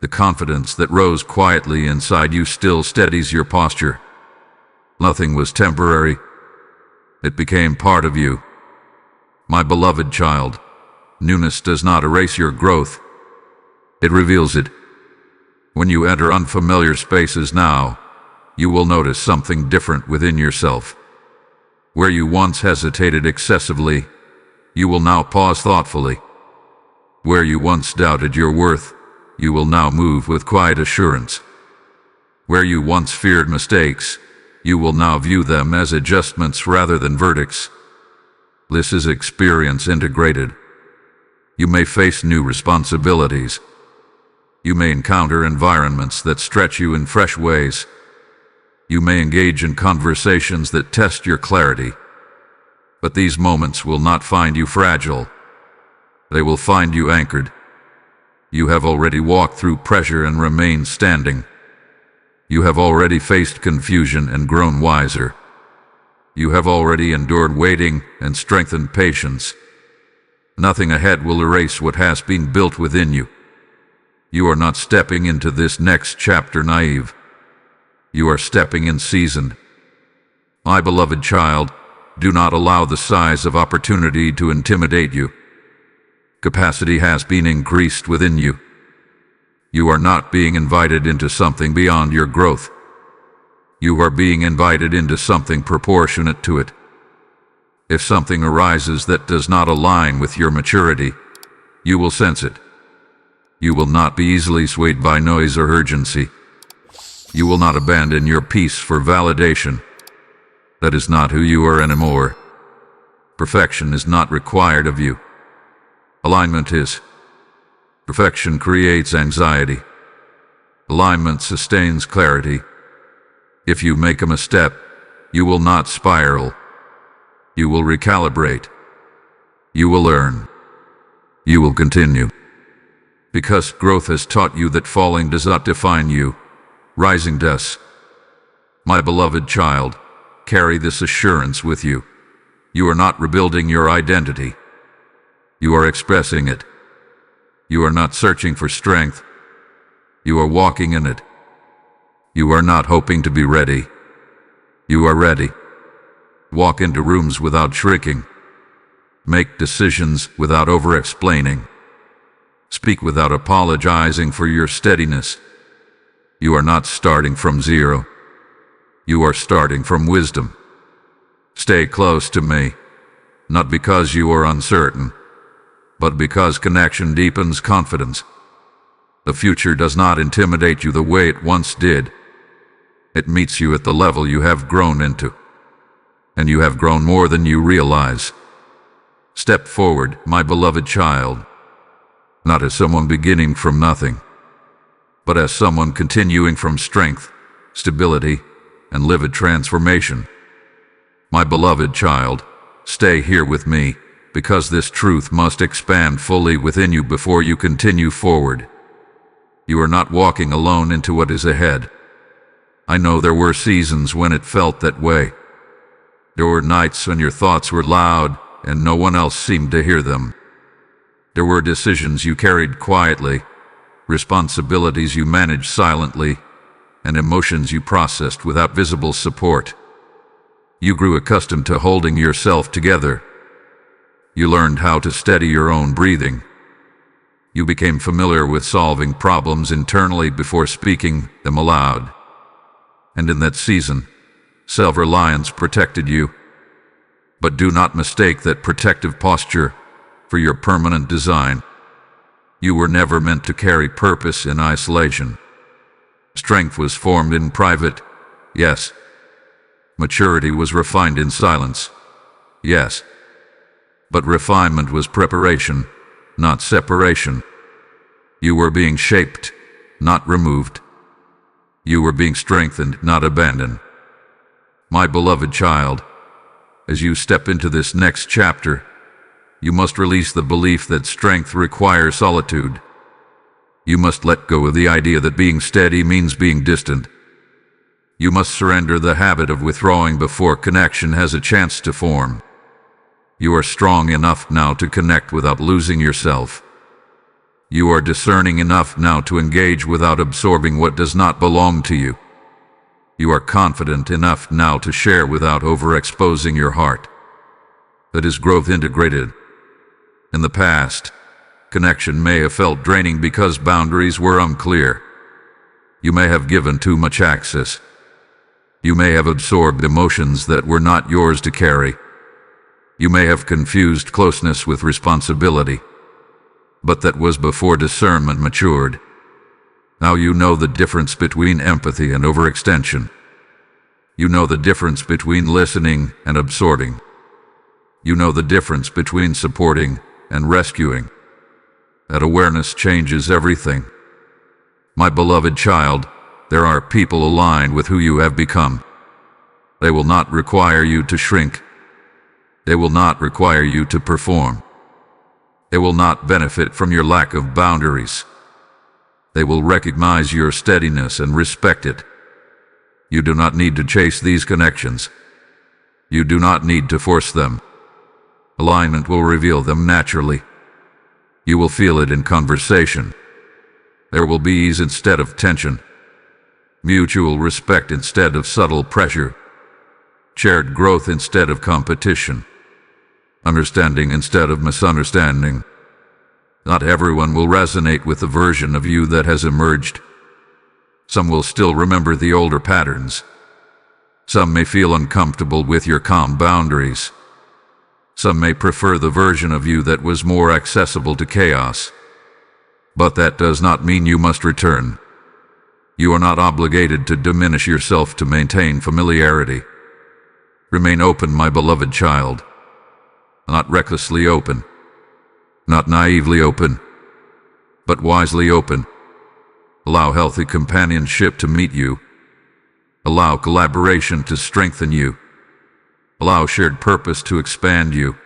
A: The confidence that rose quietly inside you still steadies your posture. Nothing was temporary. It became part of you. My beloved child, newness does not erase your growth. It reveals it. When you enter unfamiliar spaces now, you will notice something different within yourself. Where you once hesitated excessively, you will now pause thoughtfully. Where you once doubted your worth, you will now move with quiet assurance. Where you once feared mistakes, you will now view them as adjustments rather than verdicts. This is experience integrated. You may face new responsibilities. You may encounter environments that stretch you in fresh ways. You may engage in conversations that test your clarity. But these moments will not find you fragile. They will find you anchored. You have already walked through pressure and remained standing. You have already faced confusion and grown wiser. You have already endured waiting and strengthened patience. Nothing ahead will erase what has been built within you. You are not stepping into this next chapter naive. You are stepping in seasoned. My beloved child, do not allow the size of opportunity to intimidate you. Capacity has been increased within you. You are not being invited into something beyond your growth. You are being invited into something proportionate to it. If something arises that does not align with your maturity, you will sense it. You will not be easily swayed by noise or urgency. You will not abandon your peace for validation. That is not who you are anymore. Perfection is not required of you. Alignment is. Perfection creates anxiety. Alignment sustains clarity. If you make a misstep, you will not spiral. You will recalibrate. You will learn. You will continue. Because growth has taught you that falling does not define you, rising does. My beloved child, carry this assurance with you. You are not rebuilding your identity. You are expressing it. You are not searching for strength. You are walking in it. You are not hoping to be ready. You are ready. Walk into rooms without shrinking. Make decisions without over-explaining. Speak without apologizing for your steadiness. You are not starting from zero. You are starting from wisdom. Stay close to me, not because you are uncertain, but because connection deepens confidence. The future does not intimidate you the way it once did. It meets you at the level you have grown into. And you have grown more than you realize. Step forward, my beloved child, not as someone beginning from nothing, but as someone continuing from strength, stability, and livid transformation. My beloved child, stay here with me, because this truth must expand fully within you before you continue forward. You are not walking alone into what is ahead. I know there were seasons when it felt that way. There were nights when your thoughts were loud and no one else seemed to hear them. There were decisions you carried quietly, responsibilities you managed silently, and emotions you processed without visible support. You grew accustomed to holding yourself together. You learned how to steady your own breathing. You became familiar with solving problems internally before speaking them aloud. And in that season, self-reliance protected you. But do not mistake that protective posture for your permanent design. You were never meant to carry purpose in isolation. Strength was formed in private, yes. Maturity was refined in silence, yes. But refinement was preparation, not separation. You were being shaped, not removed. You were being strengthened, not abandoned. My beloved child, as you step into this next chapter, you must release the belief that strength requires solitude. You must let go of the idea that being steady means being distant. You must surrender the habit of withdrawing before connection has a chance to form. You are strong enough now to connect without losing yourself. You are discerning enough now to engage without absorbing what does not belong to you. You are confident enough now to share without overexposing your heart. That is growth integrated. In the past, connection may have felt draining because boundaries were unclear. You may have given too much access. You may have absorbed emotions that were not yours to carry. You may have confused closeness with responsibility. But that was before discernment matured. Now you know the difference between empathy and overextension. You know the difference between listening and absorbing. You know the difference between supporting and rescuing. That awareness changes everything. My beloved child, there are people aligned with who you have become. They will not require you to shrink. They will not require you to perform. They will not benefit from your lack of boundaries. They will recognize your steadiness and respect it. You do not need to chase these connections. You do not need to force them. Alignment will reveal them naturally. You will feel it in conversation. There will be ease instead of tension, mutual respect instead of subtle pressure, shared growth instead of competition, understanding instead of misunderstanding. Not everyone will resonate with the version of you that has emerged. Some will still remember the older patterns. Some may feel uncomfortable with your calm boundaries. Some may prefer the version of you that was more accessible to chaos. But that does not mean you must return. You are not obligated to diminish yourself to maintain familiarity. Remain open, my beloved child. Not recklessly open, not naively open, but wisely open. Allow healthy companionship to meet you. Allow collaboration to strengthen you. Allow shared purpose to expand you.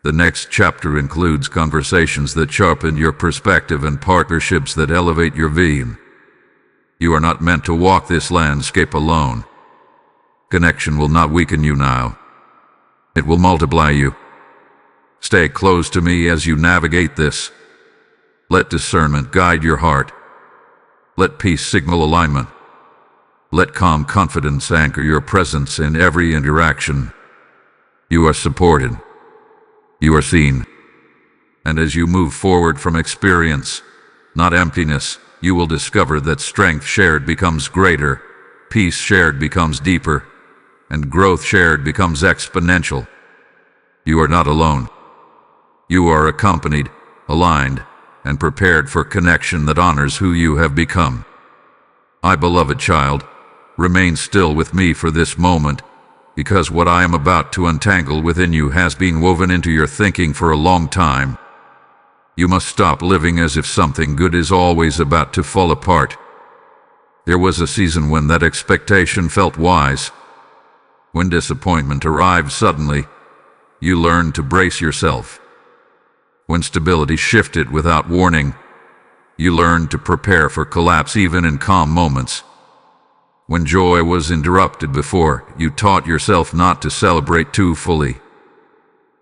A: The next chapter includes conversations that sharpen your perspective and partnerships that elevate your vision. You are not meant to walk this landscape alone. Connection will not weaken you now. It will multiply you. Stay close to me as you navigate this. Let discernment guide your heart. Let peace signal alignment. Let calm confidence anchor your presence in every interaction. You are supported. You are seen. And as you move forward from experience, not emptiness, you will discover that strength shared becomes greater, peace shared becomes deeper, and growth shared becomes exponential. You are not alone. You are accompanied, aligned, and prepared for connection that honors who you have become. My beloved child, remain still with me for this moment, because what I am about to untangle within you has been woven into your thinking for a long time. You must stop living as if something good is always about to fall apart. There was a season when that expectation felt wise. When disappointment arrived suddenly, you learned to brace yourself. When stability shifted without warning, you learned to prepare for collapse even in calm moments. When joy was interrupted before, you taught yourself not to celebrate too fully.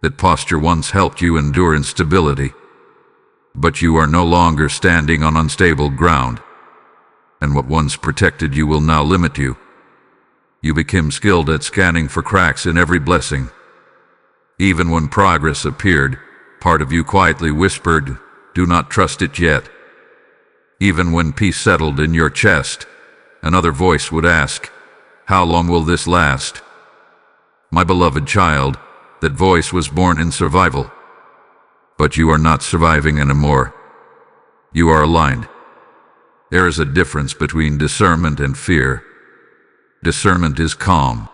A: That posture once helped you endure instability. But you are no longer standing on unstable ground, and what once protected you will now limit you. You became skilled at scanning for cracks in every blessing. Even when progress appeared, part of you quietly whispered, "Do not trust it yet." Even when peace settled in your chest, another voice would ask, "How long will this last?" My beloved child, that voice was born in survival. But you are not surviving anymore. You are aligned. There is a difference between discernment and fear. Discernment is calm.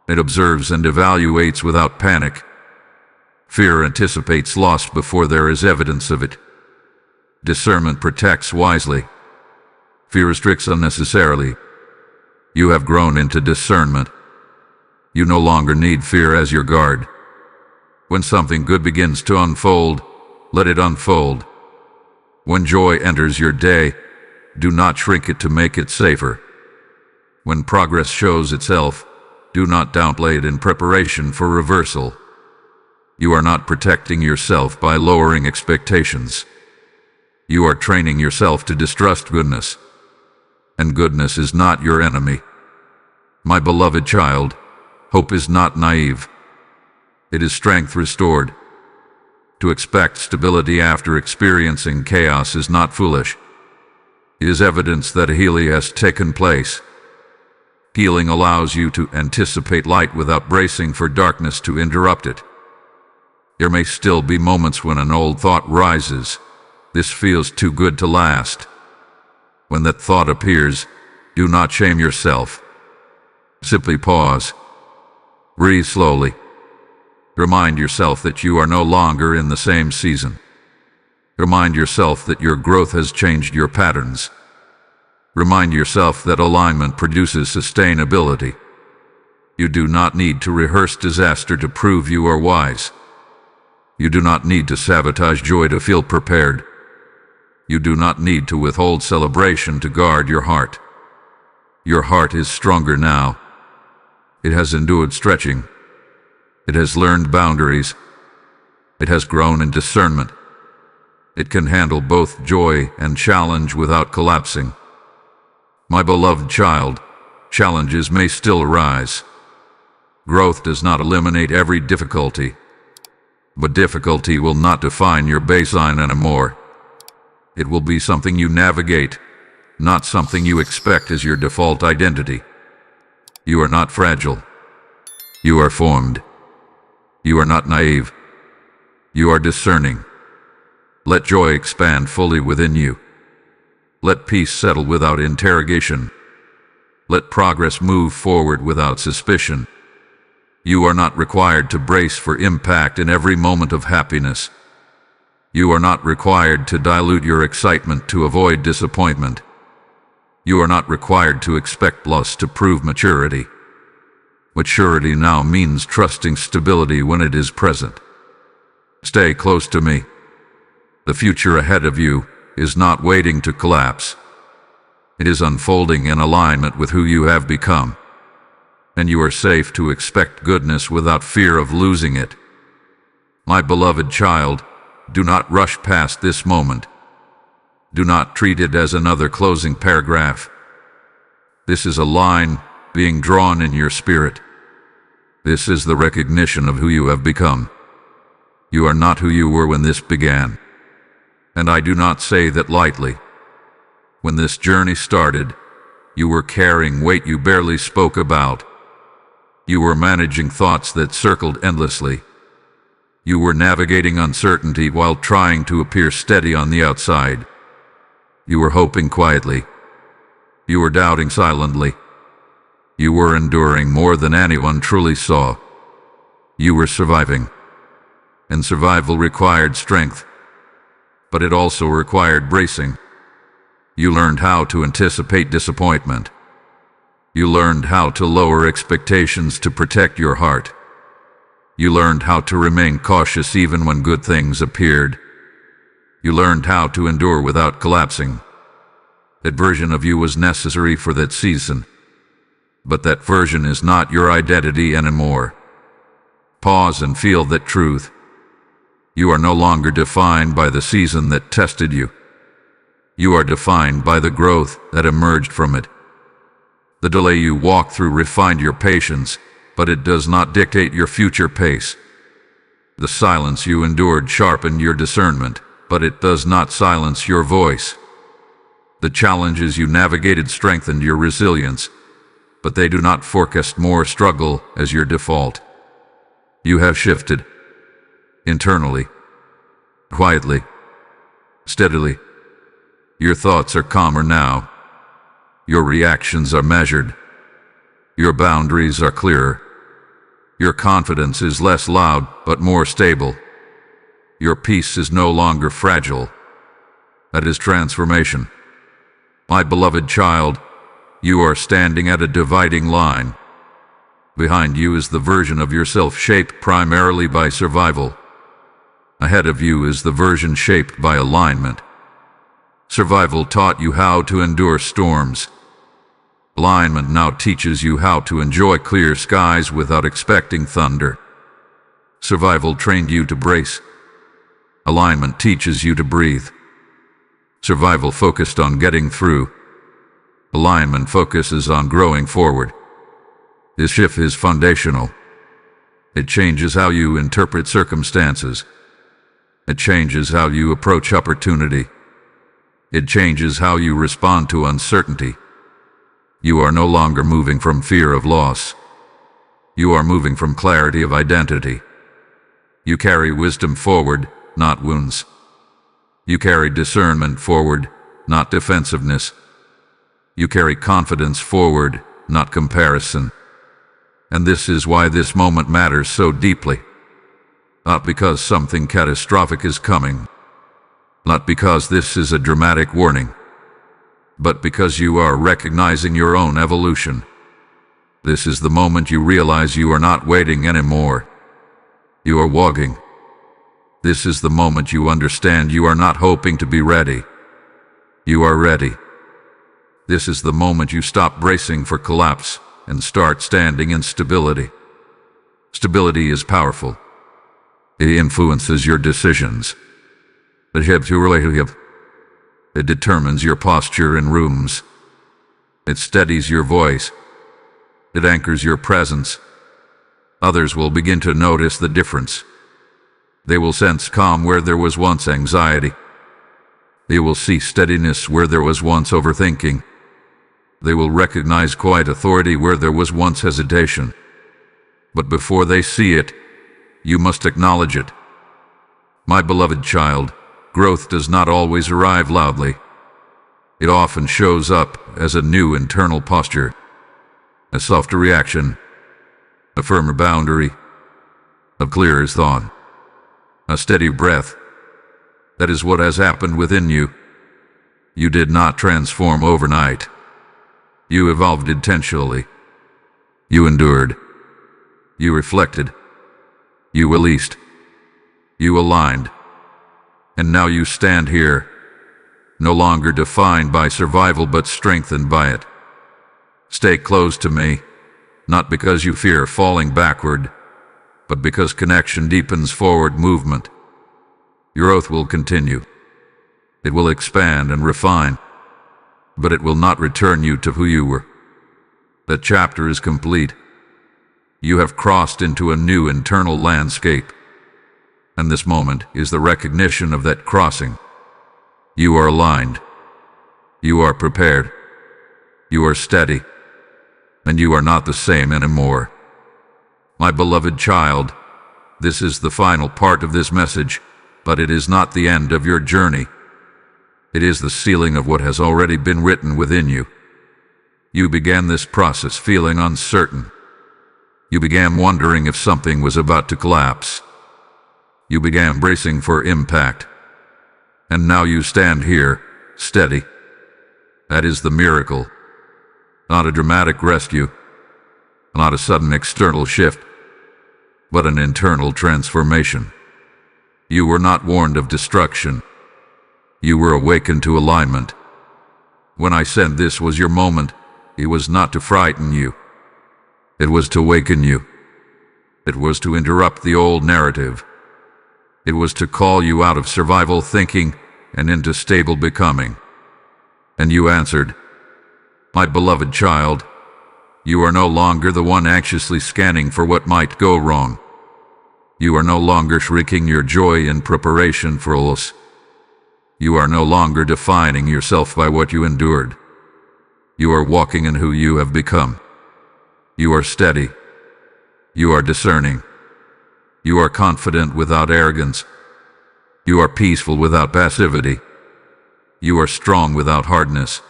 A: It observes and evaluates without panic. Fear anticipates loss before there is evidence of it. Discernment protects wisely. Fear restricts unnecessarily. You have grown into discernment. You no longer need fear as your guard. When something good begins to unfold, let it unfold. When joy enters your day, do not shrink it to make it safer. When progress shows itself, do not downplay it in preparation for reversal. You are not protecting yourself by lowering expectations. You are training yourself to distrust goodness. And goodness is not your enemy. My beloved child, hope is not naive. It is strength restored. To expect stability after experiencing chaos is not foolish. It is evidence that a healing has taken place. Healing allows you to anticipate light without bracing for darkness to interrupt it. There may still be moments when an old thought rises. This feels too good to last. When that thought appears, do not shame yourself. Simply pause. Breathe slowly. Remind yourself that you are no longer in the same season. Remind yourself that your growth has changed your patterns. Remind yourself that alignment produces sustainability. You do not need to rehearse disaster to prove you are wise. You do not need to sabotage joy to feel prepared. You do not need to withhold celebration to guard your heart. Your heart is stronger now. It has endured stretching. It has learned boundaries. It has grown in discernment. It can handle both joy and challenge without collapsing. My beloved child, challenges may still arise. Growth does not eliminate every difficulty, but difficulty will not define your baseline anymore. It will be something you navigate, not something you expect as your default identity. You are not fragile. You are formed. You are not naive. You are discerning. Let joy expand fully within you. Let peace settle without interrogation. Let progress move forward without suspicion. You are not required to brace for impact in every moment of happiness. You are not required to dilute your excitement to avoid disappointment. You are not required to expect loss to prove maturity. Maturity now means trusting stability when it is present. Stay close to me. The future ahead of you is not waiting to collapse. It is unfolding in alignment with who you have become. And you are safe to expect goodness without fear of losing it. My beloved child, do not rush past this moment. Do not treat it as another closing paragraph. This is a line being drawn in your spirit. This is the recognition of who you have become. You are not who you were when this began. And I do not say that lightly. When this journey started, you were carrying weight you barely spoke about. You were managing thoughts that circled endlessly. You were navigating uncertainty while trying to appear steady on the outside. You were hoping quietly. You were doubting silently. You were enduring more than anyone truly saw. You were surviving. And survival required strength. But it also required bracing. You learned how to anticipate disappointment. You learned how to lower expectations to protect your heart. You learned how to remain cautious even when good things appeared. You learned how to endure without collapsing. That version of you was necessary for that season. But that version is not your identity anymore. Pause and feel that truth. You are no longer defined by the season that tested you. You are defined by the growth that emerged from it. The delay you walked through refined your patience, but it does not dictate your future pace. The silence you endured sharpened your discernment, but it does not silence your voice. The challenges you navigated strengthened your resilience, but they do not forecast more struggle as your default. You have shifted. Internally. Quietly. Steadily. Your thoughts are calmer now. Your reactions are measured. Your boundaries are clearer. Your confidence is less loud but more stable. Your peace is no longer fragile. That is transformation. My beloved child, you are standing at a dividing line. Behind you is the version of yourself shaped primarily by survival. Ahead of you is the version shaped by alignment. Survival taught you how to endure storms. Alignment now teaches you how to enjoy clear skies without expecting thunder. Survival trained you to brace. Alignment teaches you to breathe. Survival focused on getting through. Alignment focuses on growing forward. This shift is foundational. It changes how you interpret circumstances. It changes how you approach opportunity. It changes how you respond to uncertainty. You are no longer moving from fear of loss. You are moving from clarity of identity. You carry wisdom forward, not wounds. You carry discernment forward, not defensiveness. You carry confidence forward, not comparison. And this is why this moment matters so deeply. Not because something catastrophic is coming. Not because this is a dramatic warning. But because you are recognizing your own evolution. This is the moment you realize you are not waiting anymore. You are walking. This is the moment you understand you are not hoping to be ready. You are ready. This is the moment you stop bracing for collapse and start standing in stability. Stability is powerful. It influences your decisions. It determines your posture in rooms. It steadies your voice. It anchors your presence. Others will begin to notice the difference. They will sense calm where there was once anxiety. They will see steadiness where there was once overthinking. They will recognize quiet authority where there was once hesitation. But before they see it, you must acknowledge it. My beloved child, growth does not always arrive loudly. It often shows up as a new internal posture, a softer reaction, a firmer boundary, a clearer thought, a steady breath. That is what has happened within you. You did not transform overnight. You evolved intentionally. You endured. You reflected. You released. You aligned. And now you stand here, no longer defined by survival but strengthened by it. Stay close to me, not because you fear falling backward, but because connection deepens forward movement. Your growth will continue. It will expand and refine, but it will not return you to who you were. That chapter is complete. You have crossed into a new internal landscape, and this moment is the recognition of that crossing. You are aligned. You are prepared. You are steady, and you are not the same anymore. My beloved child, this is the final part of this message, but it is not the end of your journey. It is the sealing of what has already been written within you. You began this process feeling uncertain. You began wondering if something was about to collapse. You began bracing for impact. And now you stand here, steady. That is the miracle. Not a dramatic rescue, not a sudden external shift, but an internal transformation. You were not warned of destruction. You were awakened to alignment. When I said this was your moment, it was not to frighten you. It was to awaken you. It was to interrupt the old narrative. It was to call you out of survival thinking and into stable becoming. And you answered, my beloved child, you are no longer the one anxiously scanning for what might go wrong. You are no longer shrieking your joy in preparation for loss. You are no longer defining yourself by what you endured. You are walking in who you have become. You are steady. You are discerning. You are confident without arrogance. You are peaceful without passivity. You are strong without hardness.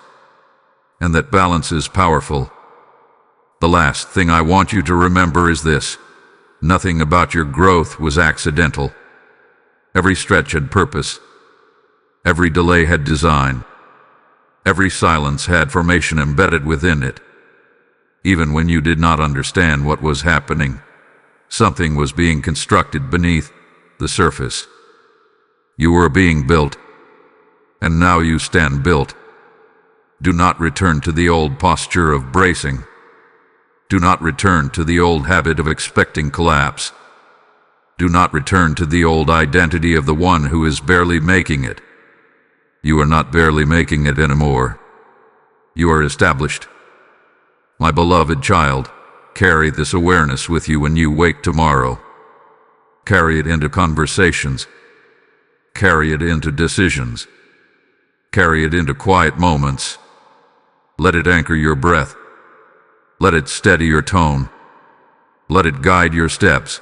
A: And that balance is powerful. The last thing I want you to remember is this. Nothing about your growth was accidental. Every stretch had purpose. Every delay had design. Every silence had formation embedded within it. Even when you did not understand what was happening, something was being constructed beneath the surface. You were being built, and now you stand built. Do not return to the old posture of bracing. Do not return to the old habit of expecting collapse. Do not return to the old identity of the one who is barely making it. You are not barely making it anymore. You are established. My beloved child, carry this awareness with you when you wake tomorrow. Carry it into conversations. Carry it into decisions. Carry it into quiet moments. Let it anchor your breath. Let it steady your tone. Let it guide your steps.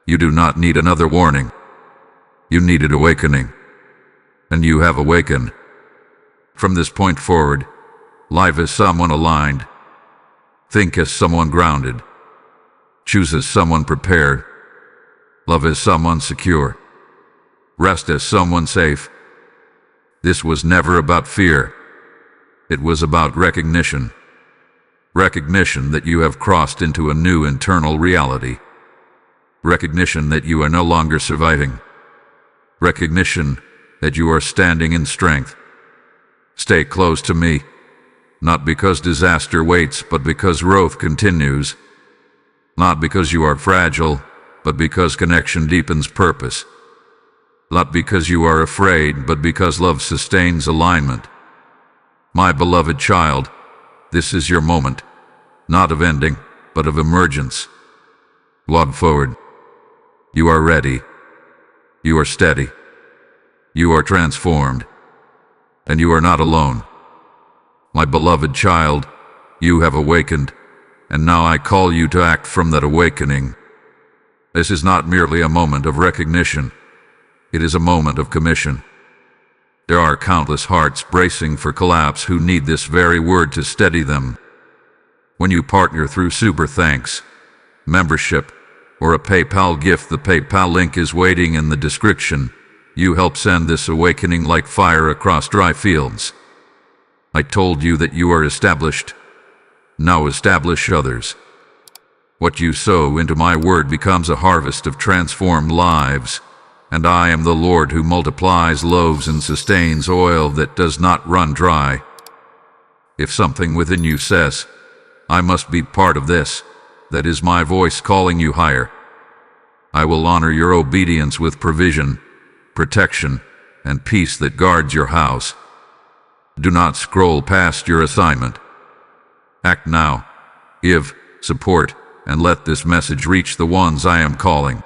A: You do not need another warning. You needed awakening. And you have awakened. From this point forward, live as someone aligned. Think as someone grounded. Choose as someone prepared. Love as someone secure. Rest as someone safe. This was never about fear. It was about recognition. Recognition that you have crossed into a new internal reality. Recognition that you are no longer surviving. Recognition that you are standing in strength. Stay close to me, not because disaster waits, but because growth continues. Not because you are fragile, but because connection deepens purpose. not because you are afraid, but because love sustains alignment. My beloved child, this is your moment, not of ending, but of emergence. Walk forward. You are ready. You are steady. You are transformed. And you are not alone. My beloved child, you have awakened, and now I call you to act from that awakening. This is not merely a moment of recognition. It is a moment of commission. There are countless hearts bracing for collapse who need this very word to steady them. When you partner through Super Thanks, membership, or a PayPal gift, the PayPal link is waiting in the description. You help send this awakening like fire across dry fields. I told you that you are established. Now establish others. What you sow into my word becomes a harvest of transformed lives. And I am the Lord who multiplies loaves and sustains oil that does not run dry. If something within you says, I must be part of this, that is my voice calling you higher. I will honor your obedience with provision, protection, and peace that guards your house. Do not scroll past your assignment. Act now. Give, support, and let this message reach the ones I am calling.